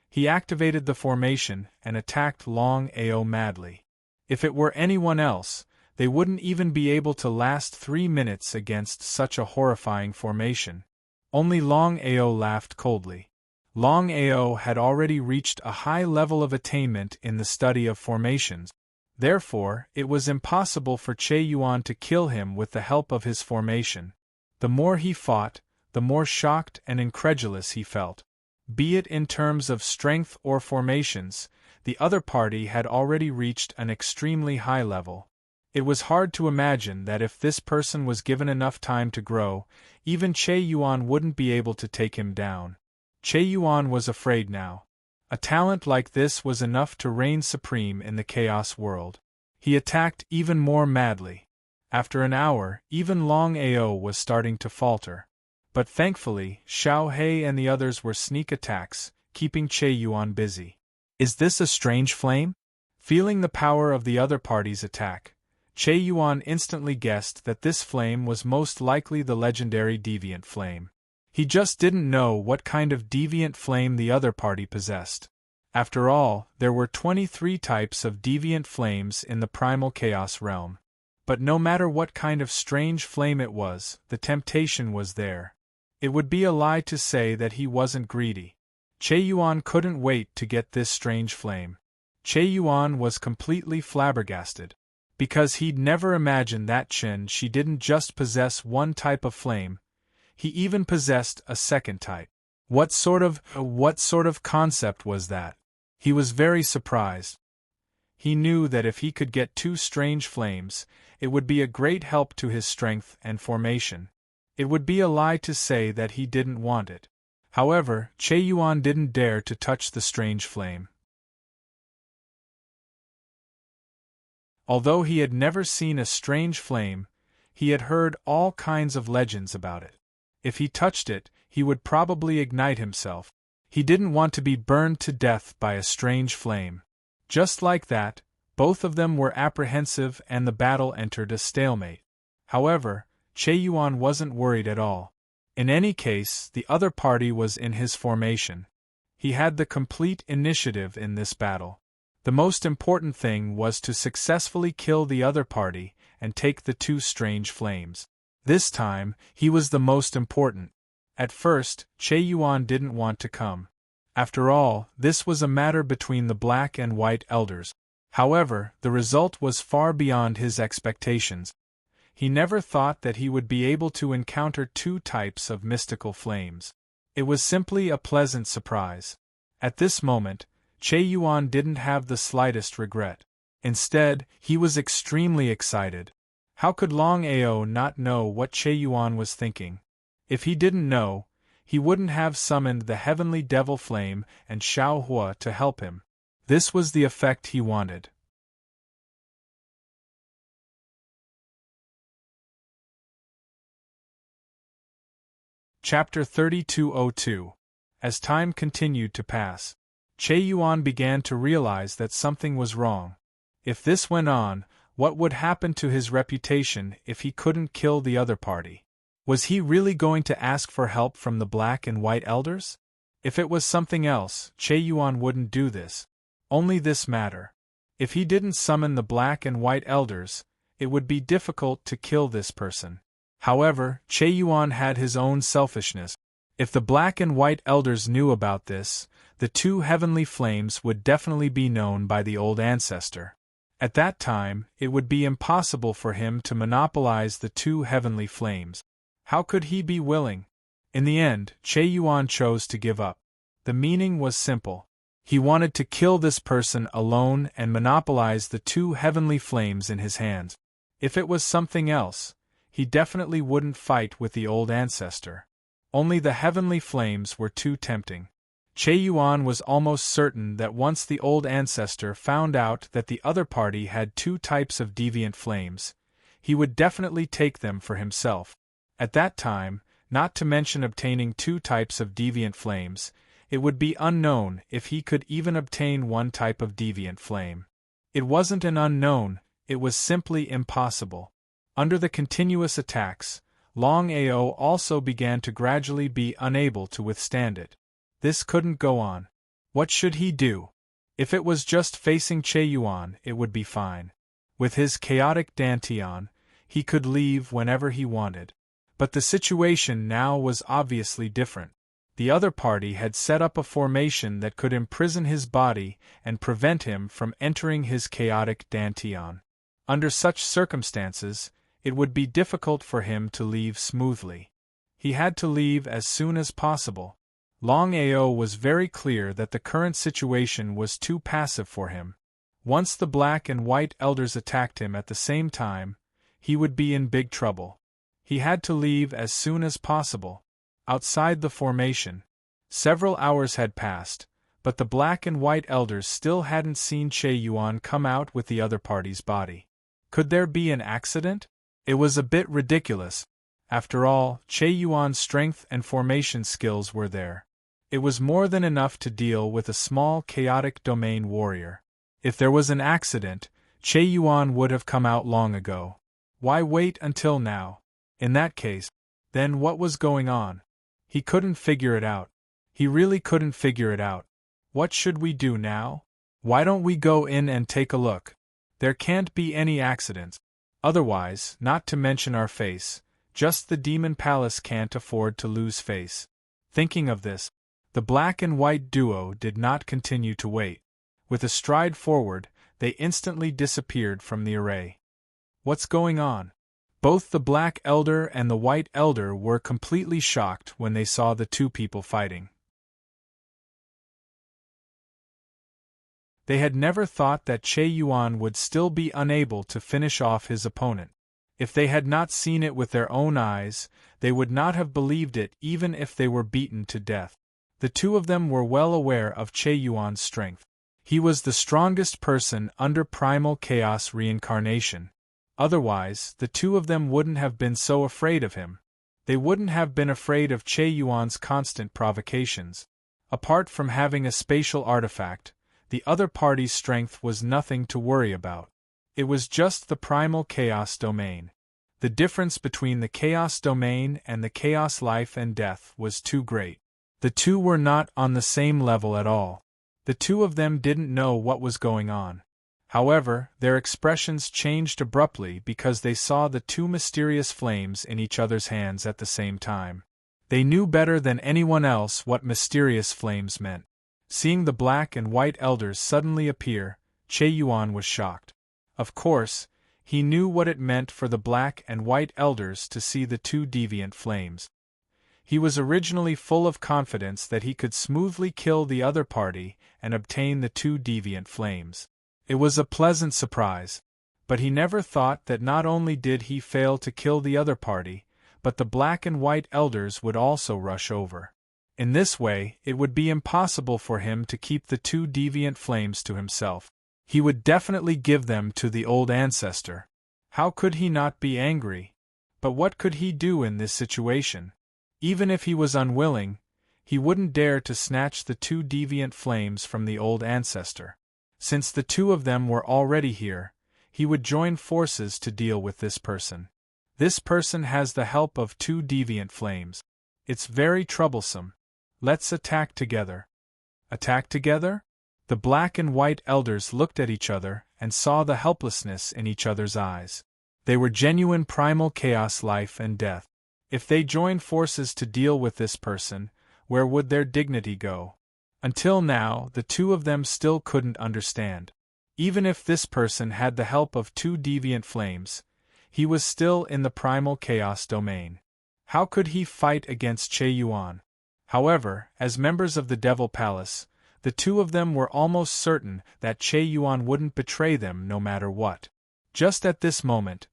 He activated the formation and attacked Longao madly. If it were anyone else, They wouldn't even be able to last 3 minutes against such a horrifying formation. Only Longao laughed coldly. Longao had already reached a high level of attainment in the study of formations. Therefore, it was impossible for Che Yuan to kill him with the help of his formation. The more he fought, the more shocked and incredulous he felt. Be it in terms of strength or formations, the other party had already reached an extremely high level. It was hard to imagine that if this person was given enough time to grow, even Che Yuan wouldn't be able to take him down. Che Yuan was afraid now. A talent like this was enough to reign supreme in the chaos world. He attacked even more madly. After an hour, even Longao was starting to falter. But thankfully, Xiao He and the others were sneak attacks, keeping Che Yuan busy. Is this a strange flame? Feeling the power of the other party's attack, Che Yuan instantly guessed that this flame was most likely the legendary deviant flame. He just didn't know what kind of deviant flame the other party possessed. After all, there were 23 types of deviant flames in the primal chaos realm. But no matter what kind of strange flame it was, the temptation was there. It would be a lie to say that he wasn't greedy. Che Yuan couldn't wait to get this strange flame. Che Yuan was completely flabbergasted. Because he'd never imagined that she didn't just possess one type of flame, he even possessed a second type. What sort of concept was that? He was very surprised. He knew that if he could get 2 strange flames, it would be a great help to his strength and formation. It would be a lie to say that he didn't want it. However, Che Yuan didn't dare to touch the strange flame. Although he had never seen a strange flame, he had heard all kinds of legends about it. If he touched it, he would probably ignite himself. He didn't want to be burned to death by a strange flame. Just like that, both of them were apprehensive and the battle entered a stalemate. However, Che Yuan wasn't worried at all. In any case, the other party was in his formation. He had the complete initiative in this battle. The most important thing was to successfully kill the other party and take the 2 strange flames. This time, he was the most important. At first, Che Yuan didn't want to come. After all, this was a matter between the Black and White Elders. However, the result was far beyond his expectations. He never thought that he would be able to encounter 2 types of mystical flames. It was simply a pleasant surprise. At this moment, Che Yuan didn't have the slightest regret. Instead, he was extremely excited. How could Longao not know what Che Yuan was thinking? If he didn't know, he wouldn't have summoned the heavenly devil flame and Xiao Hua to help him. This was the effect he wanted. Chapter 3202. As time continued to pass, Che Yuan began to realize that something was wrong. If this went on, what would happen to his reputation if he couldn't kill the other party? Was he really going to ask for help from the Black and White Elders? If it was something else, Che Yuan wouldn't do this. Only this matter. If he didn't summon the Black and White Elders, it would be difficult to kill this person. However, Che Yuan had his own selfishness. If the Black and White Elders knew about this, the 2 heavenly flames would definitely be known by the old ancestor. At that time, it would be impossible for him to monopolize the 2 heavenly flames. How could he be willing? In the end, Che Yuan chose to give up. The meaning was simple. He wanted to kill this person alone and monopolize the 2 heavenly flames in his hands. If it was something else, he definitely wouldn't fight with the old ancestor. Only the heavenly flames were too tempting. Che Yuan was almost certain that once the old ancestor found out that the other party had 2 types of deviant flames, he would definitely take them for himself. At that time, not to mention obtaining 2 types of deviant flames, it would be unknown if he could even obtain 1 type of deviant flame. It wasn't an unknown, it was simply impossible. Under the continuous attacks, Longao also began to gradually be unable to withstand it. This couldn't go on. What should he do? If it was just facing Che Yuan, it would be fine. With his chaotic dantian, he could leave whenever he wanted. But the situation now was obviously different. The other party had set up a formation that could imprison his body and prevent him from entering his chaotic dantian. Under such circumstances, it would be difficult for him to leave smoothly. He had to leave as soon as possible. Longao was very clear that the current situation was too passive for him. Once the black and white elders attacked him at the same time, he would be in big trouble. He had to leave as soon as possible. Outside the formation, several hours had passed, but the black and white elders still hadn't seen Che Yuan come out with the other party's body. Could there be an accident? It was a bit ridiculous. After all, Che Yuan's strength and formation skills were there. It was more than enough to deal with a small chaotic domain warrior. If there was an accident, Che Yuan would have come out long ago. Why wait until now? In that case, then what was going on? He couldn't figure it out. He really couldn't figure it out. What should we do now? Why don't we go in and take a look? There can't be any accidents. Otherwise, not to mention our face, just the demon palace can't afford to lose face. Thinking of this, the black and white duo did not continue to wait. With a stride forward, they instantly disappeared from the array. What's going on? Both the black elder and the white elder were completely shocked when they saw the two people fighting. They had never thought that Che Yuan would still be unable to finish off his opponent. If they had not seen it with their own eyes, they would not have believed it even if they were beaten to death. The two of them were well aware of Che Yuan's strength. He was the strongest person under primal chaos reincarnation. Otherwise, the two of them wouldn't have been so afraid of him. They wouldn't have been afraid of Che Yuan's constant provocations. Apart from having a spatial artifact, the other party's strength was nothing to worry about. It was just the primal chaos domain. The difference between the chaos domain and the chaos life and death was too great. The two were not on the same level at all. The two of them didn't know what was going on. However, their expressions changed abruptly because they saw the two mysterious flames in each other's hands at the same time. They knew better than anyone else what mysterious flames meant. Seeing the black and white elders suddenly appear, Che Yuan was shocked. Of course, he knew what it meant for the black and white elders to see the two deviant flames. He was originally full of confidence that he could smoothly kill the other party and obtain the two deviant flames. It was a pleasant surprise, but he never thought that not only did he fail to kill the other party, but the black and white elders would also rush over. In this way, it would be impossible for him to keep the two deviant flames to himself. He would definitely give them to the old ancestor. How could he not be angry? But what could he do in this situation? Even if he was unwilling, he wouldn't dare to snatch the two deviant flames from the old ancestor. Since the two of them were already here, he would join forces to deal with this person. This person has the help of two deviant flames. It's very troublesome. Let's attack together. Attack together? The black and white elders looked at each other and saw the helplessness in each other's eyes. They were genuine primal chaos life and death. If they joined forces to deal with this person, where would their dignity go? Until now, the two of them still couldn't understand. Even if this person had the help of two deviant flames, he was still in the primal chaos domain. How could he fight against Che Yuan? However, as members of the Devil Palace, the two of them were almost certain that Che Yuan wouldn't betray them no matter what. Just at this moment,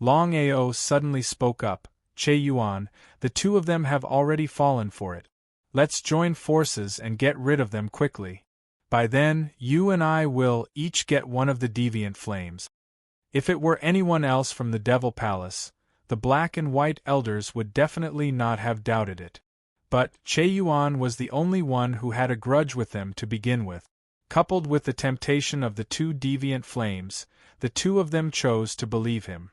Longao suddenly spoke up. Che Yuan, the two of them have already fallen for it. Let's join forces and get rid of them quickly. By then, you and I will each get one of the deviant flames. If it were anyone else from the Devil Palace, the black and white elders would definitely not have doubted it. But Che Yuan was the only one who had a grudge with them to begin with. Coupled with the temptation of the two deviant flames, the two of them chose to believe him.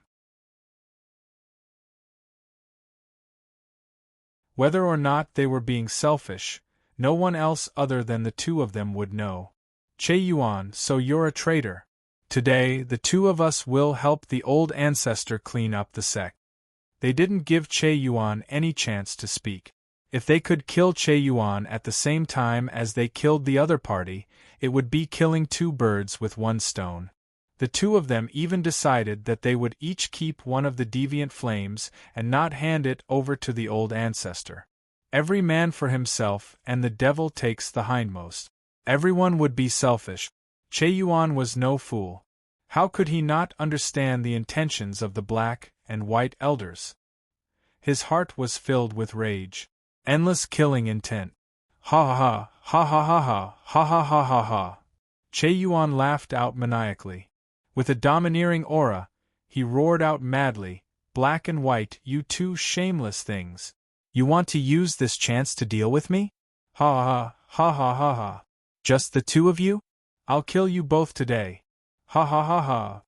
Whether or not they were being selfish, no one else other than the two of them would know. Che Yuan, so you're a traitor. Today, the two of us will help the old ancestor clean up the sect. They didn't give Che Yuan any chance to speak. If they could kill Che Yuan at the same time as they killed the other party, it would be killing two birds with one stone. The two of them even decided that they would each keep one of the deviant flames and not hand it over to the old ancestor. Every man for himself, and the devil takes the hindmost. Everyone would be selfish. Che Yuan was no fool. How could he not understand the intentions of the black and white elders? His heart was filled with rage. Endless killing intent. Ha ha ha ha ha ha ha ha ha ha ha. Che Yuan laughed out maniacally. With a domineering aura, he roared out madly, "Black and white, you two shameless things! You want to use this chance to deal with me? Ha ha ha ha ha ha! Just the two of you? I'll kill you both today! Ha ha ha ha!"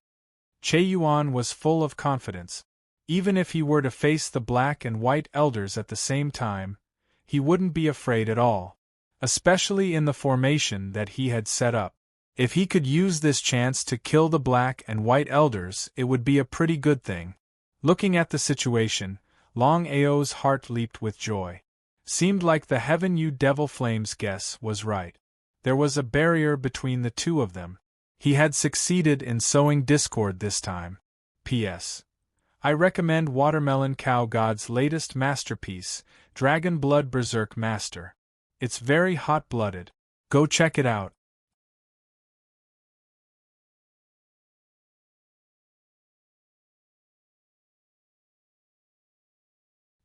Che Yuan was full of confidence. Even if he were to face the black and white elders at the same time, he wouldn't be afraid at all. Especially in the formation that he had set up. If he could use this chance to kill the black and white elders, it would be a pretty good thing. Looking at the situation, Longao's heart leaped with joy. Seemed like the heaven you devil flames guess was right. There was a barrier between the two of them. He had succeeded in sowing discord this time. P.S. I recommend Watermelon Cow God's latest masterpiece, Dragon Blood Berserk Master. It's very hot-blooded. Go check it out.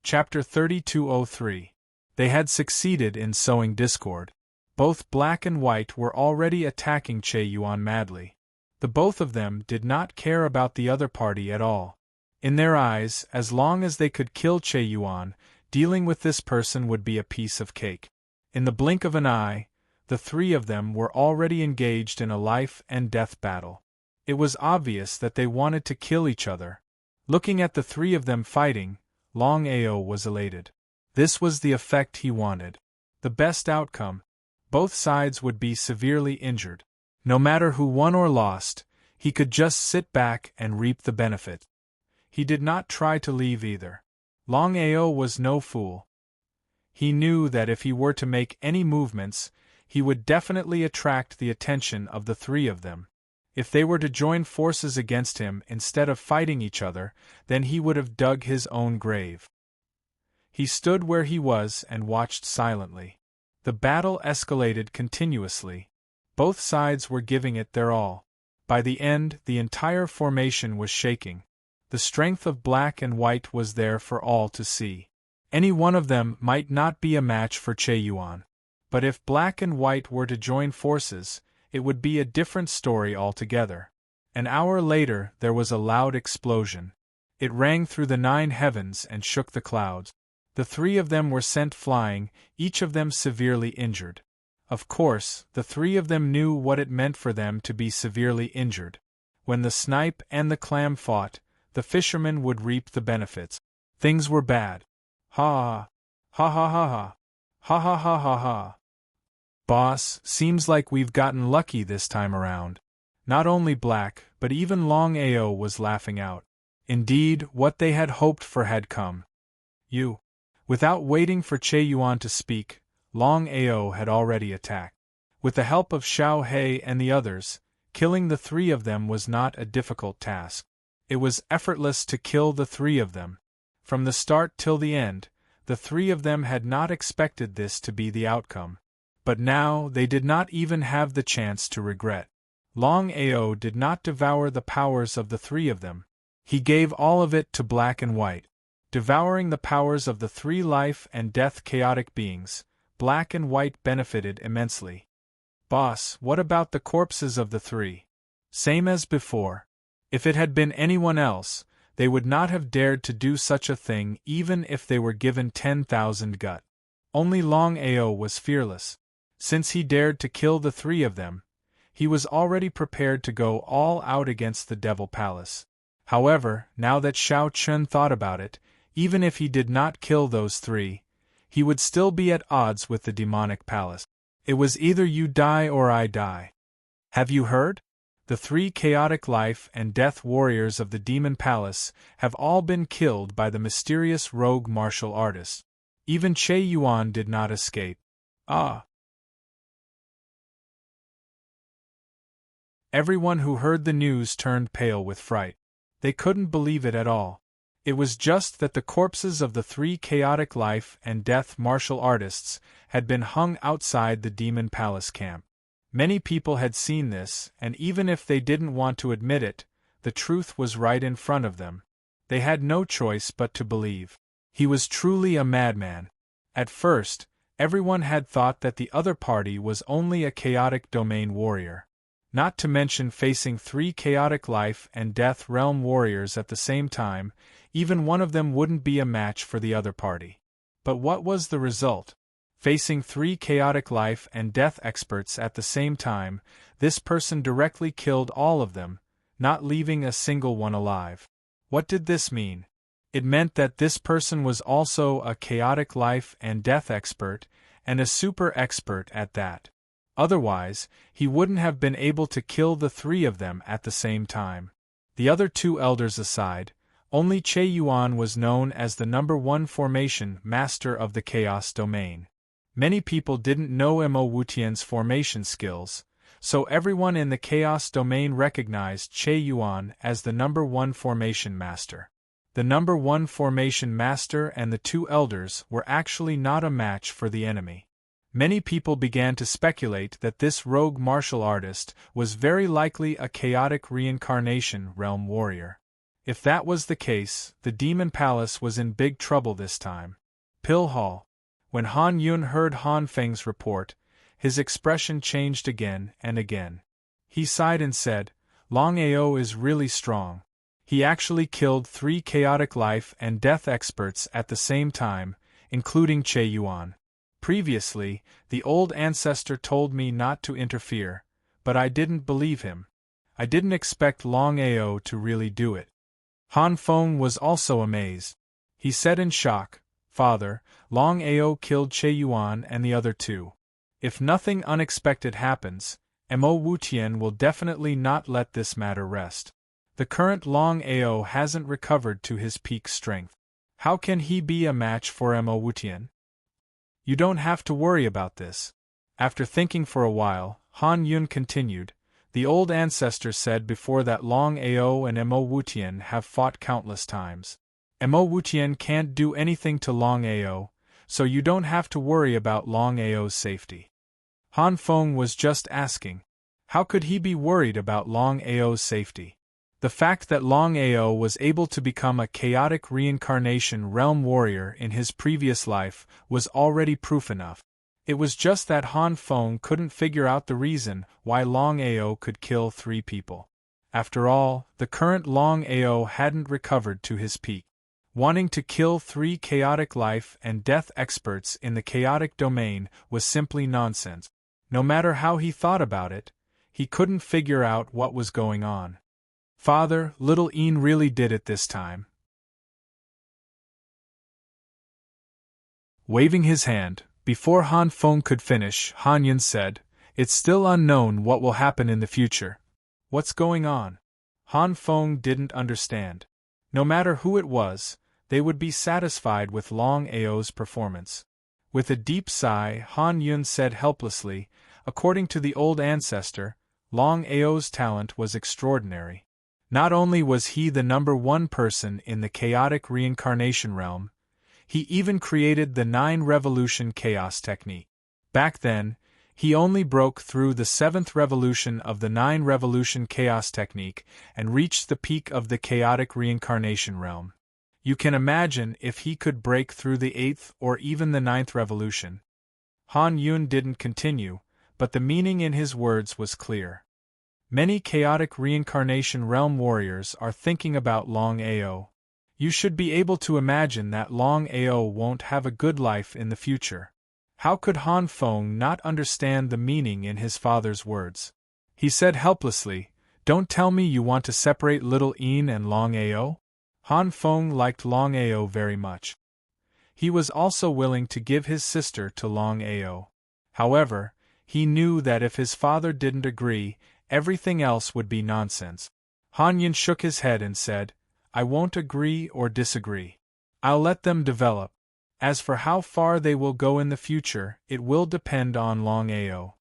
Chapter 3203. They had succeeded in sowing discord. Both black and white were already attacking Che Yuan madly. The both of them did not care about the other party at all. In their eyes, as long as they could kill Che Yuan, dealing with this person would be a piece of cake. In the blink of an eye, the three of them were already engaged in a life-and-death battle. It was obvious that they wanted to kill each other. Looking at the three of them fighting, Longao was elated. This was the effect he wanted. The best outcome. Both sides would be severely injured. No matter who won or lost, he could just sit back and reap the benefit. He did not try to leave either. Longao was no fool. He knew that if he were to make any movements, he would definitely attract the attention of the three of them. If they were to join forces against him instead of fighting each other, then he would have dug his own grave. He stood where he was and watched silently. The battle escalated continuously. Both sides were giving it their all. By the end, the entire formation was shaking. The strength of black and white was there for all to see. Any one of them might not be a match for Che Yuan. But if black and white were to join forces, it would be a different story altogether. An hour later there was a loud explosion. It rang through the 9 heavens and shook the clouds. The three of them were sent flying, each of them severely injured. Of course, the three of them knew what it meant for them to be severely injured. When the snipe and the clam fought, the fishermen would reap the benefits. Things were bad. Ha ha ha ha ha ha ha ha ha ha. Boss, seems like we've gotten lucky this time around. Not only Black, but even Longao was laughing out. Indeed, what they had hoped for had come. You. Without waiting for Che Yuan to speak, Longao had already attacked. With the help of Xiao He and the others, killing the three of them was not a difficult task. It was effortless to kill the three of them. From the start till the end, the three of them had not expected this to be the outcome. But now they did not even have the chance to regret. Longao did not devour the powers of the three of them. He gave all of it to Black and White. Devouring the powers of the three life and death chaotic beings, Black and White benefited immensely. Boss, what about the corpses of the three? Same as before. If it had been anyone else, they would not have dared to do such a thing even if they were given 10,000 gut. Only Longao was fearless. Since he dared to kill the three of them, he was already prepared to go all out against the Devil Palace. However, now that Xiao Chun thought about it, even if he did not kill those three, he would still be at odds with the demonic palace. It was either you die or I die. Have you heard? The 3 chaotic life and death warriors of the Demon Palace have all been killed by the mysterious rogue martial artist. Even Che Yuan did not escape. Ah! Everyone who heard the news turned pale with fright. They couldn't believe it at all. It was just that the corpses of the 3 chaotic life and death martial artists had been hung outside the Demon Palace camp. Many people had seen this, and even if they didn't want to admit it, the truth was right in front of them. They had no choice but to believe. He was truly a madman. At first, everyone had thought that the other party was only a chaotic domain warrior. Not to mention facing 3 chaotic life and death realm warriors at the same time, even one of them wouldn't be a match for the other party. But what was the result? Facing 3 chaotic life and death experts at the same time, this person directly killed all of them, not leaving a single one alive. What did this mean? It meant that this person was also a chaotic life and death expert, and a super expert at that. Otherwise, he wouldn't have been able to kill the 3 of them at the same time. The other 2 elders aside, only Che Yuan was known as the number 1 formation master of the Chaos domain. Many people didn't know Mo Wutian's formation skills, so everyone in the Chaos domain recognized Che Yuan as the number 1 formation master. The number 1 formation master and the 2 elders were actually not a match for the enemy. Many people began to speculate that this rogue martial artist was very likely a chaotic reincarnation realm warrior. If that was the case, the Demon Palace was in big trouble this time. Pill Hall. When Han Yun heard Han Feng's report, his expression changed again and again. He sighed and said, Longao is really strong. He actually killed 3 chaotic life and death experts at the same time, including Che Yuan. Previously, the old ancestor told me not to interfere, but I didn't believe him. I didn't expect Longao to really do it. Han Feng was also amazed. He said in shock, Father, Longao killed Che Yuan and the other 2. If nothing unexpected happens, Mo Wutian will definitely not let this matter rest. The current Longao hasn't recovered to his peak strength. How can he be a match for Mo Wutian? You don't have to worry about this. After thinking for a while, Han Yun continued, the old ancestor said before that Longao and Mo Wutian have fought countless times. Mo Wutian can't do anything to Longao, so you don't have to worry about Longao's safety. Han Feng was just asking, how could he be worried about Longao's safety? The fact that Longao was able to become a chaotic reincarnation realm warrior in his previous life was already proof enough. It was just that Han Feng couldn't figure out the reason why Longao could kill 3 people. After all, the current Longao hadn't recovered to his peak. Wanting to kill 3 chaotic life and death experts in the chaotic domain was simply nonsense. No matter how he thought about it, he couldn't figure out what was going on. Father, little Ian really did it this time. Waving his hand, before Han Feng could finish, Han Yun said, It's still unknown what will happen in the future. What's going on? Han Feng didn't understand. No matter who it was, they would be satisfied with Longao's performance. With a deep sigh, Han Yun said helplessly, according to the old ancestor, Longao's talent was extraordinary. Not only was he the number 1 person in the chaotic reincarnation realm, he even created the 9 revolution chaos technique. Back then, he only broke through the 7th revolution of the 9 revolution chaos technique and reached the peak of the chaotic reincarnation realm. You can imagine if he could break through the 8th or even the 9th revolution. Han Yun didn't continue, but the meaning in his words was clear. Many chaotic reincarnation realm warriors are thinking about Longao. You should be able to imagine that Longao won't have a good life in the future. How could Han Feng not understand the meaning in his father's words? He said helplessly, Don't tell me you want to separate little Ian and Longao? Han Feng liked Longao very much. He was also willing to give his sister to Longao. However, he knew that if his father didn't agree, everything else would be nonsense. Hanyin shook his head and said, I won't agree or disagree. I'll let them develop. As for how far they will go in the future, it will depend on Longao.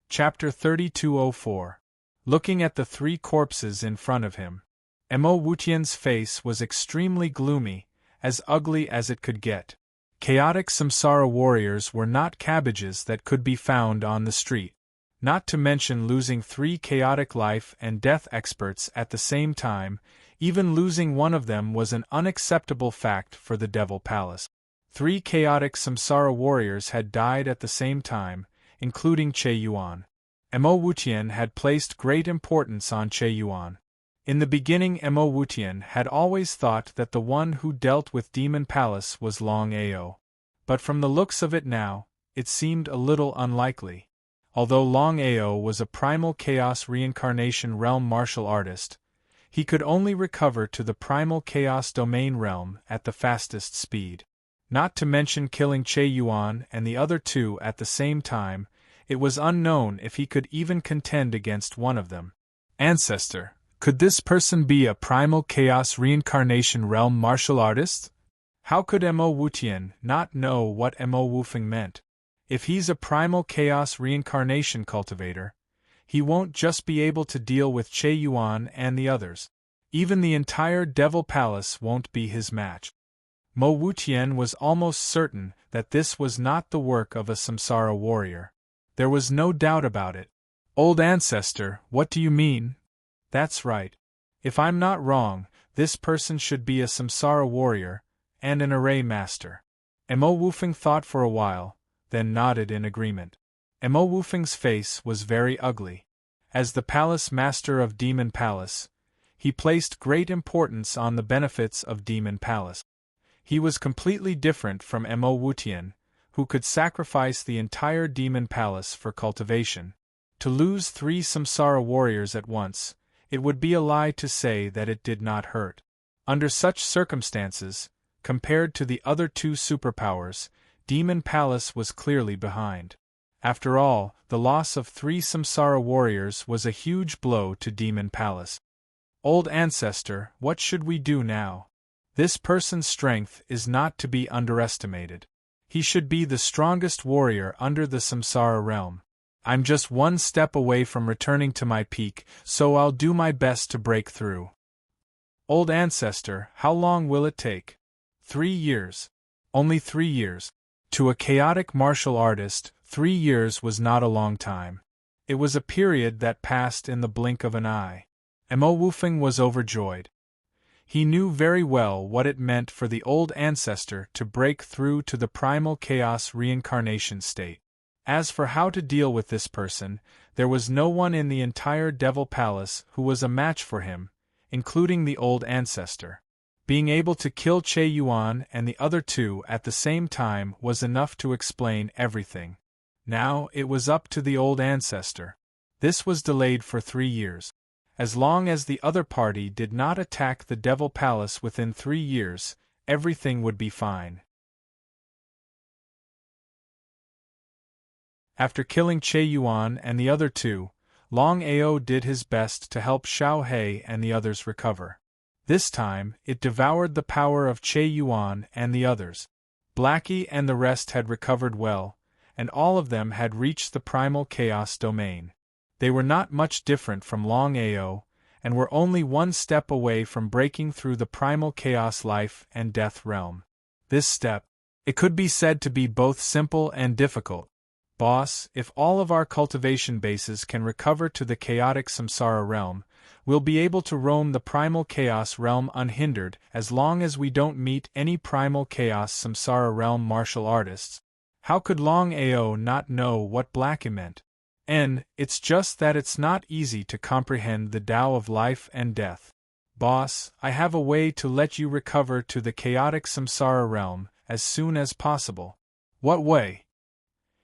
Chapter 3204. Looking at the three corpses in front of him. Mo Wutian's face was extremely gloomy, as ugly as it could get. Chaotic samsara warriors were not cabbages that could be found on the street. Not to mention losing 3 chaotic life and death experts at the same time, even losing one of them was an unacceptable fact for the Devil Palace. 3 chaotic samsara warriors had died at the same time, including Che Yuan. Mo Wutian had placed great importance on Che Yuan. In the beginning, Mo Wutian had always thought that the one who dealt with Demon Palace was Longao. But from the looks of it now, it seemed a little unlikely. Although Longao was a primal chaos reincarnation realm martial artist, he could only recover to the primal chaos domain realm at the fastest speed. Not to mention killing Che Yuan and the other 2 at the same time, it was unknown if he could even contend against one of them. Ancestor, could this person be a primal chaos reincarnation realm martial artist? How could Mo Wutian not know what Mo Wufeng meant? If he's a primal chaos reincarnation cultivator, he won't just be able to deal with Che Yuan and the others. Even the entire Devil Palace won't be his match. Mo Wutian was almost certain that this was not the work of a samsara warrior. There was no doubt about it. Old ancestor, what do you mean? That's right. If I'm not wrong, this person should be a samsara warrior, and an array master. Mo Wufeng thought for a while, then nodded in agreement. Mo Wufeng's face was very ugly. As the palace master of Demon Palace, he placed great importance on the benefits of Demon Palace. He was completely different from Mo Wutian, who could sacrifice the entire Demon Palace for cultivation. To lose 3 samsara warriors at once, it would be a lie to say that it did not hurt. Under such circumstances, compared to the other 2 superpowers, Demon Palace was clearly behind. After all, the loss of 3 samsara warriors was a huge blow to Demon Palace. Old ancestor, what should we do now? This person's strength is not to be underestimated. He should be the strongest warrior under the samsara realm. I'm just 1 step away from returning to my peak, so I'll do my best to break through. Old ancestor, how long will it take? 3 years. Only 3 years. To a chaotic martial artist, 3 years was not a long time. It was a period that passed in the blink of an eye. Mo Wufeng was overjoyed. He knew very well what it meant for the old ancestor to break through to the primal chaos reincarnation state. As for how to deal with this person, there was no one in the entire Devil Palace who was a match for him, including the old ancestor. Being able to kill Che Yuan and the other 2 at the same time was enough to explain everything. Now it was up to the old ancestor. This was delayed for 3 years. As long as the other party did not attack the Devil Palace within 3 years, everything would be fine. After killing Che Yuan and the other 2, Longao did his best to help Xiao He and the others recover. This time, it devoured the power of Che Yuan and the others. Blackie and the rest had recovered well, and all of them had reached the primal chaos domain. They were not much different from Longao, and were only 1 step away from breaking through the primal chaos life and death realm. This step, it could be said to be both simple and difficult. Boss, if all of our cultivation bases can recover to the chaotic samsara realm, we'll be able to roam the primal chaos realm unhindered as long as we don't meet any primal chaos samsara realm martial artists. How could Longao not know what Blackie meant? It's just that it's not easy to comprehend the Tao of life and death. Boss, I have a way to let you recover to the chaotic samsara realm as soon as possible. What way?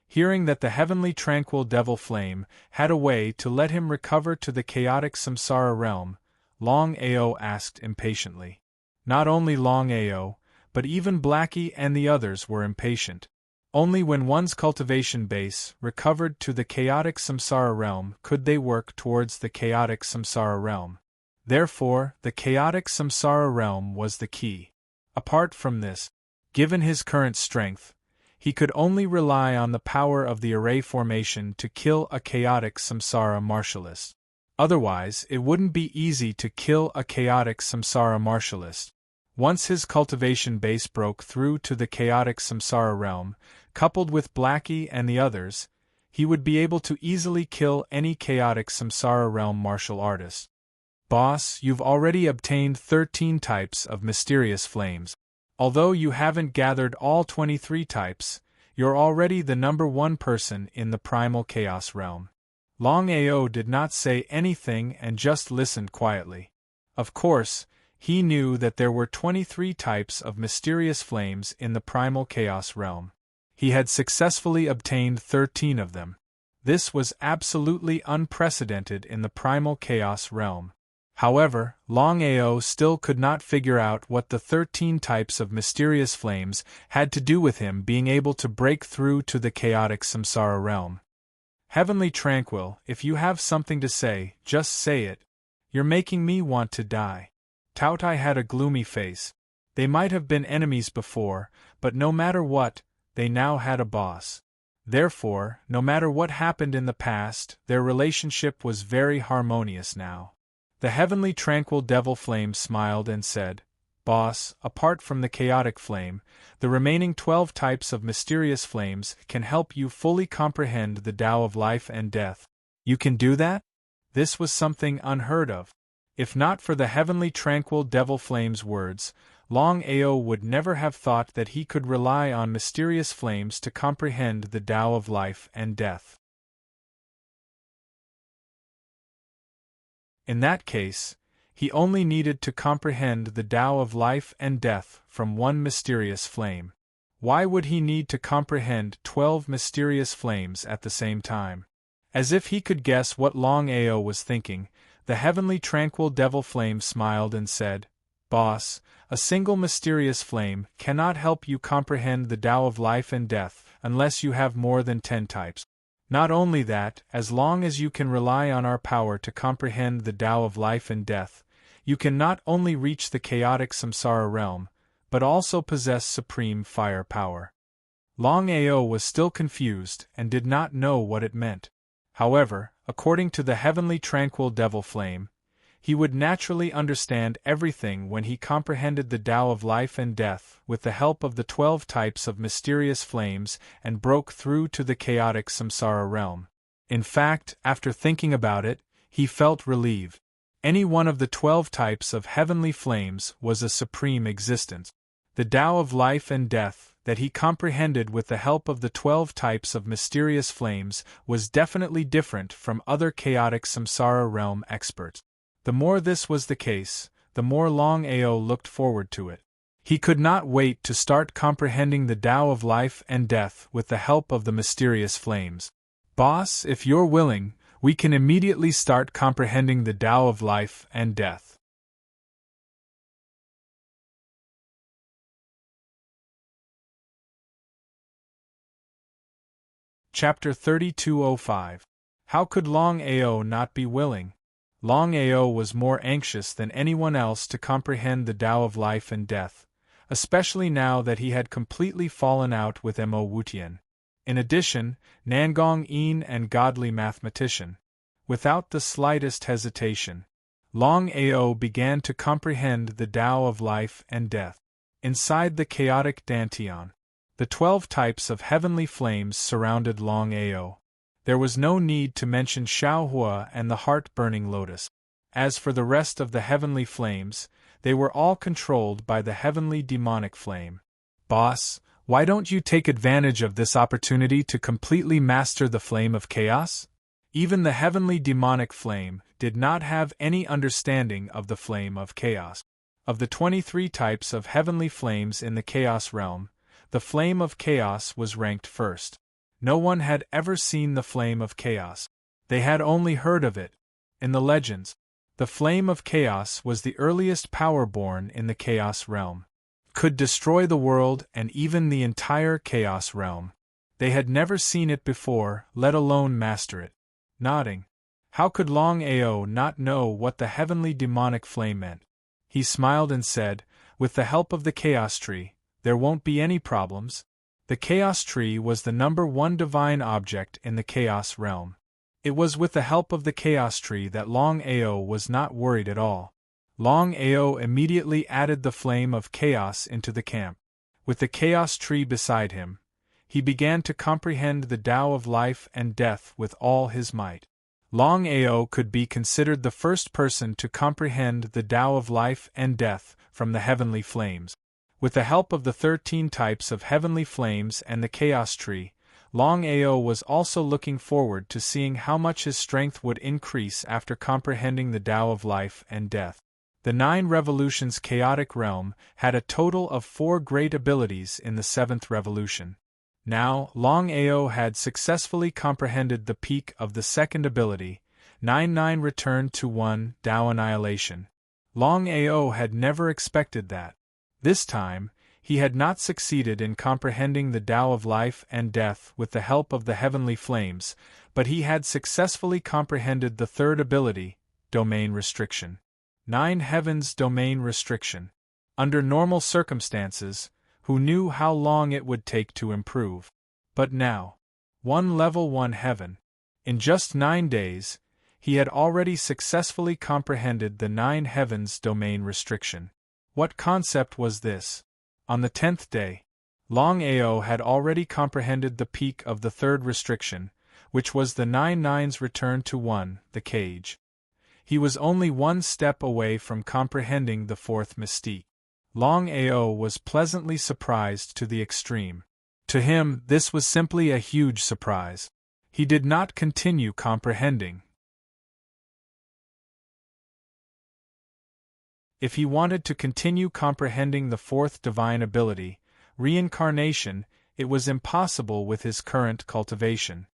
Hearing that the heavenly tranquil devil flame had a way to let him recover to the chaotic samsara realm, Longao asked impatiently. Not only Longao, but even Blackie and the others were impatient. Only when one's cultivation base recovered to the chaotic samsara realm could they work towards the chaotic samsara realm. Therefore, the chaotic samsara realm was the key. Apart from this, given his current strength, he could only rely on the power of the array formation to kill a chaotic samsara martialist. Otherwise, it wouldn't be easy to kill a chaotic samsara martialist. Once his cultivation base broke through to the chaotic samsara realm, coupled with Blackie and the others, he would be able to easily kill any chaotic samsara realm martial artist. Boss, you've already obtained 13 types of mysterious flames. Although you haven't gathered all 23 types, you're already the #1 person in the primal chaos realm. Longao did not say anything and just listened quietly. Of course, he knew that there were 23 types of mysterious flames in the primal chaos realm. He had successfully obtained 13 of them. This was absolutely unprecedented in the primal chaos realm. However, Longao still could not figure out what the 13 types of mysterious flames had to do with him being able to break through to the chaotic samsara realm. Heavenly Tranquil, if you have something to say, just say it. You're making me want to die. Tautai had a gloomy face. They might have been enemies before, but no matter what, they now had a boss. Therefore, no matter what happened in the past, their relationship was very harmonious now. The Heavenly Tranquil Devil Flame smiled and said, "Boss, apart from the chaotic flame, the remaining 12 types of mysterious flames can help you fully comprehend the Tao of life and death. You can do that?" This was something unheard of. If not for the Heavenly Tranquil Devil Flame's words, Longao would never have thought that he could rely on mysterious flames to comprehend the Tao of life and death. In that case, he only needed to comprehend the Tao of life and death from one mysterious flame. Why would he need to comprehend 12 mysterious flames at the same time? As if he could guess what Longao was thinking, the Heavenly Tranquil Devil Flame smiled and said, "Boss, a single mysterious flame cannot help you comprehend the Tao of life and death unless you have more than 10 types. Not only that, as long as you can rely on our power to comprehend the Tao of life and death, you can not only reach the chaotic samsara realm, but also possess supreme fire power." Longao was still confused and did not know what it meant. However, according to the Heavenly Tranquil Devil Flame, he would naturally understand everything when he comprehended the Tao of life and death with the help of the 12 types of mysterious flames and broke through to the chaotic samsara realm. In fact, after thinking about it, he felt relieved. Any one of the 12 types of heavenly flames was a supreme existence. The Tao of life and death that he comprehended with the help of the 12 types of mysterious flames was definitely different from other chaotic samsara realm experts. The more this was the case, the more Longao looked forward to it. He could not wait to start comprehending the Tao of life and death with the help of the mysterious flames. "Boss, if you're willing, we can immediately start comprehending the Tao of life and death." Chapter 3205. How could Longao not be willing? Longao was more anxious than anyone else to comprehend the Tao of life and death, especially now that he had completely fallen out with Mo Wutian. In addition, Nangong Yin and godly mathematician. Without the slightest hesitation, Longao began to comprehend the Tao of life and death. Inside the chaotic Dantian, the 12 types of heavenly flames surrounded Longao. There was no need to mention Xiaohua and the heart-burning lotus. As for the rest of the heavenly flames, they were all controlled by the heavenly demonic flame. "Boss, why don't you take advantage of this opportunity to completely master the flame of chaos?" Even the heavenly demonic flame did not have any understanding of the flame of chaos. Of the 23 types of heavenly flames in the chaos realm, the flame of chaos was ranked first. No one had ever seen the flame of chaos. They had only heard of it. In the legends, the flame of chaos was the earliest power born in the chaos realm. could destroy the world and even the entire Chaos Realm. They had never seen it before, let alone master it. Nodding. How could Longao not know what the heavenly demonic flame meant? He smiled and said, "With the help of the Chaos Tree, there won't be any problems." The Chaos Tree was the #1 divine object in the Chaos Realm. It was with the help of the Chaos Tree that Longao was not worried at all. Longao immediately added the flame of chaos into the camp. With the Chaos Tree beside him, he began to comprehend the Tao of life and death with all his might. Longao could be considered the first person to comprehend the Tao of life and death from the heavenly flames. With the help of the 13 types of heavenly flames and the Chaos Tree, Longao was also looking forward to seeing how much his strength would increase after comprehending the Tao of life and death. The 9 Revolutions Chaotic Realm had a total of 4 great abilities in the 7th Revolution. Now, Longao had successfully comprehended the peak of the 2nd ability, 9-9 Return to 1 Tao Annihilation. Longao had never expected that. This time, he had not succeeded in comprehending the Tao of life and death with the help of the heavenly flames, but he had successfully comprehended the 3rd ability, Domain Restriction. 9 Heavens Domain Restriction. Under normal circumstances, who knew how long it would take to improve? But now, 1 Level 1 Heaven. In just 9 days, he had already successfully comprehended the 9 Heavens Domain Restriction. What concept was this? On the 10th day, Longao had already comprehended the peak of the 3rd restriction, which was the 9-9's return to 1, the cage. He was only 1 step away from comprehending the 4th mystique. Longao was pleasantly surprised to the extreme. To him, this was simply a huge surprise. He did not continue comprehending. If he wanted to continue comprehending the 4th divine ability, reincarnation, it was impossible with his current cultivation.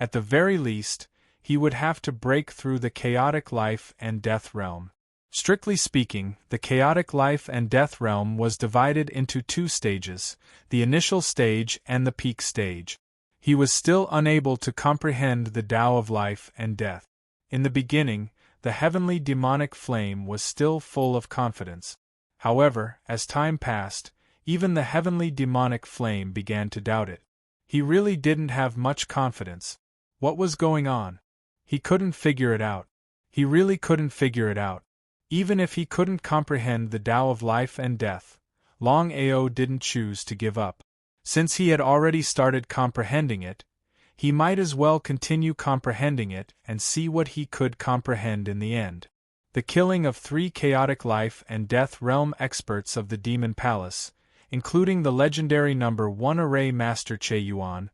At the very least, he would have to break through the chaotic life and death realm. Strictly speaking, the chaotic life and death realm was divided into 2 stages, the initial stage and the peak stage. He was still unable to comprehend the Tao of life and death. In the beginning, the heavenly demonic flame was still full of confidence. However, as time passed, even the heavenly demonic flame began to doubt it. He really didn't have much confidence. What was going on? He couldn't figure it out. He really couldn't figure it out. Even if he couldn't comprehend the Tao of life and death, Longao didn't choose to give up. Since he had already started comprehending it, he might as well continue comprehending it and see what he could comprehend in the end. The killing of 3 chaotic life and death realm experts of the Demon Palace, including the legendary #1 Array Master Che Yuan,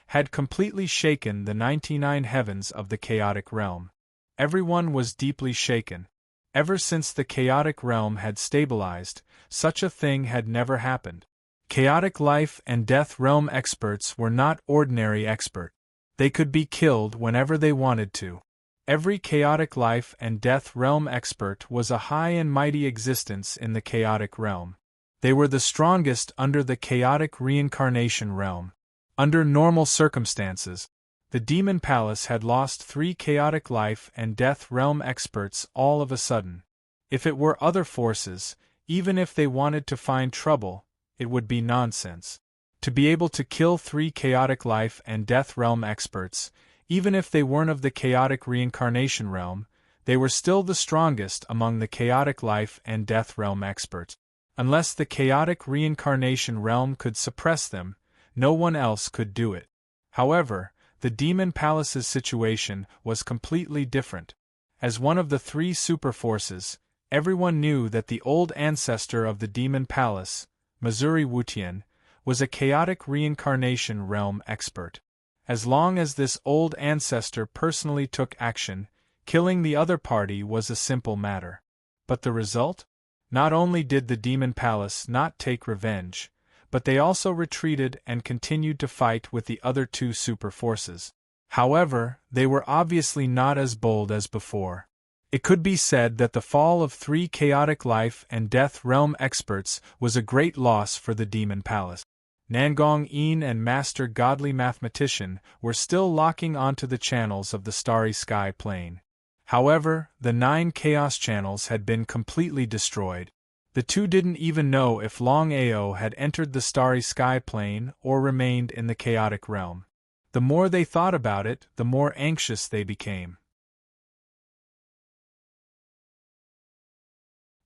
had completely shaken the 99 heavens of the chaotic realm. Everyone was deeply shaken. Ever since the chaotic realm had stabilized, such a thing had never happened. Chaotic life and death realm experts were not ordinary expert. They could be killed whenever they wanted to. Every chaotic life and death realm expert was a high and mighty existence in the chaotic realm. They were the strongest under the chaotic reincarnation realm. Under normal circumstances, the Demon Palace had lost 3 chaotic life and death realm experts all of a sudden. If it were other forces, even if they wanted to find trouble, it would be nonsense. To be able to kill 3 chaotic life and death realm experts, even if they weren't of the chaotic reincarnation realm, they were still the strongest among the chaotic life and death realm experts. Unless the chaotic reincarnation realm could suppress them, no one else could do it. However, the Demon Palace's situation was completely different. As one of the 3 superforces, everyone knew that the old ancestor of the Demon Palace, Missouri Wutian, was a chaotic reincarnation realm expert. As long as this old ancestor personally took action, killing the other party was a simple matter. But the result? Not only did the Demon Palace not take revenge, but they also retreated and continued to fight with the other 2 super forces. However, they were obviously not as bold as before. It could be said that the fall of 3 chaotic life and death realm experts was a great loss for the Demon Palace. Nangong Yin and Master Godly Mathematician were still locking onto the channels of the Starry Sky Plane. However, the 9 chaos channels had been completely destroyed. The two didn't even know if Longao had entered the Starry Sky Plane or remained in the chaotic realm. The more they thought about it, the more anxious they became.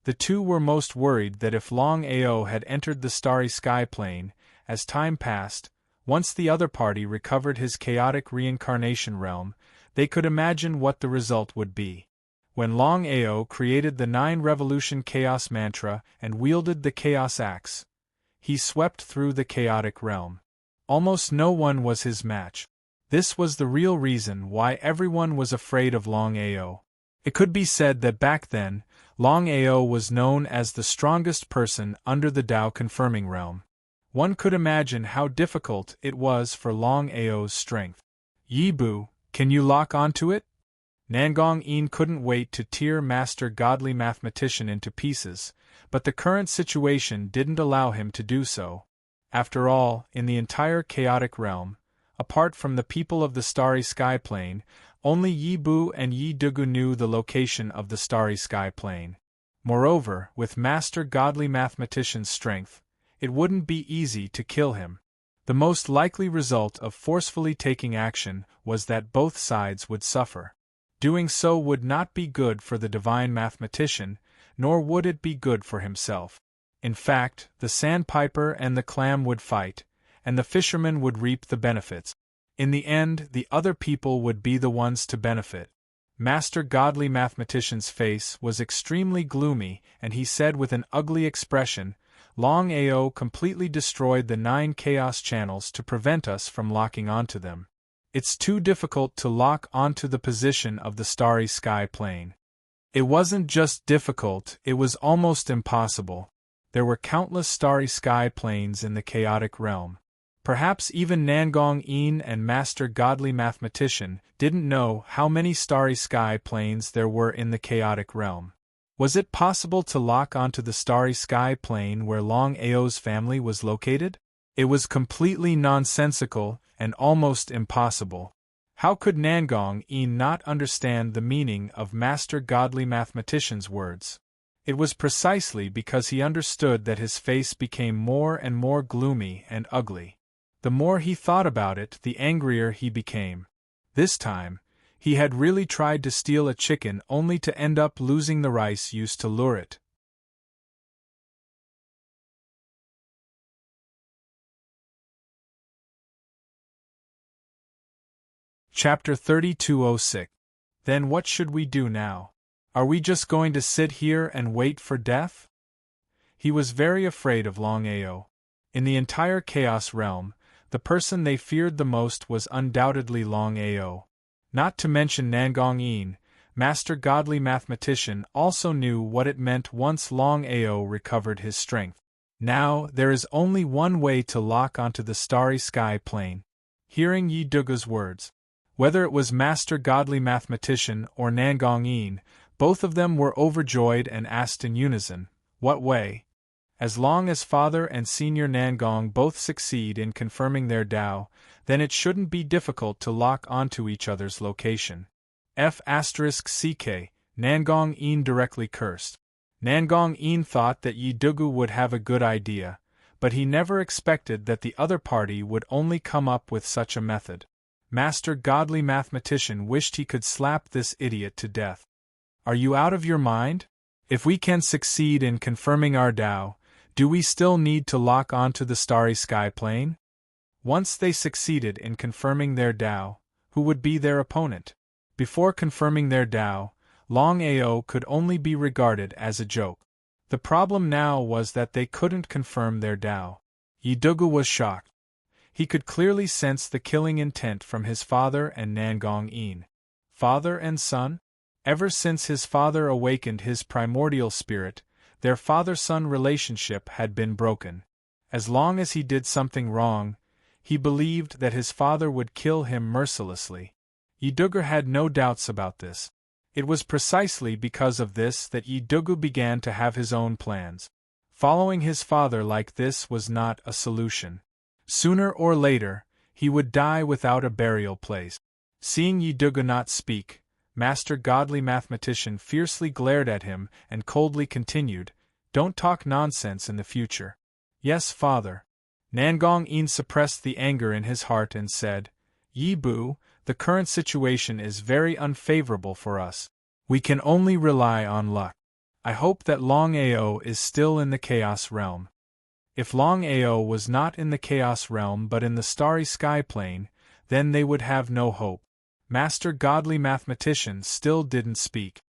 The two were most worried that if Longao had entered the Starry Sky Plane, as time passed, once the other party recovered his chaotic reincarnation realm, they could imagine what the result would be. When Longao created the 9 Revolution Chaos Mantra and wielded the Chaos Axe, he swept through the chaotic realm. Almost no one was his match. This was the real reason why everyone was afraid of Longao. It could be said that back then, Longao was known as the strongest person under the Tao confirming realm. One could imagine how difficult it was for Longao's strength. Yibu, can you lock onto it? Nangong Yin couldn't wait to tear Master Godly Mathematician into pieces, but the current situation didn't allow him to do so. After all, in the entire chaotic realm, apart from the people of the Starry Sky Plane, only Yibu and Yi Dugu knew the location of the Starry Sky Plane. Moreover, with Master Godly Mathematician's strength, it wouldn't be easy to kill him. The most likely result of forcefully taking action was that both sides would suffer. Doing so would not be good for the divine mathematician, nor would it be good for himself. In fact, the sandpiper and the clam would fight, and the fisherman would reap the benefits. In the end, the other people would be the ones to benefit. Master Godly Mathematician's face was extremely gloomy, and he said with an ugly expression, Longao completely destroyed the 9 chaos channels to prevent us from locking onto them. It's too difficult to lock onto the position of the Starry Sky Plane. It wasn't just difficult, it was almost impossible. There were countless Starry Sky Planes in the chaotic realm. Perhaps even Nangong Yin and Master Godly Mathematician didn't know how many Starry Sky Planes there were in the chaotic realm. Was it possible to lock onto the Starry Sky Plane where Longao's family was located? It was completely nonsensical and almost impossible. How could Nangong Yin not understand the meaning of Master Godly Mathematician's words? It was precisely because he understood that his face became more and more gloomy and ugly. The more he thought about it, the angrier he became. This time, he had really tried to steal a chicken only to end up losing the rice used to lure it. Chapter 3206. Then what should we do now? Are we just going to sit here and wait for death? He was very afraid of Longao. In the entire Chaos Realm, the person they feared the most was undoubtedly Longao. Not to mention Nangong Yin, Master Godly Mathematician also knew what it meant once Longao recovered his strength. Now, there is only one way to lock onto the Starry Sky Plane. Hearing Yi Dugu's words, whether it was Master Godly Mathematician or Nangong Yin, both of them were overjoyed and asked in unison, "What way?" As long as Father and Senior Nangong both succeed in confirming their Tao, then it shouldn't be difficult to lock onto each other's location. F***ck, Nangong Yin directly cursed. Nangong Yin thought that Yi Dugu would have a good idea, but he never expected that the other party would only come up with such a method. Master Godly Mathematician wished he could slap this idiot to death. Are you out of your mind? If we can succeed in confirming our Tao, do we still need to lock onto the Starry Sky Plane? Once they succeeded in confirming their Tao, who would be their opponent? Before confirming their Tao, Longao could only be regarded as a joke. The problem now was that they couldn't confirm their Tao. Yi Dugu was shocked. He could clearly sense the killing intent from his father and Nangong Yin. Father and son? Ever since his father awakened his primordial spirit, their father-son relationship had been broken. As long as he did something wrong, he believed that his father would kill him mercilessly. Yi Dugu had no doubts about this. It was precisely because of this that Yi Dugu began to have his own plans. Following his father like this was not a solution. Sooner or later, he would die without a burial place. Seeing Yi Dugu not speak, Master Godly Mathematician fiercely glared at him and coldly continued, "Don't talk nonsense in the future." "Yes, father." Nangong Yin suppressed the anger in his heart and said, "Yi Bu, the current situation is very unfavorable for us. We can only rely on luck. I hope that Longao is still in the Chaos Realm." If Longao was not in the Chaos Realm but in the Starry Sky Plane, then they would have no hope. Master Godly Mathematician still didn't speak.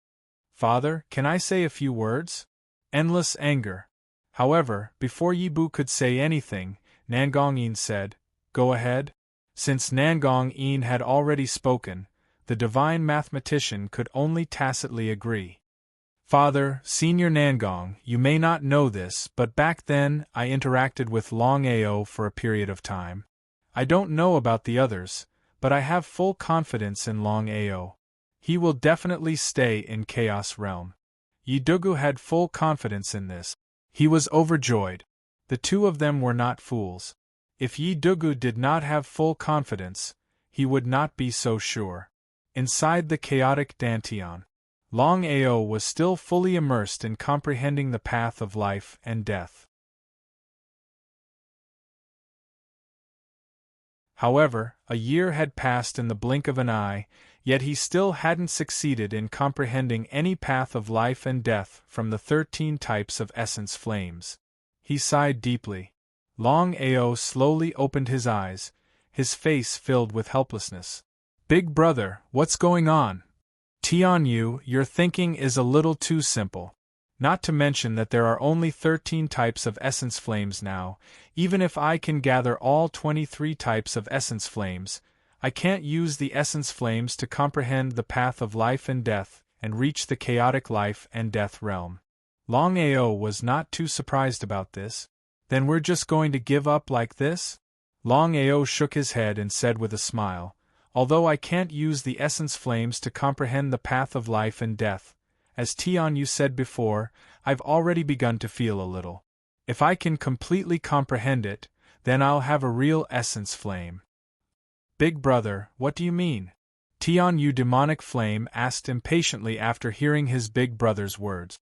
"Father, can I say a few words?" Endless anger. However, before Yi Bu could say anything, Nangong Yin said, "Go ahead." Since Nangong Yin had already spoken, the divine mathematician could only tacitly agree. "Father, Senior Nangong, you may not know this, but back then I interacted with Longao for a period of time. I don't know about the others, but I have full confidence in Longao. He will definitely stay in Chaos Realm." Yi Dugu had full confidence in this. He was overjoyed. The two of them were not fools. If Yi Dugu did not have full confidence, he would not be so sure. Inside the chaotic Dantian, Longao was still fully immersed in comprehending the path of life and death. However, a year had passed in the blink of an eye, yet he still hadn't succeeded in comprehending any path of life and death from the 13 types of essence flames. He sighed deeply. Longao slowly opened his eyes, his face filled with helplessness. "Big brother, what's going on?" "Tianyu, your thinking is a little too simple. Not to mention that there are only 13 types of essence flames now. Even if I can gather all 23 types of essence flames, I can't use the essence flames to comprehend the path of life and death and reach the chaotic life and death realm." Longao was not too surprised about this. "Then we're just going to give up like this?" Longao shook his head and said with a smile, "Although I can't use the essence flames to comprehend the path of life and death, as Tianyu said before, I've already begun to feel a little. If I can completely comprehend it, then I'll have a real essence flame." "Big brother, what do you mean?" Tianyu Demonic Flame asked impatiently after hearing his big brother's words.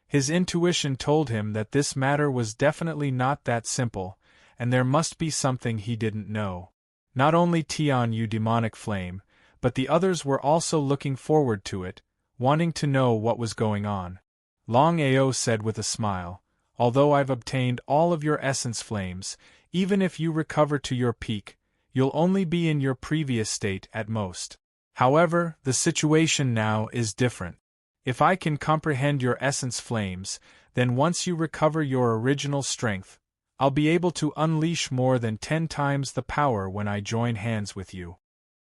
His intuition told him that this matter was definitely not that simple, and there must be something he didn't know. Not only Tianyu Demonic Flame, but the others were also looking forward to it, wanting to know what was going on. Longao said with a smile, "Although I've obtained all of your essence flames, even if you recover to your peak, you'll only be in your previous state at most. However, the situation now is different. If I can comprehend your essence flames, then once you recover your original strength, I'll be able to unleash more than 10 times the power when I join hands with you."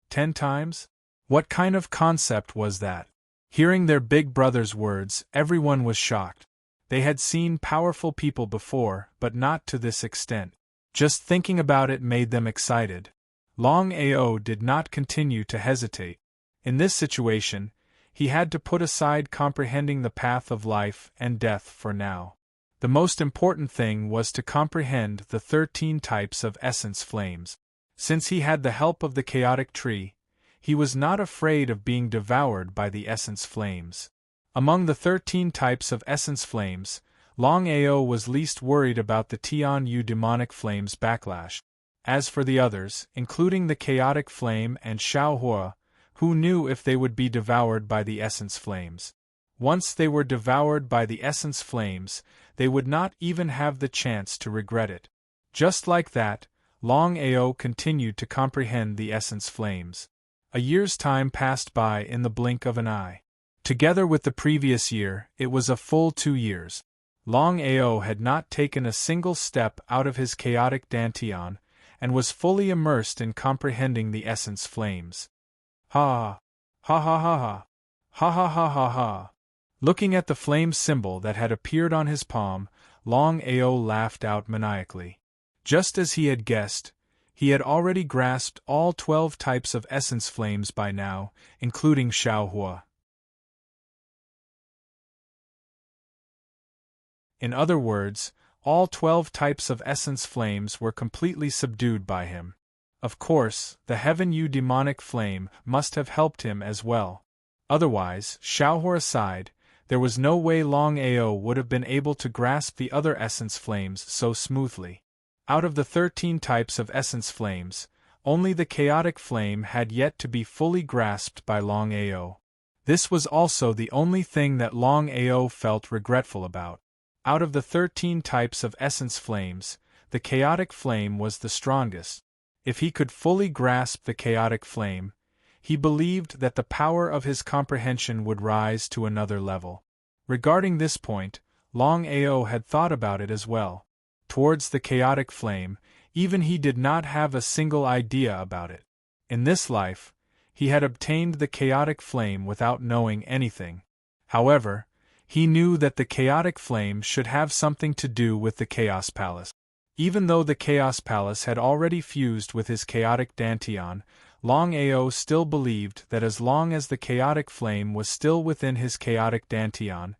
10 times? What kind of concept was that? Hearing their big brother's words, everyone was shocked. They had seen powerful people before, but not to this extent. Just thinking about it made them excited. Longao did not continue to hesitate. In this situation, he had to put aside comprehending the path of life and death for now. The most important thing was to comprehend the 13 types of essence flames. Since he had the help of the chaotic tree, he was not afraid of being devoured by the essence flames. Among the 13 types of essence flames, Longao was least worried about the Tianyu Demonic Flame's backlash. As for the others, including the chaotic flame and Xiaohua, who knew if they would be devoured by the essence flames? Once they were devoured by the essence flames, they would not even have the chance to regret it. Just like that, Longao continued to comprehend the essence flames. A year's time passed by in the blink of an eye. Together with the previous year, it was a full 2 years. Longao had not taken a single step out of his chaotic Dantian, and was fully immersed in comprehending the essence flames. Ha! Ha ha ha ha! Ha ha ha ha ha! Looking at the flame symbol that had appeared on his palm, Longao laughed out maniacally. Just as he had guessed, he had already grasped all 12 types of essence flames by now, including Xiaohua. In other words, all 12 types of essence flames were completely subdued by him. Of course, the heaven demonic flame must have helped him as well. Otherwise, Xiaohua aside, there was no way Longao would have been able to grasp the other essence flames so smoothly. Out of the 13 types of essence flames, only the chaotic flame had yet to be fully grasped by Longao. This was also the only thing that Longao felt regretful about. Out of the 13 types of essence flames, the chaotic flame was the strongest. If he could fully grasp the chaotic flame, he believed that the power of his comprehension would rise to another level. Regarding this point, Longao had thought about it as well. Towards the chaotic flame, even he did not have a single idea about it. In this life, he had obtained the chaotic flame without knowing anything. However, he knew that the chaotic flame should have something to do with the Chaos Palace. Even though the Chaos Palace had already fused with his chaotic dantian, Longao still believed that as long as the chaotic flame was still within his chaotic dantian,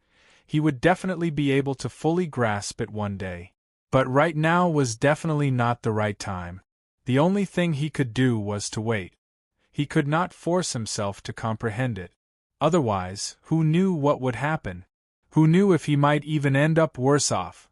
he would definitely be able to fully grasp it one day. But right now was definitely not the right time. The only thing he could do was to wait. He could not force himself to comprehend it. Otherwise, who knew what would happen? Who knew if he might even end up worse off?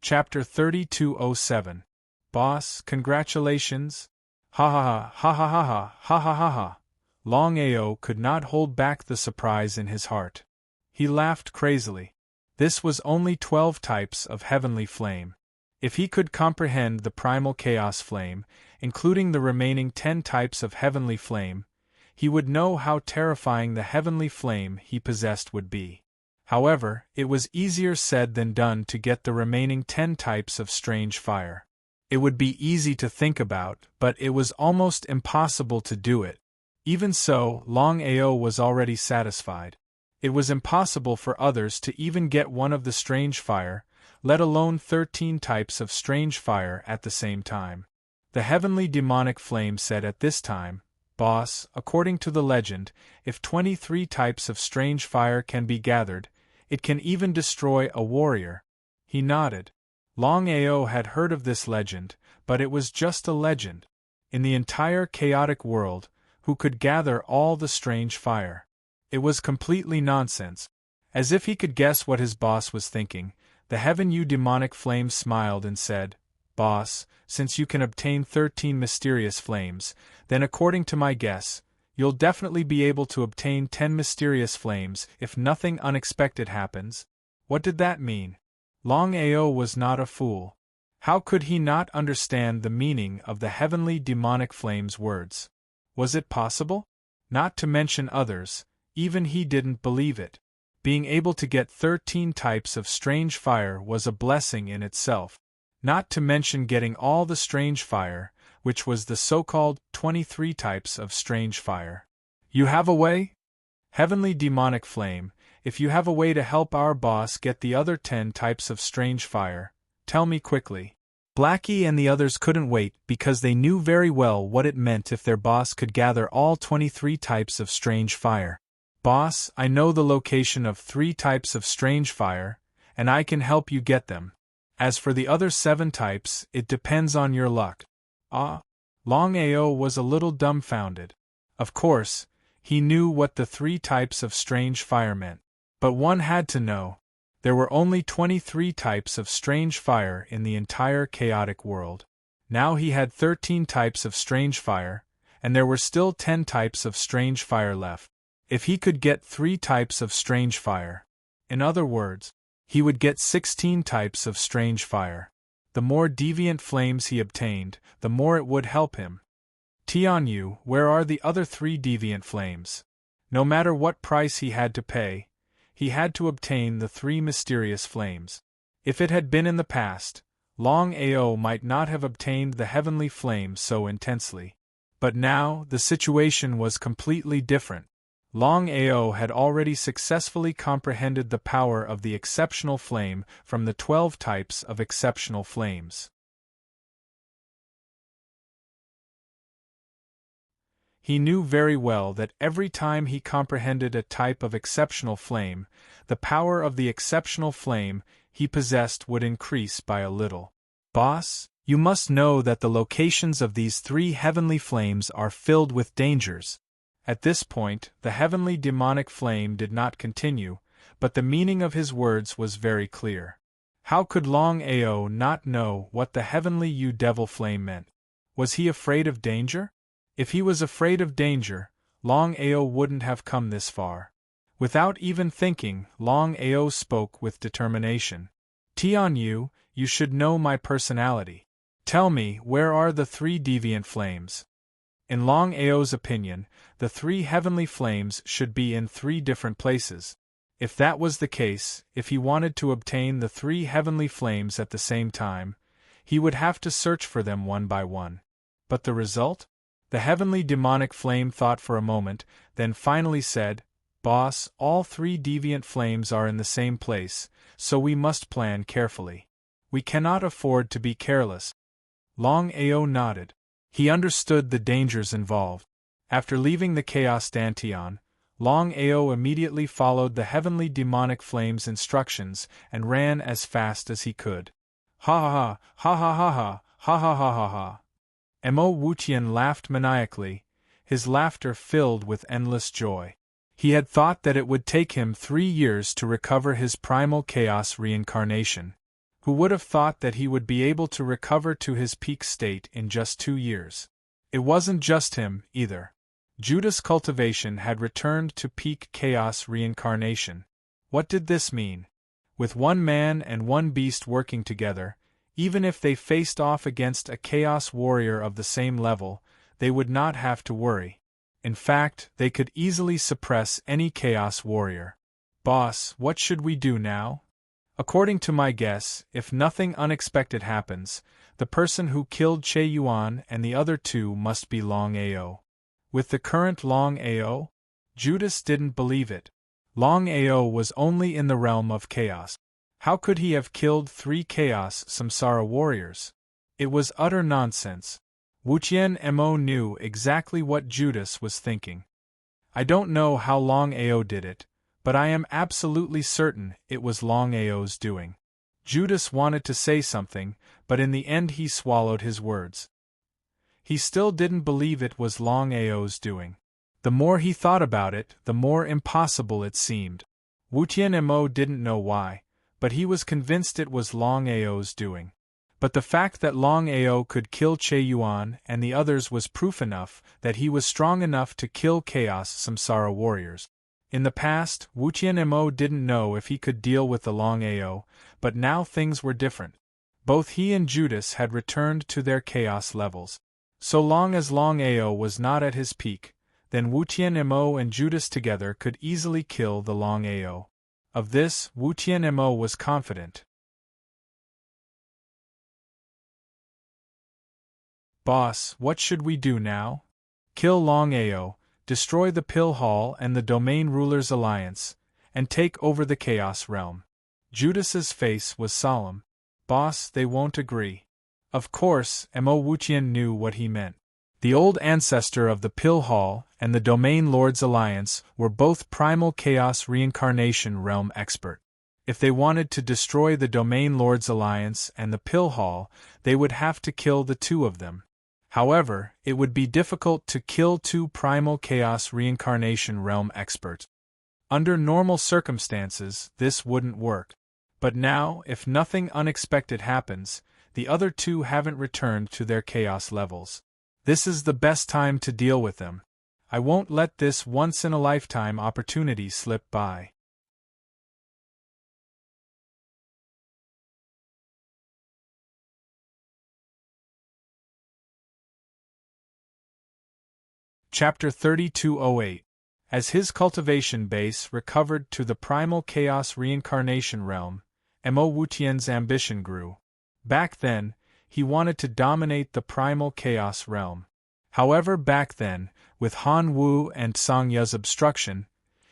Chapter 3207. Boss, congratulations! Ha ha ha ha ha ha ha ha ha ha. Longao could not hold back the surprise in his heart. He laughed crazily. This was only 12 types of heavenly flame. If he could comprehend the primal chaos flame, including the remaining 10 types of heavenly flame, he would know how terrifying the heavenly flame he possessed would be. However, it was easier said than done to get the remaining 10 types of strange fire. It would be easy to think about, but it was almost impossible to do it. Even so, Longao was already satisfied. It was impossible for others to even get one of the strange fire, let alone 13 types of strange fire at the same time. The heavenly demonic flame said at this time, "Boss, according to the legend, if 23 types of strange fire can be gathered, it can even destroy a warrior." He nodded. Longao had heard of this legend, but it was just a legend. In the entire chaotic world, who could gather all the strange fire? It was completely nonsense. As if he could guess what his boss was thinking, the heaven demonic flame smiled and said, "Boss, since you can obtain 13 mysterious flames, then according to my guess, you'll definitely be able to obtain 10 mysterious flames if nothing unexpected happens." What did that mean? Longao was not a fool. How could he not understand the meaning of the heavenly demonic flame's words? Was it possible? Not to mention others, even he didn't believe it. Being able to get 13 types of strange fire was a blessing in itself. Not to mention getting all the strange fire, which was the so-called 23 types of strange fire. You have a way? Heavenly demonic flame, if you have a way to help our boss get the other 10 types of strange fire, tell me quickly. Blackie and the others couldn't wait because they knew very well what it meant if their boss could gather all 23 types of strange fire. Boss, I know the location of 3 types of strange fire, and I can help you get them. As for the other 7 types, it depends on your luck. Ah? Longao was a little dumbfounded. Of course, he knew what the 3 types of strange fire meant. But one had to know. There were only 23 types of strange fire in the entire chaotic world. Now he had 13 types of strange fire, and there were still 10 types of strange fire left. If he could get 3 types of strange fire, in other words, he would get 16 types of strange fire. The more deviant flames he obtained, the more it would help him. Tianyu, where are the other 3 deviant flames? No matter what price he had to pay, he had to obtain the 3 mysterious flames. If it had been in the past, Longao might not have obtained the heavenly flame so intensely. But now, the situation was completely different. Longao had already successfully comprehended the power of the exceptional flame from the 12 types of exceptional flames. He knew very well that every time he comprehended a type of exceptional flame, the power of the exceptional flame he possessed would increase by a little. Boss, you must know that the locations of these three heavenly flames are filled with dangers. At this point, the heavenly demonic flame did not continue, but the meaning of his words was very clear. How could Longao not know what the heavenly devil flame meant? Was he afraid of danger? If he was afraid of danger, Longao wouldn't have come this far. Without even thinking, Longao spoke with determination. Tianyu, you should know my personality. Tell me, where are the three deviant flames? In Longao's opinion, the three heavenly flames should be in three different places. If that was the case, if he wanted to obtain the three heavenly flames at the same time, he would have to search for them one by one. But the result? The heavenly demonic flame thought for a moment, then finally said, Boss, all three deviant flames are in the same place, so we must plan carefully. We cannot afford to be careless. Longao nodded. He understood the dangers involved. After leaving the Chaos Dantian, Longao immediately followed the heavenly demonic flame's instructions and ran as fast as he could. Ha ha ha ha ha ha ha ha ha ha ha. Mo Wuqian laughed maniacally, his laughter filled with endless joy. He had thought that it would take him 3 years to recover his primal chaos reincarnation. Who would have thought that he would be able to recover to his peak state in just 2 years? It wasn't just him, either. Judah's cultivation had returned to peak chaos reincarnation. What did this mean? With one man and one beast working together, even if they faced off against a chaos warrior of the same level, they would not have to worry. In fact, they could easily suppress any chaos warrior. Boss, what should we do now? According to my guess, if nothing unexpected happens, the person who killed Che Yuan and the other two must be Longao. With the current Longao? Judas didn't believe it. Longao was only in the realm of chaos. How could he have killed 3 chaos samsara warriors? It was utter nonsense. Wuqian Mo knew exactly what Judas was thinking. I don't know how Longao did it, but I am absolutely certain it was Longao's doing. Judas wanted to say something, but in the end he swallowed his words. He still didn't believe it was Longao's doing. The more he thought about it, the more impossible it seemed. Wuqian Mo didn't know why, but he was convinced it was Longao's doing. But the fact that Longao could kill Che Yuan and the others was proof enough that he was strong enough to kill Chaos Samsara warriors. In the past, Wuqian Mo didn't know if he could deal with the Longao, but now things were different. Both he and Judas had returned to their chaos levels. So long as Longao was not at his peak, then Wuqian Mo and Judas together could easily kill the Longao. Of this, Wuqian Mo was confident. Boss, what should we do now? Kill Longao, destroy the Pill Hall and the Domain Rulers Alliance, and take over the Chaos Realm. Judas's face was solemn. Boss, they won't agree. Of course, Mo Wuqian knew what he meant. The old ancestor of the Pill Hall and the Domain Lords Alliance were both primal chaos reincarnation realm expert. If they wanted to destroy the Domain Lords Alliance and the Pill Hall, they would have to kill the 2 of them. However, it would be difficult to kill 2 primal chaos reincarnation realm experts. Under normal circumstances, this wouldn't work. But now, if nothing unexpected happens, the other 2 haven't returned to their chaos levels. This is the best time to deal with them. I won't let this once-in-a-lifetime opportunity slip by. Chapter 3208. As his cultivation base recovered to the primal chaos reincarnation realm, Mo Wuqian's ambition grew. Back then, he wanted to dominate the primal chaos realm. However, back then, with Han Wu and Song Ya's obstruction,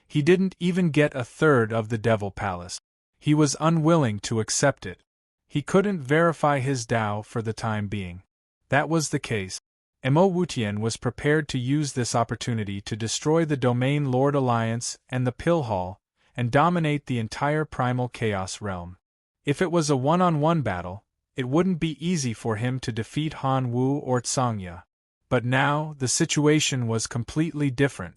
he didn't even get a third of the Devil Palace. He was unwilling to accept it. He couldn't verify his Tao for the time being. That was the case. Mo Wutian was prepared to use this opportunity to destroy the Domain Lord Alliance and the Pill Hall, and dominate the entire primal chaos realm. If it was a one-on-one battle, it wouldn't be easy for him to defeat Han Wu or Tsangya. But now, the situation was completely different.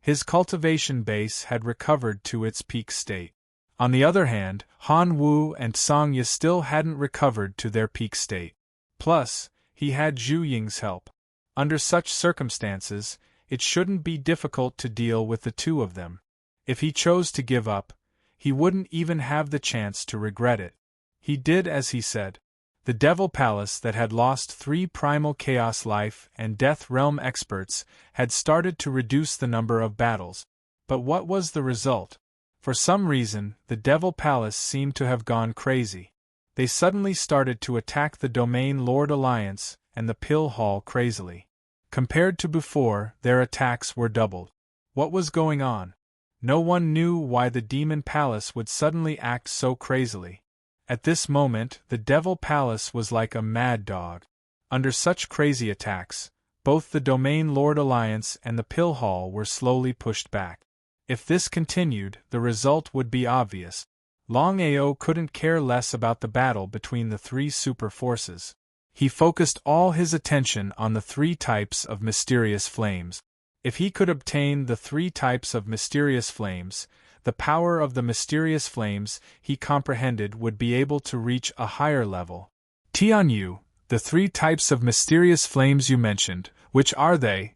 His cultivation base had recovered to its peak state. On the other hand, Han Wu and Tsangya still hadn't recovered to their peak state. Plus, he had Zhu Ying's help. Under such circumstances, it shouldn't be difficult to deal with the two of them. If he chose to give up, he wouldn't even have the chance to regret it. He did as he said. The Devil Palace that had lost 3 primal chaos life and death realm experts had started to reduce the number of battles. But what was the result? For some reason, the Devil Palace seemed to have gone crazy. They suddenly started to attack the Domain Lord Alliance and the Pill Hall crazily. Compared to before, their attacks were doubled. What was going on? No one knew why the Demon Palace would suddenly act so crazily. At this moment, the Devil Palace was like a mad dog. Under such crazy attacks, both the Domain Lord Alliance and the Pill Hall were slowly pushed back. If this continued, the result would be obvious. Longao couldn't care less about the battle between the 3 super forces. He focused all his attention on the 3 types of mysterious flames. If he could obtain the 3 types of mysterious flames, the power of the mysterious flames he comprehended would be able to reach a higher level. Tianyu, the 3 types of mysterious flames you mentioned, which are they?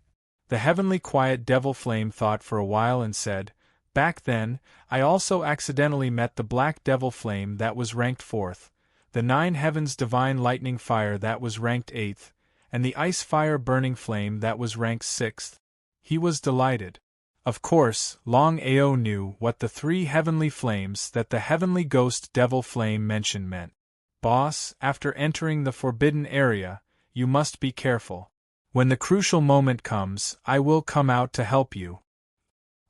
The heavenly quiet devil flame thought for a while and said, "Back then, I also accidentally met the black devil flame that was ranked 4th, the 9 heavens divine lightning fire that was ranked 8th, and the ice fire burning flame that was ranked 6th. He was delighted. Of course, Longao knew what the 3 heavenly flames that the heavenly ghost devil flame mentioned meant. Boss, after entering the forbidden area, you must be careful. When the crucial moment comes, I will come out to help you."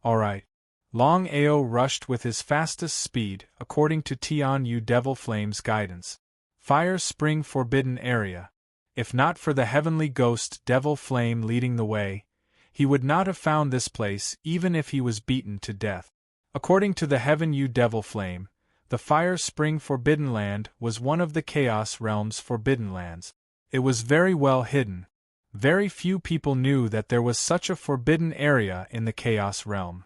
Alright. Longao rushed with his fastest speed, according to Tianyu Devil Flame's guidance. Fire Spring Forbidden Area. If not for the heavenly ghost Devil Flame leading the way, he would not have found this place even if he was beaten to death. According to the Heaven Yu Devil Flame, the Fire Spring Forbidden Land was one of the Chaos Realm's forbidden lands. It was very well hidden. Very few people knew that there was such a forbidden area in the Chaos Realm.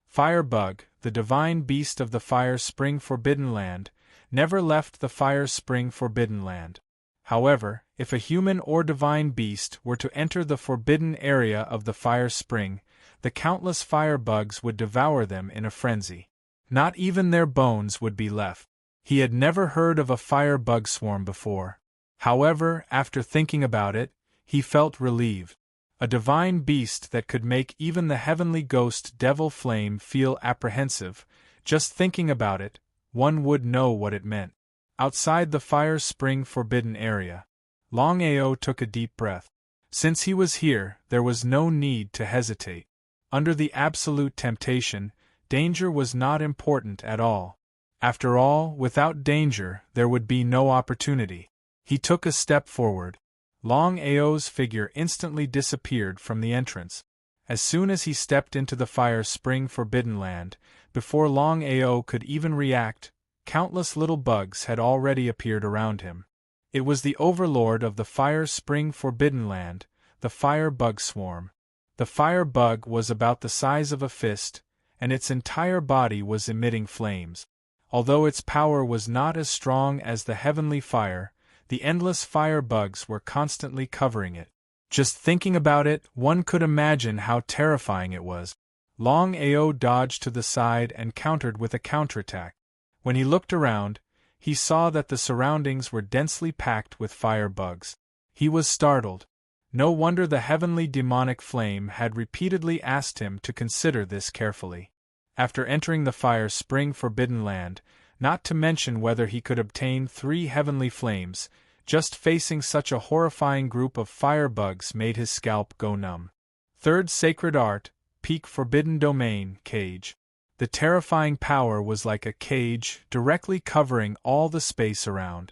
Firebug, the divine beast of the Fire Spring Forbidden Land, never left the Fire Spring Forbidden Land. However, if a human or divine beast were to enter the forbidden area of the Fire Spring, the countless firebugs would devour them in a frenzy. Not even their bones would be left. He had never heard of a firebug swarm before. However, after thinking about it, he felt relieved. A divine beast that could make even the heavenly ghost Devil Flame feel apprehensive. Just thinking about it, one would know what it meant. Outside the Fire Spring Forbidden Area, Longao took a deep breath. Since he was here, there was no need to hesitate. Under the absolute temptation, danger was not important at all. After all, without danger, there would be no opportunity. He took a step forward. Longao's figure instantly disappeared from the entrance. As soon as he stepped into the Fire Spring Forbidden Land, before Longao could even react, countless little bugs had already appeared around him. It was the overlord of the Fire Spring Forbidden Land, the Fire Bug Swarm. The Fire Bug was about the size of a fist, and its entire body was emitting flames. Although its power was not as strong as the heavenly fire, the endless fire bugs were constantly covering it. Just thinking about it, one could imagine how terrifying it was. Longao dodged to the side and countered with a counterattack. When he looked around, he saw that the surroundings were densely packed with fire bugs. He was startled. No wonder the heavenly demonic flame had repeatedly asked him to consider this carefully. After entering the Fire Spring Forbidden Land, not to mention whether he could obtain 3 heavenly flames, just facing such a horrifying group of firebugs made his scalp go numb. Third Sacred Art, Peak Forbidden Domain, Cage. The terrifying power was like a cage, directly covering all the space around.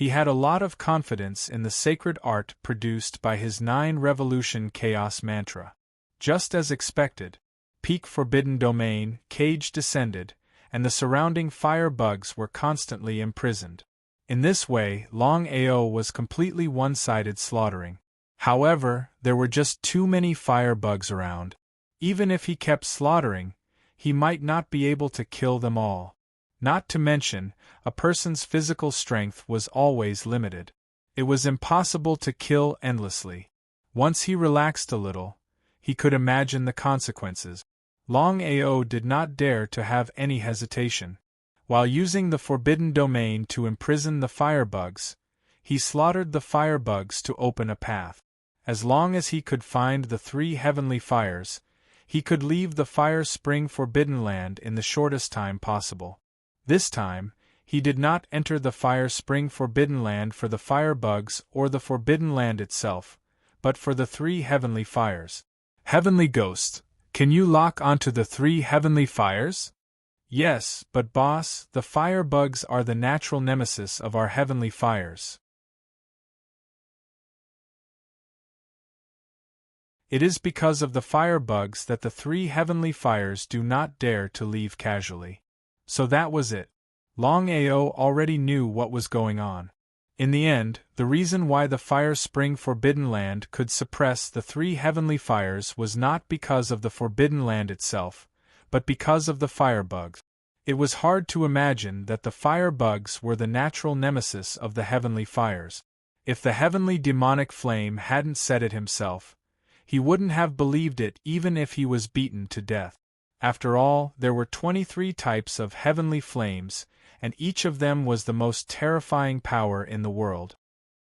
He had a lot of confidence in the sacred art produced by his 9-revolution chaos mantra. Just as expected, peak forbidden domain, cage descended, and the surrounding fire bugs were constantly imprisoned. In this way, Longao was completely one-sided slaughtering. However, there were just too many fire bugs around. Even if he kept slaughtering, he might not be able to kill them all. Not to mention, a person's physical strength was always limited. It was impossible to kill endlessly. Once he relaxed a little, he could imagine the consequences. Longao did not dare to have any hesitation. While using the forbidden domain to imprison the firebugs, he slaughtered the firebugs to open a path. As long as he could find the 3 heavenly fires, he could leave the fire spring forbidden land in the shortest time possible. This time, he did not enter the fire spring forbidden land for the firebugs or the forbidden land itself, but for the 3 heavenly fires. Heavenly Ghost, can you lock onto the 3 heavenly fires? Yes, but boss, the firebugs are the natural nemesis of our heavenly fires. It is because of the firebugs that the 3 heavenly fires do not dare to leave casually. So that was it. Longao already knew what was going on. In the end, the reason why the fire spring forbidden land could suppress the 3 heavenly fires was not because of the forbidden land itself, but because of the firebugs. It was hard to imagine that the firebugs were the natural nemesis of the heavenly fires. If the heavenly demonic flame hadn't said it himself, he wouldn't have believed it even if he was beaten to death. After all, there were 23 types of heavenly flames, and each of them was the most terrifying power in the world.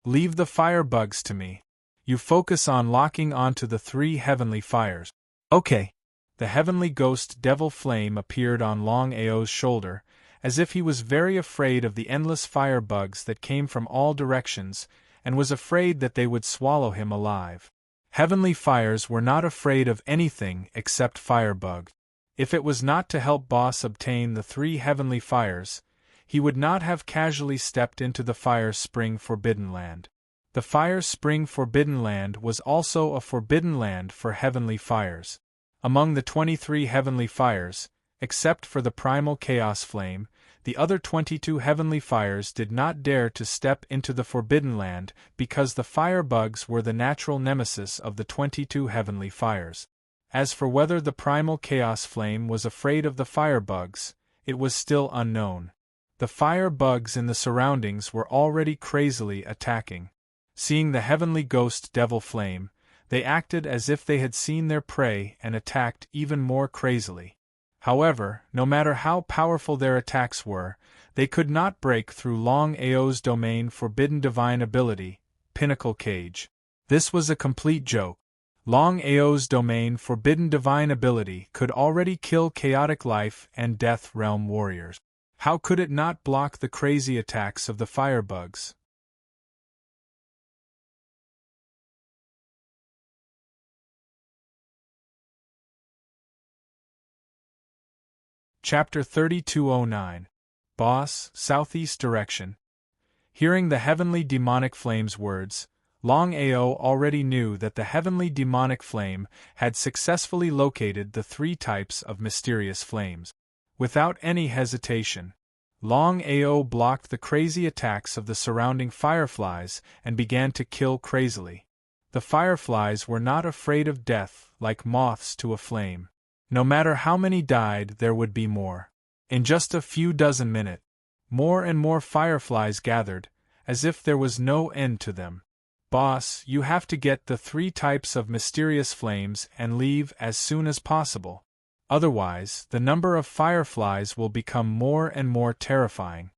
Leave the firebugs to me. You focus on locking onto the 3 heavenly fires. Okay. The heavenly ghost devil flame appeared on Longao's shoulder, as if he was very afraid of the endless firebugs that came from all directions, and was afraid that they would swallow him alive. Heavenly fires were not afraid of anything except firebugs. If it was not to help Boss obtain the 3 heavenly fires, he would not have casually stepped into the fire spring forbidden land. The fire spring forbidden land was also a forbidden land for heavenly fires. Among the 23 heavenly fires, except for the primal chaos flame, the other 22 heavenly fires did not dare to step into the forbidden land because the firebugs were the natural nemesis of the 22 heavenly fires. As for whether the primal chaos flame was afraid of the firebugs, it was still unknown. The firebugs in the surroundings were already crazily attacking. Seeing the heavenly ghost devil flame, they acted as if they had seen their prey and attacked even more crazily. However, no matter how powerful their attacks were, they could not break through Longao's domain forbidden divine ability, Pinnacle Cage. This was a complete joke. Longao's domain forbidden divine ability could already kill chaotic life and death realm warriors. How could it not block the crazy attacks of the firebugs? Chapter 3209. Boss, Southeast Direction. Hearing the heavenly demonic flame's words, Longao already knew that the heavenly demonic flame had successfully located the 3 types of mysterious flames. Without any hesitation, Longao blocked the crazy attacks of the surrounding fireflies and began to kill crazily. The fireflies were not afraid of death like moths to a flame. No matter how many died, there would be more. In just a few dozen minutes, more and more fireflies gathered, as if there was no end to them. Boss, you have to get the 3 types of mysterious flames and leave as soon as possible. Otherwise, the number of fireflies will become more and more terrifying.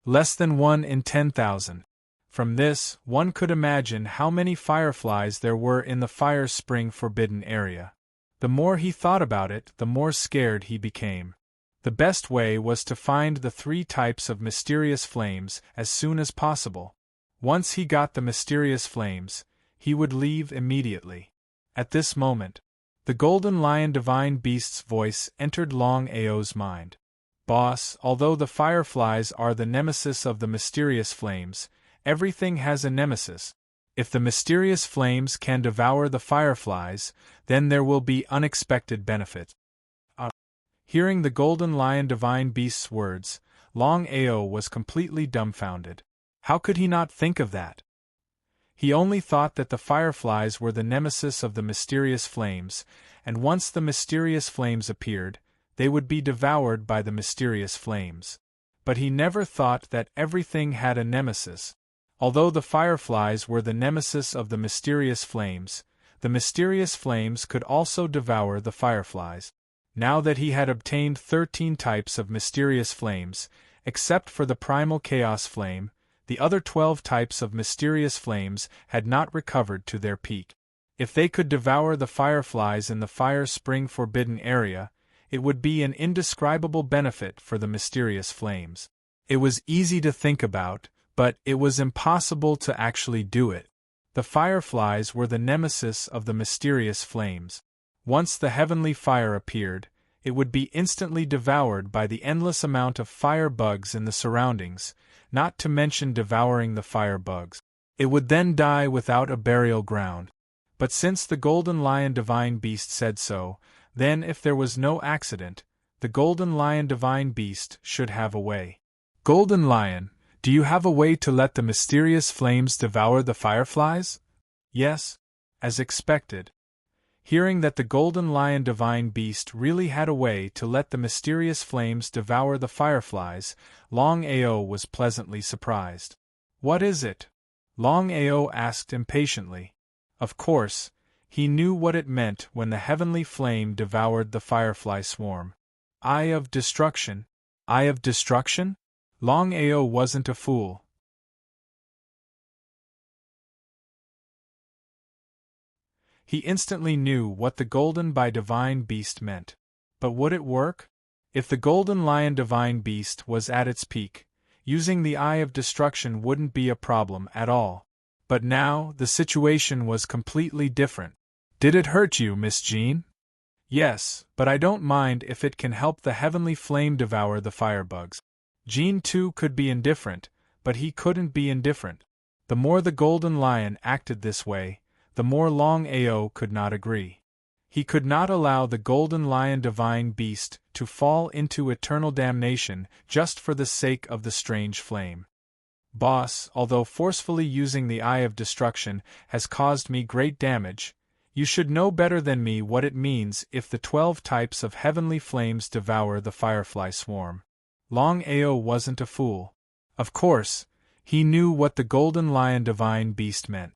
Less than 1 in 10,000. From this, one could imagine how many fireflies there were in the fire spring forbidden area. The more he thought about it, the more scared he became. The best way was to find the 3 types of mysterious flames as soon as possible. Once he got the mysterious flames, he would leave immediately. At this moment, the Golden Lion Divine Beast's voice entered Longao's mind. Boss, although the fireflies are the nemesis of the mysterious flames, Everything has a nemesis. If the mysterious flames can devour the fireflies, then there will be unexpected benefits. Hearing the Golden Lion Divine Beast's words, Longao was completely dumbfounded. How could he not think of that? He only thought that the fireflies were the nemesis of the mysterious flames, and once the mysterious flames appeared, they would be devoured by the mysterious flames. But he never thought that everything had a nemesis. Although the fireflies were the nemesis of the mysterious flames could also devour the fireflies. Now that he had obtained 13 types of mysterious flames, except for the primal chaos flame, the other 12 types of mysterious flames had not recovered to their peak. If they could devour the fireflies in the Fire Spring Forbidden area, it would be an indescribable benefit for the mysterious flames. It was easy to think about, but it was impossible to actually do it. The fireflies were the nemesis of the mysterious flames. Once the heavenly fire appeared, it would be instantly devoured by the endless amount of fire bugs in the surroundings, not to mention devouring the fire bugs. It would then die without a burial ground. But since the Golden Lion Divine Beast said so, then if there was no accident, the Golden Lion Divine Beast should have a way. Golden Lion, do you have a way to let the mysterious flames devour the fireflies? Yes, as expected. Hearing that the Golden Lion Divine Beast really had a way to let the mysterious flames devour the fireflies, Longao was pleasantly surprised. What is it? Longao asked impatiently. Of course, he knew what it meant when the heavenly flame devoured the firefly swarm. Eye of Destruction? Eye of Destruction? Longao wasn't a fool. He instantly knew what the Golden by Divine Beast meant. But would it work? If the Golden Lion Divine Beast was at its peak, using the Eye of Destruction wouldn't be a problem at all. But now, the situation was completely different. Did it hurt you, Miss Jean? Yes, but I don't mind if it can help the heavenly flame devour the firebugs. Jean too could be indifferent, but he couldn't be indifferent. The more the Golden Lion acted this way, the more Longao could not agree. He could not allow the Golden Lion Divine Beast to fall into eternal damnation just for the sake of the strange flame. Boss, although forcefully using the Eye of Destruction has caused me great damage, you should know better than me what it means if the 12 types of heavenly flames devour the firefly swarm. Longao wasn't a fool. Of course, he knew what the Golden Lion Divine Beast meant.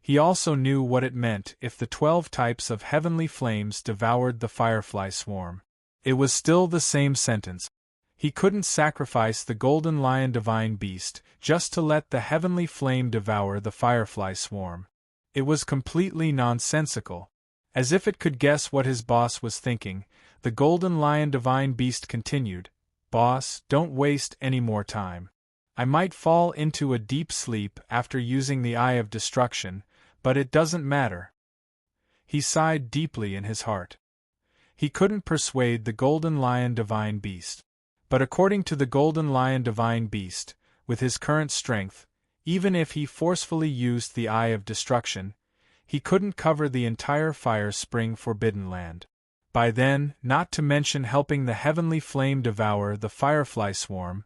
He also knew what it meant if the 12 types of heavenly flames devoured the firefly swarm. It was still the same sentence. He couldn't sacrifice the Golden Lion Divine Beast just to let the heavenly flame devour the firefly swarm. It was completely nonsensical. As if it could guess what his boss was thinking, the Golden Lion Divine Beast continued, "Boss, don't waste any more time. I might fall into a deep sleep after using the Eye of Destruction, but it doesn't matter." He sighed deeply in his heart. He couldn't persuade the Golden Lion Divine Beast. But according to the Golden Lion Divine Beast, with his current strength, even if he forcefully used the Eye of Destruction, he couldn't cover the entire Fire Spring Forbidden Land. By then, not to mention helping the heavenly flame devour the firefly swarm,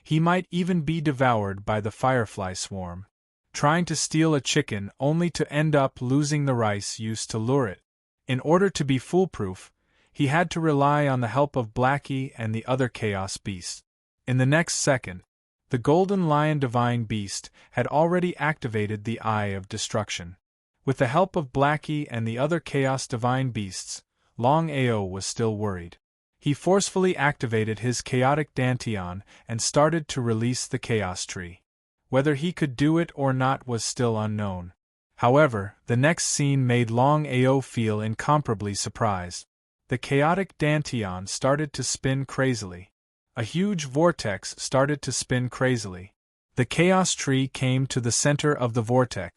he might even be devoured by the firefly swarm. Trying to steal a chicken only to end up losing the rice used to lure it. In order to be foolproof, he had to rely on the help of Blackie and the other Chaos Beasts. In the next second, the Golden Lion Divine Beast had already activated the Eye of Destruction. With the help of Blackie and the other Chaos Divine Beasts, Longao was still worried. He forcefully activated his chaotic Dantian and started to release the Chaos Tree. Whether he could do it or not was still unknown. However, the next scene made Longao feel incomparably surprised. The chaotic Dantian started to spin crazily. A huge vortex started to spin crazily. The Chaos Tree came to the center of the vortex.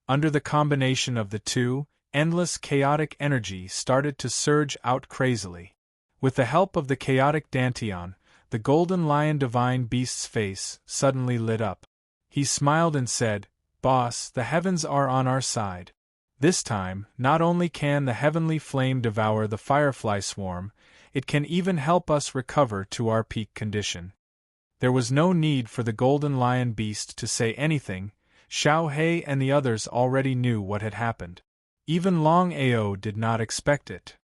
Under the combination of the two, endless chaotic energy started to surge out crazily. With the help of the chaotic Dantian, the Golden Lion Divine Beast's face suddenly lit up. He smiled and said, "Boss, the heavens are on our side. This time, not only can the heavenly flame devour the firefly swarm, it can even help us recover to our peak condition." There was no need for the golden lion beast to say anything. Xiao He and the others already knew what had happened. Even Longao did not expect it.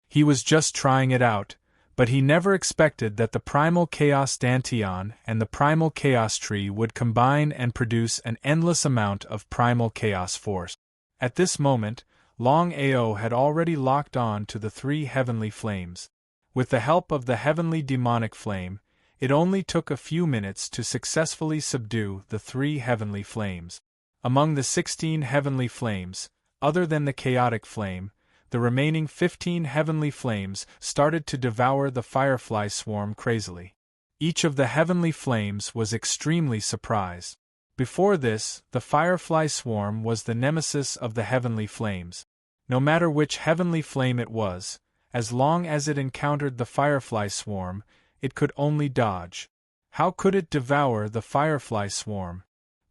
He was just trying it out, but he never expected that the primal chaos dantian and the primal chaos tree would combine and produce an endless amount of primal chaos force. At this moment, Longao had already locked on to the 3 heavenly flames. With the help of the heavenly demonic flame, it only took a few minutes to successfully subdue the 3 heavenly flames. Among the 16 heavenly flames, other than the chaotic flame, the remaining 15 heavenly flames started to devour the firefly swarm crazily. Each of the heavenly flames was extremely surprised. Before this, the firefly swarm was the nemesis of the heavenly flames. No matter which heavenly flame it was, as long as it encountered the firefly swarm, it could only dodge. How could it devour the firefly swarm?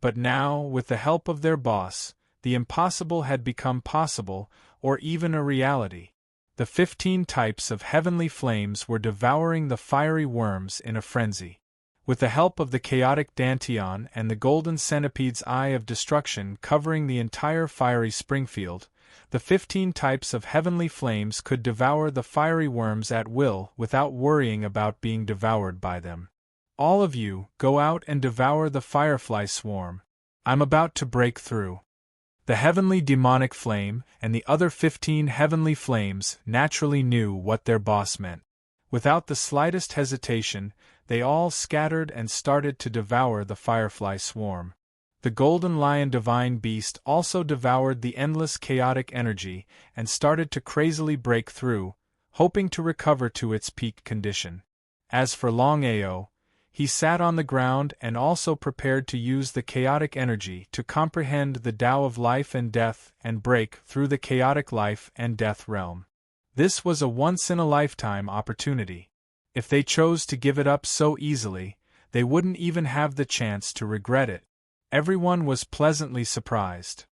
But now, with the help of their boss, the impossible had become possible, or even a reality. The 15 types of heavenly flames were devouring the fiery worms in a frenzy. With the help of the chaotic dantian and the golden centipede's eye of destruction covering the entire fiery Springfield, the 15 types of heavenly flames could devour the fiery worms at will without worrying about being devoured by them. "All of you, go out and devour the firefly swarm. I'm about to break through." The heavenly demonic flame and the other 15 heavenly flames naturally knew what their boss meant. Without the slightest hesitation, they all scattered and started to devour the firefly swarm. The golden lion divine beast also devoured the endless chaotic energy and started to crazily break through, hoping to recover to its peak condition. As for Longao, he sat on the ground and also prepared to use the chaotic energy to comprehend the Tao of life and death and break through the chaotic life and death realm. This was a once-in-a-lifetime opportunity. If they chose to give it up so easily, they wouldn't even have the chance to regret it. Everyone was pleasantly surprised.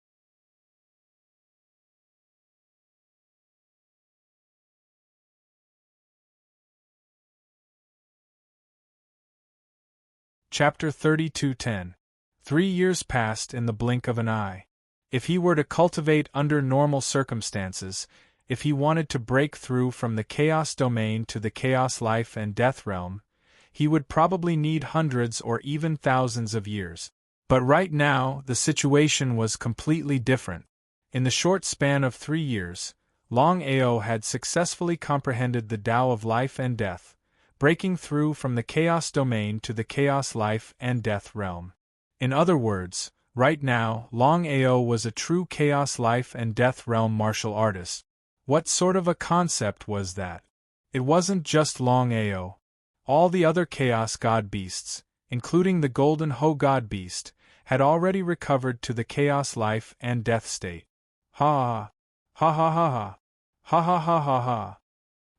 Chapter 32:10. 3 years passed in the blink of an eye. If he were to cultivate under normal circumstances, if he wanted to break through from the chaos domain to the chaos life and death realm, he would probably need hundreds or even thousands of years. But right now, the situation was completely different. In the short span of 3 years, Longao had successfully comprehended the Tao of life and death, breaking through from the chaos domain to the chaos life and death realm. In other words, right now, Longao was a true chaos life and death realm martial artist. What sort of a concept was that? It wasn't just Longao. All the other chaos god beasts, including the golden Ho god beast, had already recovered to the chaos life and death state. Ha ha ha ha ha ha ha ha ha ha.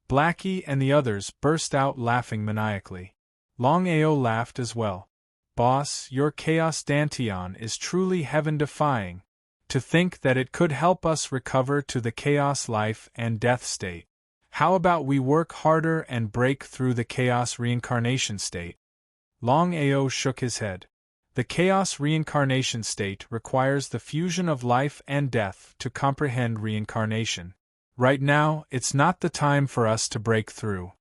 Blackie and the others burst out laughing maniacally. Longao laughed as well. "Boss, your chaos dantian is truly heaven-defying. To think that it could help us recover to the chaos life and death state. How about we work harder and break through the chaos reincarnation state?" Longao shook his head. The chaos reincarnation state requires the fusion of life and death to comprehend reincarnation. Right now, it's not the time for us to break through.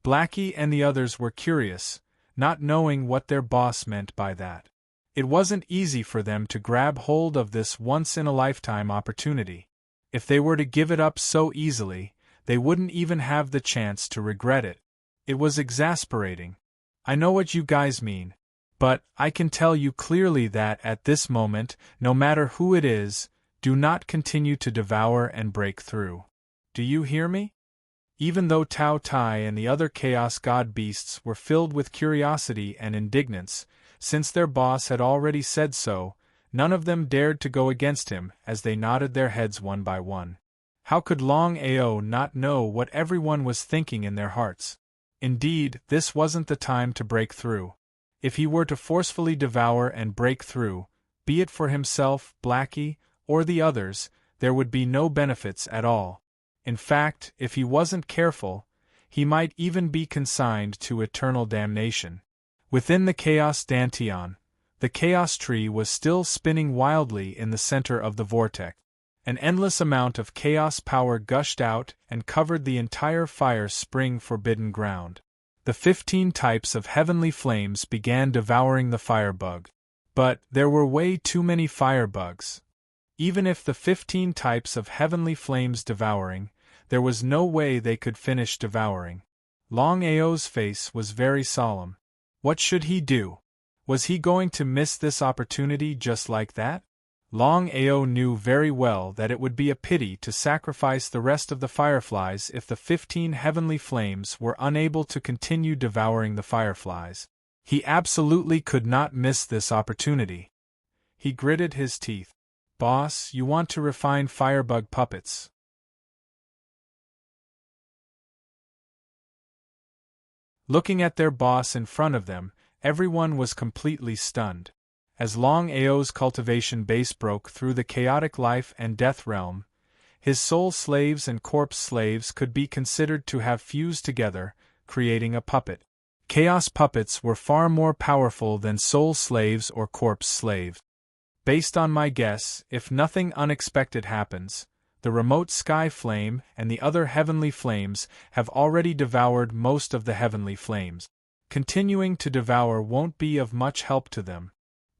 Blackie and the others were curious, not knowing what their boss meant by that. It wasn't easy for them to grab hold of this once-in-a-lifetime opportunity. If they were to give it up so easily, they wouldn't even have the chance to regret it. It was exasperating. "I know what you guys mean. But I can tell you clearly that at this moment, no matter who it is, do not continue to devour and break through. Do you hear me?" Even though Tao Tai and the other chaos god beasts were filled with curiosity and indignance, since their boss had already said so, none of them dared to go against him as they nodded their heads one by one. How could Longao not know what everyone was thinking in their hearts? Indeed, this wasn't the time to break through. If he were to forcefully devour and break through, be it for himself, Blackie, or the others, there would be no benefits at all. In fact, if he wasn't careful, he might even be consigned to eternal damnation. Within the Chaos Dantian, the Chaos Tree was still spinning wildly in the center of the vortex. An endless amount of chaos power gushed out and covered the entire fire spring forbidden ground. The 15 types of heavenly flames began devouring the firebug. But there were way too many firebugs. Even if the 15 types of heavenly flames devouring, there was no way they could finish devouring. Longao's face was very solemn. What should he do? Was he going to miss this opportunity just like that? Longao knew very well that it would be a pity to sacrifice the rest of the fireflies if the 15 heavenly flames were unable to continue devouring the fireflies. He absolutely could not miss this opportunity. He gritted his teeth. Boss, you want to refine firebug puppets. Looking at their boss in front of them, everyone was completely stunned. As Longao's cultivation base broke through the chaotic life and death realm, his soul slaves and corpse slaves could be considered to have fused together, creating a puppet. Chaos puppets were far more powerful than soul slaves or corpse slaves. Based on my guess, if nothing unexpected happens, the remote sky flame and the other heavenly flames have already devoured most of the heavenly flames. Continuing to devour won't be of much help to them.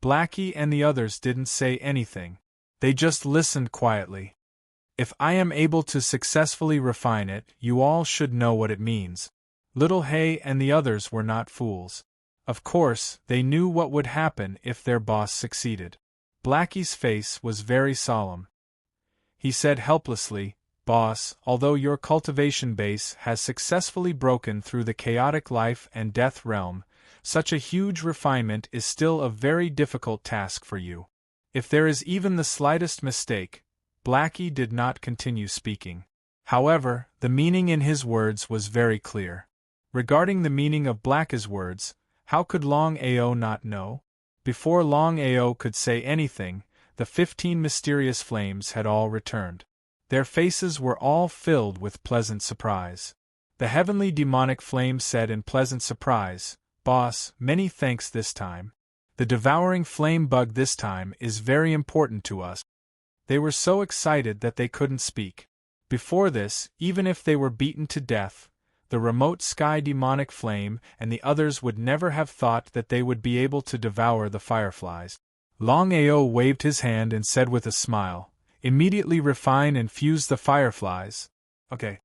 Blackie and the others didn't say anything. They just listened quietly. If I am able to successfully refine it, you all should know what it means. Little Hay and the others were not fools. Of course, they knew what would happen if their boss succeeded. Blackie's face was very solemn. He said helplessly, Boss, although your cultivation base has successfully broken through the chaotic life and death realm, such a huge refinement is still a very difficult task for you. If there is even the slightest mistake, Blackie did not continue speaking. However, the meaning in his words was very clear. Regarding the meaning of Blackie's words, how could Longao not know? Before Longao could say anything, the 15 mysterious flames had all returned. Their faces were all filled with pleasant surprise. The heavenly demonic flame said in pleasant surprise, Boss, many thanks this time. The devouring flame bug this time is very important to us. They were so excited that they couldn't speak. Before this, even if they were beaten to death, the remote sky demonic flame and the others would never have thought that they would be able to devour the fireflies. Longao waved his hand and said with a smile, Immediately refine and fuse the fireflies. Okay.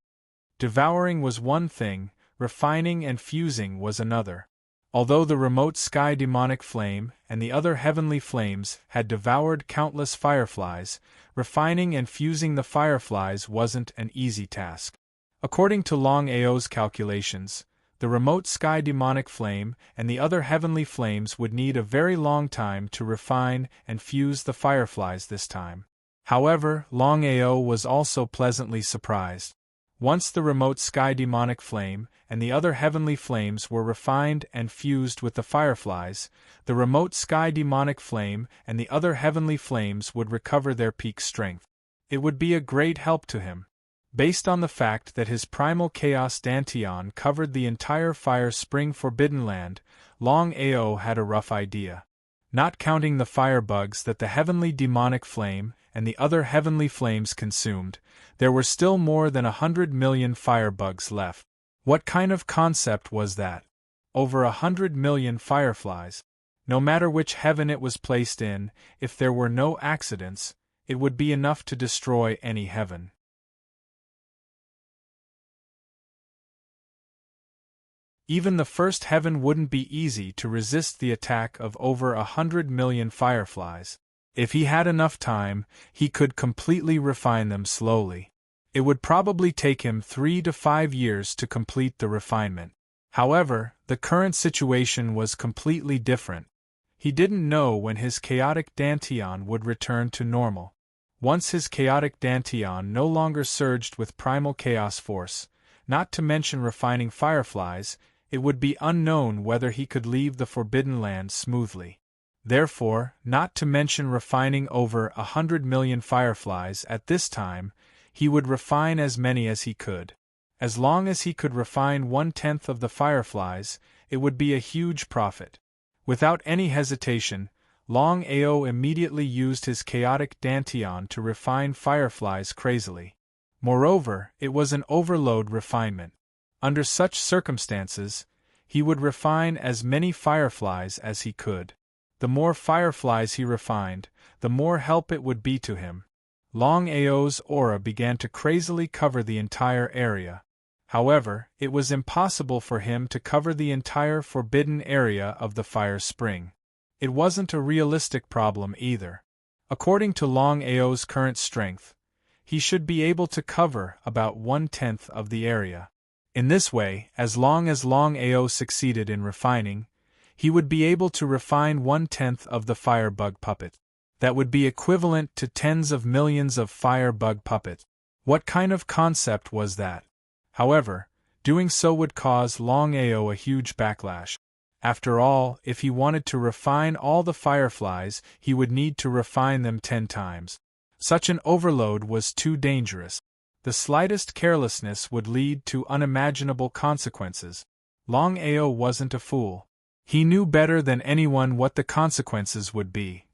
Devouring was one thing, refining and fusing was another. Although the remote sky demonic flame and the other heavenly flames had devoured countless fireflies, refining and fusing the fireflies wasn't an easy task. According to Longao's calculations, the remote sky demonic flame and the other heavenly flames would need a very long time to refine and fuse the fireflies this time. However, Longao was also pleasantly surprised. Once the remote sky demonic flame and the other heavenly flames were refined and fused with the fireflies, the remote sky demonic flame and the other heavenly flames would recover their peak strength. It would be a great help to him. Based on the fact that his primal chaos Dantian covered the entire fire spring forbidden land, Longao had a rough idea. Not counting the firebugs that the heavenly demonic flame and the other heavenly flames consumed, there were still more than 100 million firebugs left. What kind of concept was that? Over 100 million fireflies. No matter which heaven it was placed in, if there were no accidents, it would be enough to destroy any heaven. Even the first heaven wouldn't be easy to resist the attack of over 100 million fireflies. If he had enough time, he could completely refine them slowly. It would probably take him 3 to 5 years to complete the refinement. However, the current situation was completely different. He didn't know when his chaotic Dantian would return to normal. Once his chaotic Dantian no longer surged with primal chaos force, not to mention refining fireflies, it would be unknown whether he could leave the Forbidden Land smoothly. Therefore, not to mention refining over 100 million fireflies at this time, he would refine as many as he could. As long as he could refine 1/10 of the fireflies, it would be a huge profit. Without any hesitation, Longao immediately used his chaotic dantian to refine fireflies crazily. Moreover, it was an overload refinement. Under such circumstances, he would refine as many fireflies as he could. The more fireflies he refined, the more help it would be to him. Longao's aura began to crazily cover the entire area. However, it was impossible for him to cover the entire forbidden area of the fire spring. It wasn't a realistic problem either. According to Longao's current strength, he should be able to cover about 1/10 of the area. In this way, as long as Longao succeeded in refining, he would be able to refine 1/10 of the firebug puppet. That would be equivalent to tens of millions of firebug puppets. What kind of concept was that? However, doing so would cause Longao a huge backlash. After all, if he wanted to refine all the fireflies, he would need to refine them 10 times. Such an overload was too dangerous. The slightest carelessness would lead to unimaginable consequences. Longao wasn't a fool. He knew better than anyone what the consequences would be.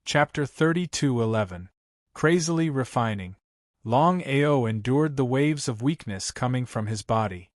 Chapter 32:11. Crazily Refining. Longao endured the waves of weakness coming from his body.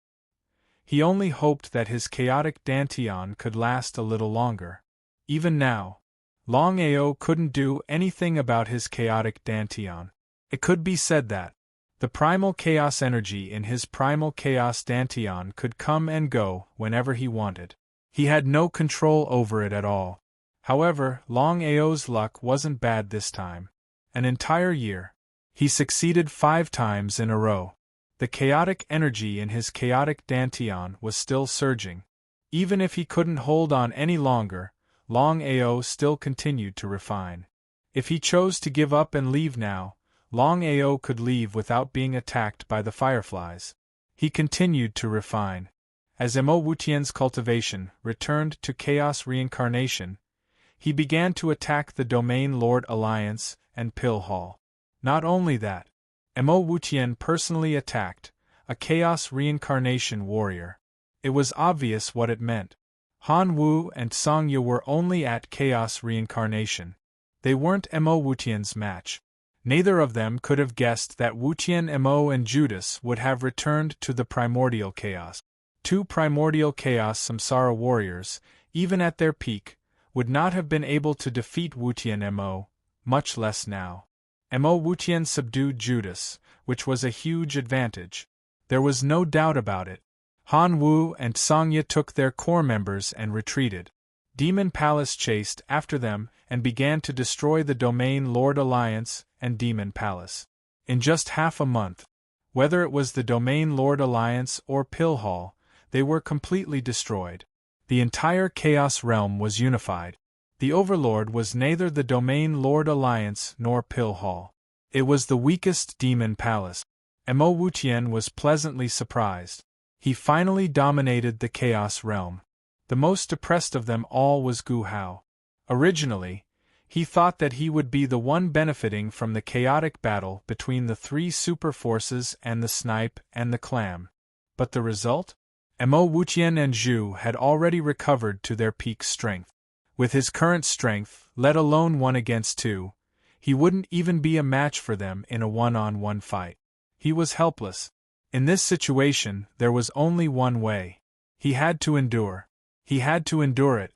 He only hoped that his chaotic dantian could last a little longer. Even now, Longao couldn't do anything about his chaotic dantian. It could be said that the primal chaos energy in his primal chaos dantian could come and go whenever he wanted. He had no control over it at all. However, Longao's luck wasn't bad this time. An entire year. He succeeded 5 times in a row. The chaotic energy in his chaotic dantian was still surging. Even if he couldn't hold on any longer, Longao still continued to refine. If he chose to give up and leave now, Longao could leave without being attacked by the fireflies. He continued to refine. As Emo Wutian's cultivation returned to chaos reincarnation, he began to attack the Domain Lord Alliance and Pill Hall. Not only that, Emo Wutian personally attacked a chaos reincarnation warrior. It was obvious what it meant. Han Wu and Songya were only at chaos reincarnation. They weren't Emo Wutian's match. Neither of them could have guessed that Wutian, Emo, and Judas would have returned to the primordial chaos. 2 primordial chaos samsara warriors, even at their peak, would not have been able to defeat Wutian Emo, much less now. Emo Wutian subdued Judas, which was a huge advantage. There was no doubt about it. Han Wu and Songya took their core members and retreated. Demon Palace chased after them and began to destroy the Domain Lord Alliance and Demon Palace. In just half a month, whether it was the Domain Lord Alliance or Pill Hall, they were completely destroyed. The entire Chaos Realm was unified. The Overlord was neither the Domain Lord Alliance nor Pill Hall. It was the weakest Demon Palace. Emo Wutian was pleasantly surprised. He finally dominated the Chaos Realm. The most depressed of them all was Gu Hao. Originally, he thought that he would be the one benefiting from the chaotic battle between the 3 super forces and the Snipe and the Clam. But the result? Emo Wutian and Zhu had already recovered to their peak strength. With his current strength, let alone 1 against 2, he wouldn't even be a match for them in a one-on-one fight. He was helpless. In this situation, there was only one way. He had to endure. He had to endure it.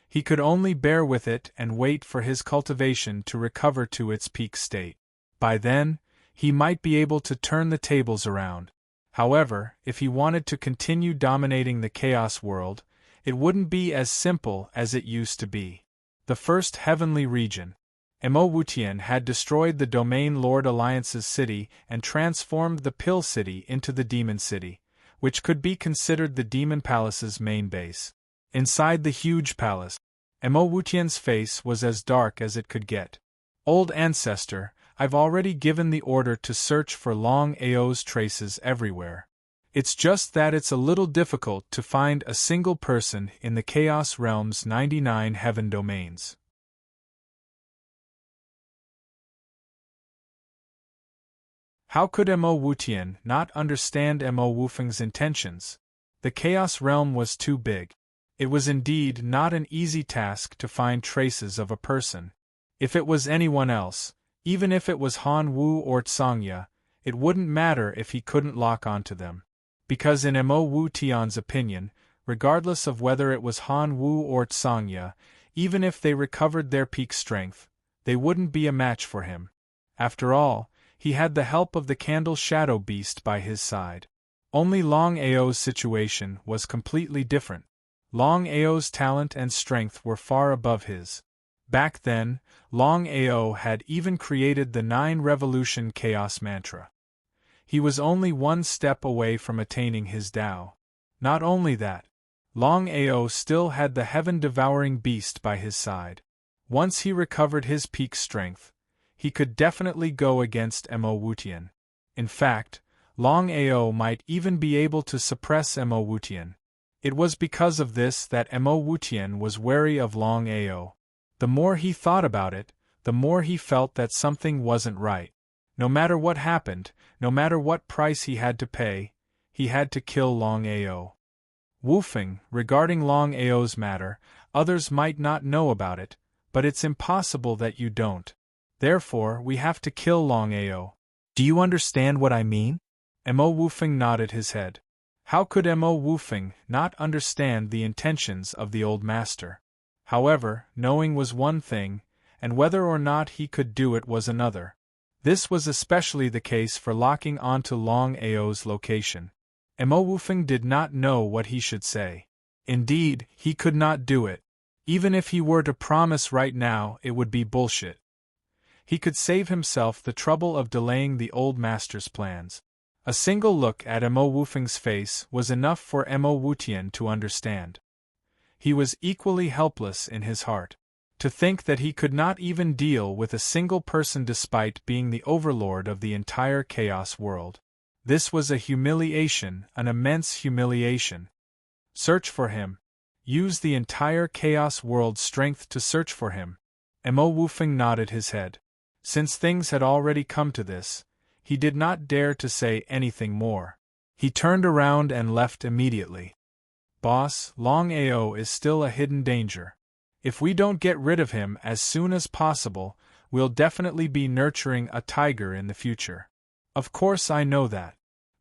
He could only bear with it and wait for his cultivation to recover to its peak state. By then, he might be able to turn the tables around. However, if he wanted to continue dominating the Chaos world, it wouldn't be as simple as it used to be. The first heavenly region. Emo Wutian had destroyed the Domain Lord Alliance's city and transformed the Pill City into the Demon City, which could be considered the Demon Palace's main base. Inside the huge palace, Mo Wutian's face was as dark as it could get. Old ancestor, I've already given the order to search for Longao's traces everywhere. It's just that it's a little difficult to find a single person in the Chaos Realm's 99 heaven domains. How could Mo Wutian not understand Mo Wufeng's intentions? The Chaos Realm was too big. It was indeed not an easy task to find traces of a person. If it was anyone else, even if it was Han Wu or Tsangya, it wouldn't matter if he couldn't lock onto them. Because in Mo Wutian's opinion, regardless of whether it was Han Wu or Tsangya, even if they recovered their peak strength, they wouldn't be a match for him. After all, he had the help of the Candle Shadow Beast by his side. Only Longao's situation was completely different. Longao's talent and strength were far above his. Back then, Longao had even created the 9 Revolution Chaos Mantra. He was only one step away from attaining his Tao. Not only that, Longao still had the heaven-devouring beast by his side. Once he recovered his peak strength, he could definitely go against Mo Wutian. In fact, Longao might even be able to suppress Mo Wutian. It was because of this that Mo Wutian was wary of Longao. The more he thought about it, the more he felt that something wasn't right. No matter what happened, no matter what price he had to pay, he had to kill Longao. Wufeng, regarding Longao's matter, others might not know about it, but it's impossible that you don't. Therefore, we have to kill Longao. Do you understand what I mean? Mo Wufeng nodded his head. How could Mo Wufeng not understand the intentions of the old master? However, knowing was one thing, and whether or not he could do it was another. This was especially the case for locking onto Longao's location. Mo Wufeng did not know what he should say. Indeed, he could not do it. Even if he were to promise right now, it would be bullshit. He could save himself the trouble of delaying the old master's plans. A single look at Mo Wufeng's face was enough for Mo Wutian to understand. He was equally helpless in his heart. To think that he could not even deal with a single person despite being the overlord of the entire chaos world. This was a humiliation, an immense humiliation. Search for him. Use the entire chaos world's strength to search for him. Mo Wufeng nodded his head. Since things had already come to this, he did not dare to say anything more. He turned around and left immediately. Boss, Longao is still a hidden danger. If we don't get rid of him as soon as possible, we'll definitely be nurturing a tiger in the future. Of course I know that.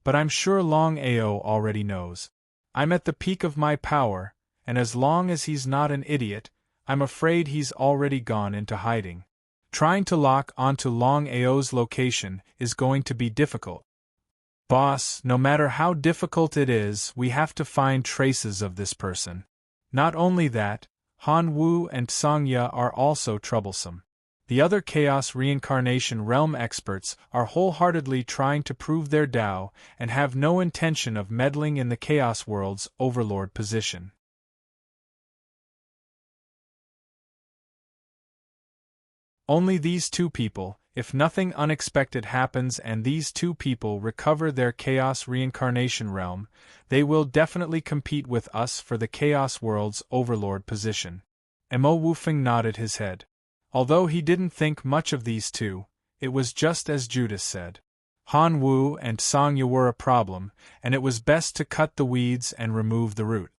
But I'm sure Longao already knows. I'm at the peak of my power, and as long as he's not an idiot, I'm afraid he's already gone into hiding. Trying to lock onto Longao's location is going to be difficult. Boss, no matter how difficult it is, we have to find traces of this person. Not only that, Han Wu and Tsangya are also troublesome. The other Chaos Reincarnation Realm experts are wholeheartedly trying to prove their Tao and have no intention of meddling in the Chaos World's overlord position. Only these 2 people, if nothing unexpected happens and these 2 people recover their Chaos Reincarnation Realm, they will definitely compete with us for the Chaos World's overlord position. Mo Wufeng nodded his head. Although he didn't think much of these 2, it was just as Judas said. Han Wu and Tsangya were a problem, and it was best to cut the weeds and remove the root.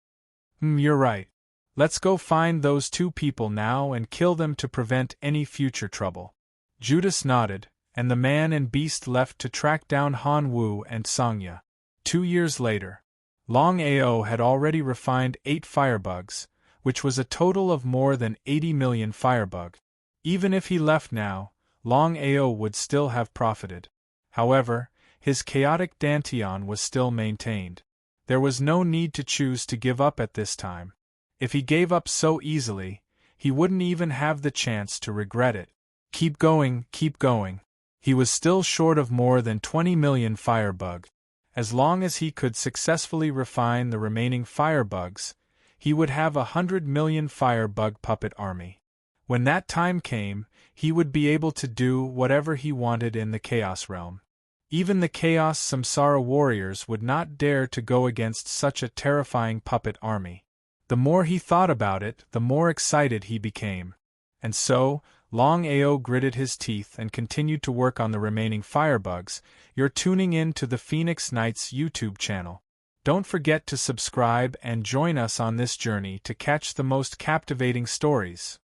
You're right. Let's go find those 2 people now and kill them to prevent any future trouble. Judas nodded, and the man and beast left to track down Han Wu and Tsangya. 2 years later, Longao had already refined 8 firebugs, which was a total of more than 80 million firebug. Even if he left now, Longao would still have profited. However, his chaotic dantian was still maintained. There was no need to choose to give up at this time. If he gave up so easily, he wouldn't even have the chance to regret it. Keep going, keep going. He was still short of more than 20 million firebug. As long as he could successfully refine the remaining firebugs, he would have 100 million firebug puppet army. When that time came, he would be able to do whatever he wanted in the Chaos Realm. Even the Chaos Samsara warriors would not dare to go against such a terrifying puppet army. The more he thought about it, the more excited he became. And so, Longao gritted his teeth and continued to work on the remaining firebugs. You're tuning in to the Phoenix Knights YouTube channel. Don't forget to subscribe and join us on this journey to catch the most captivating stories.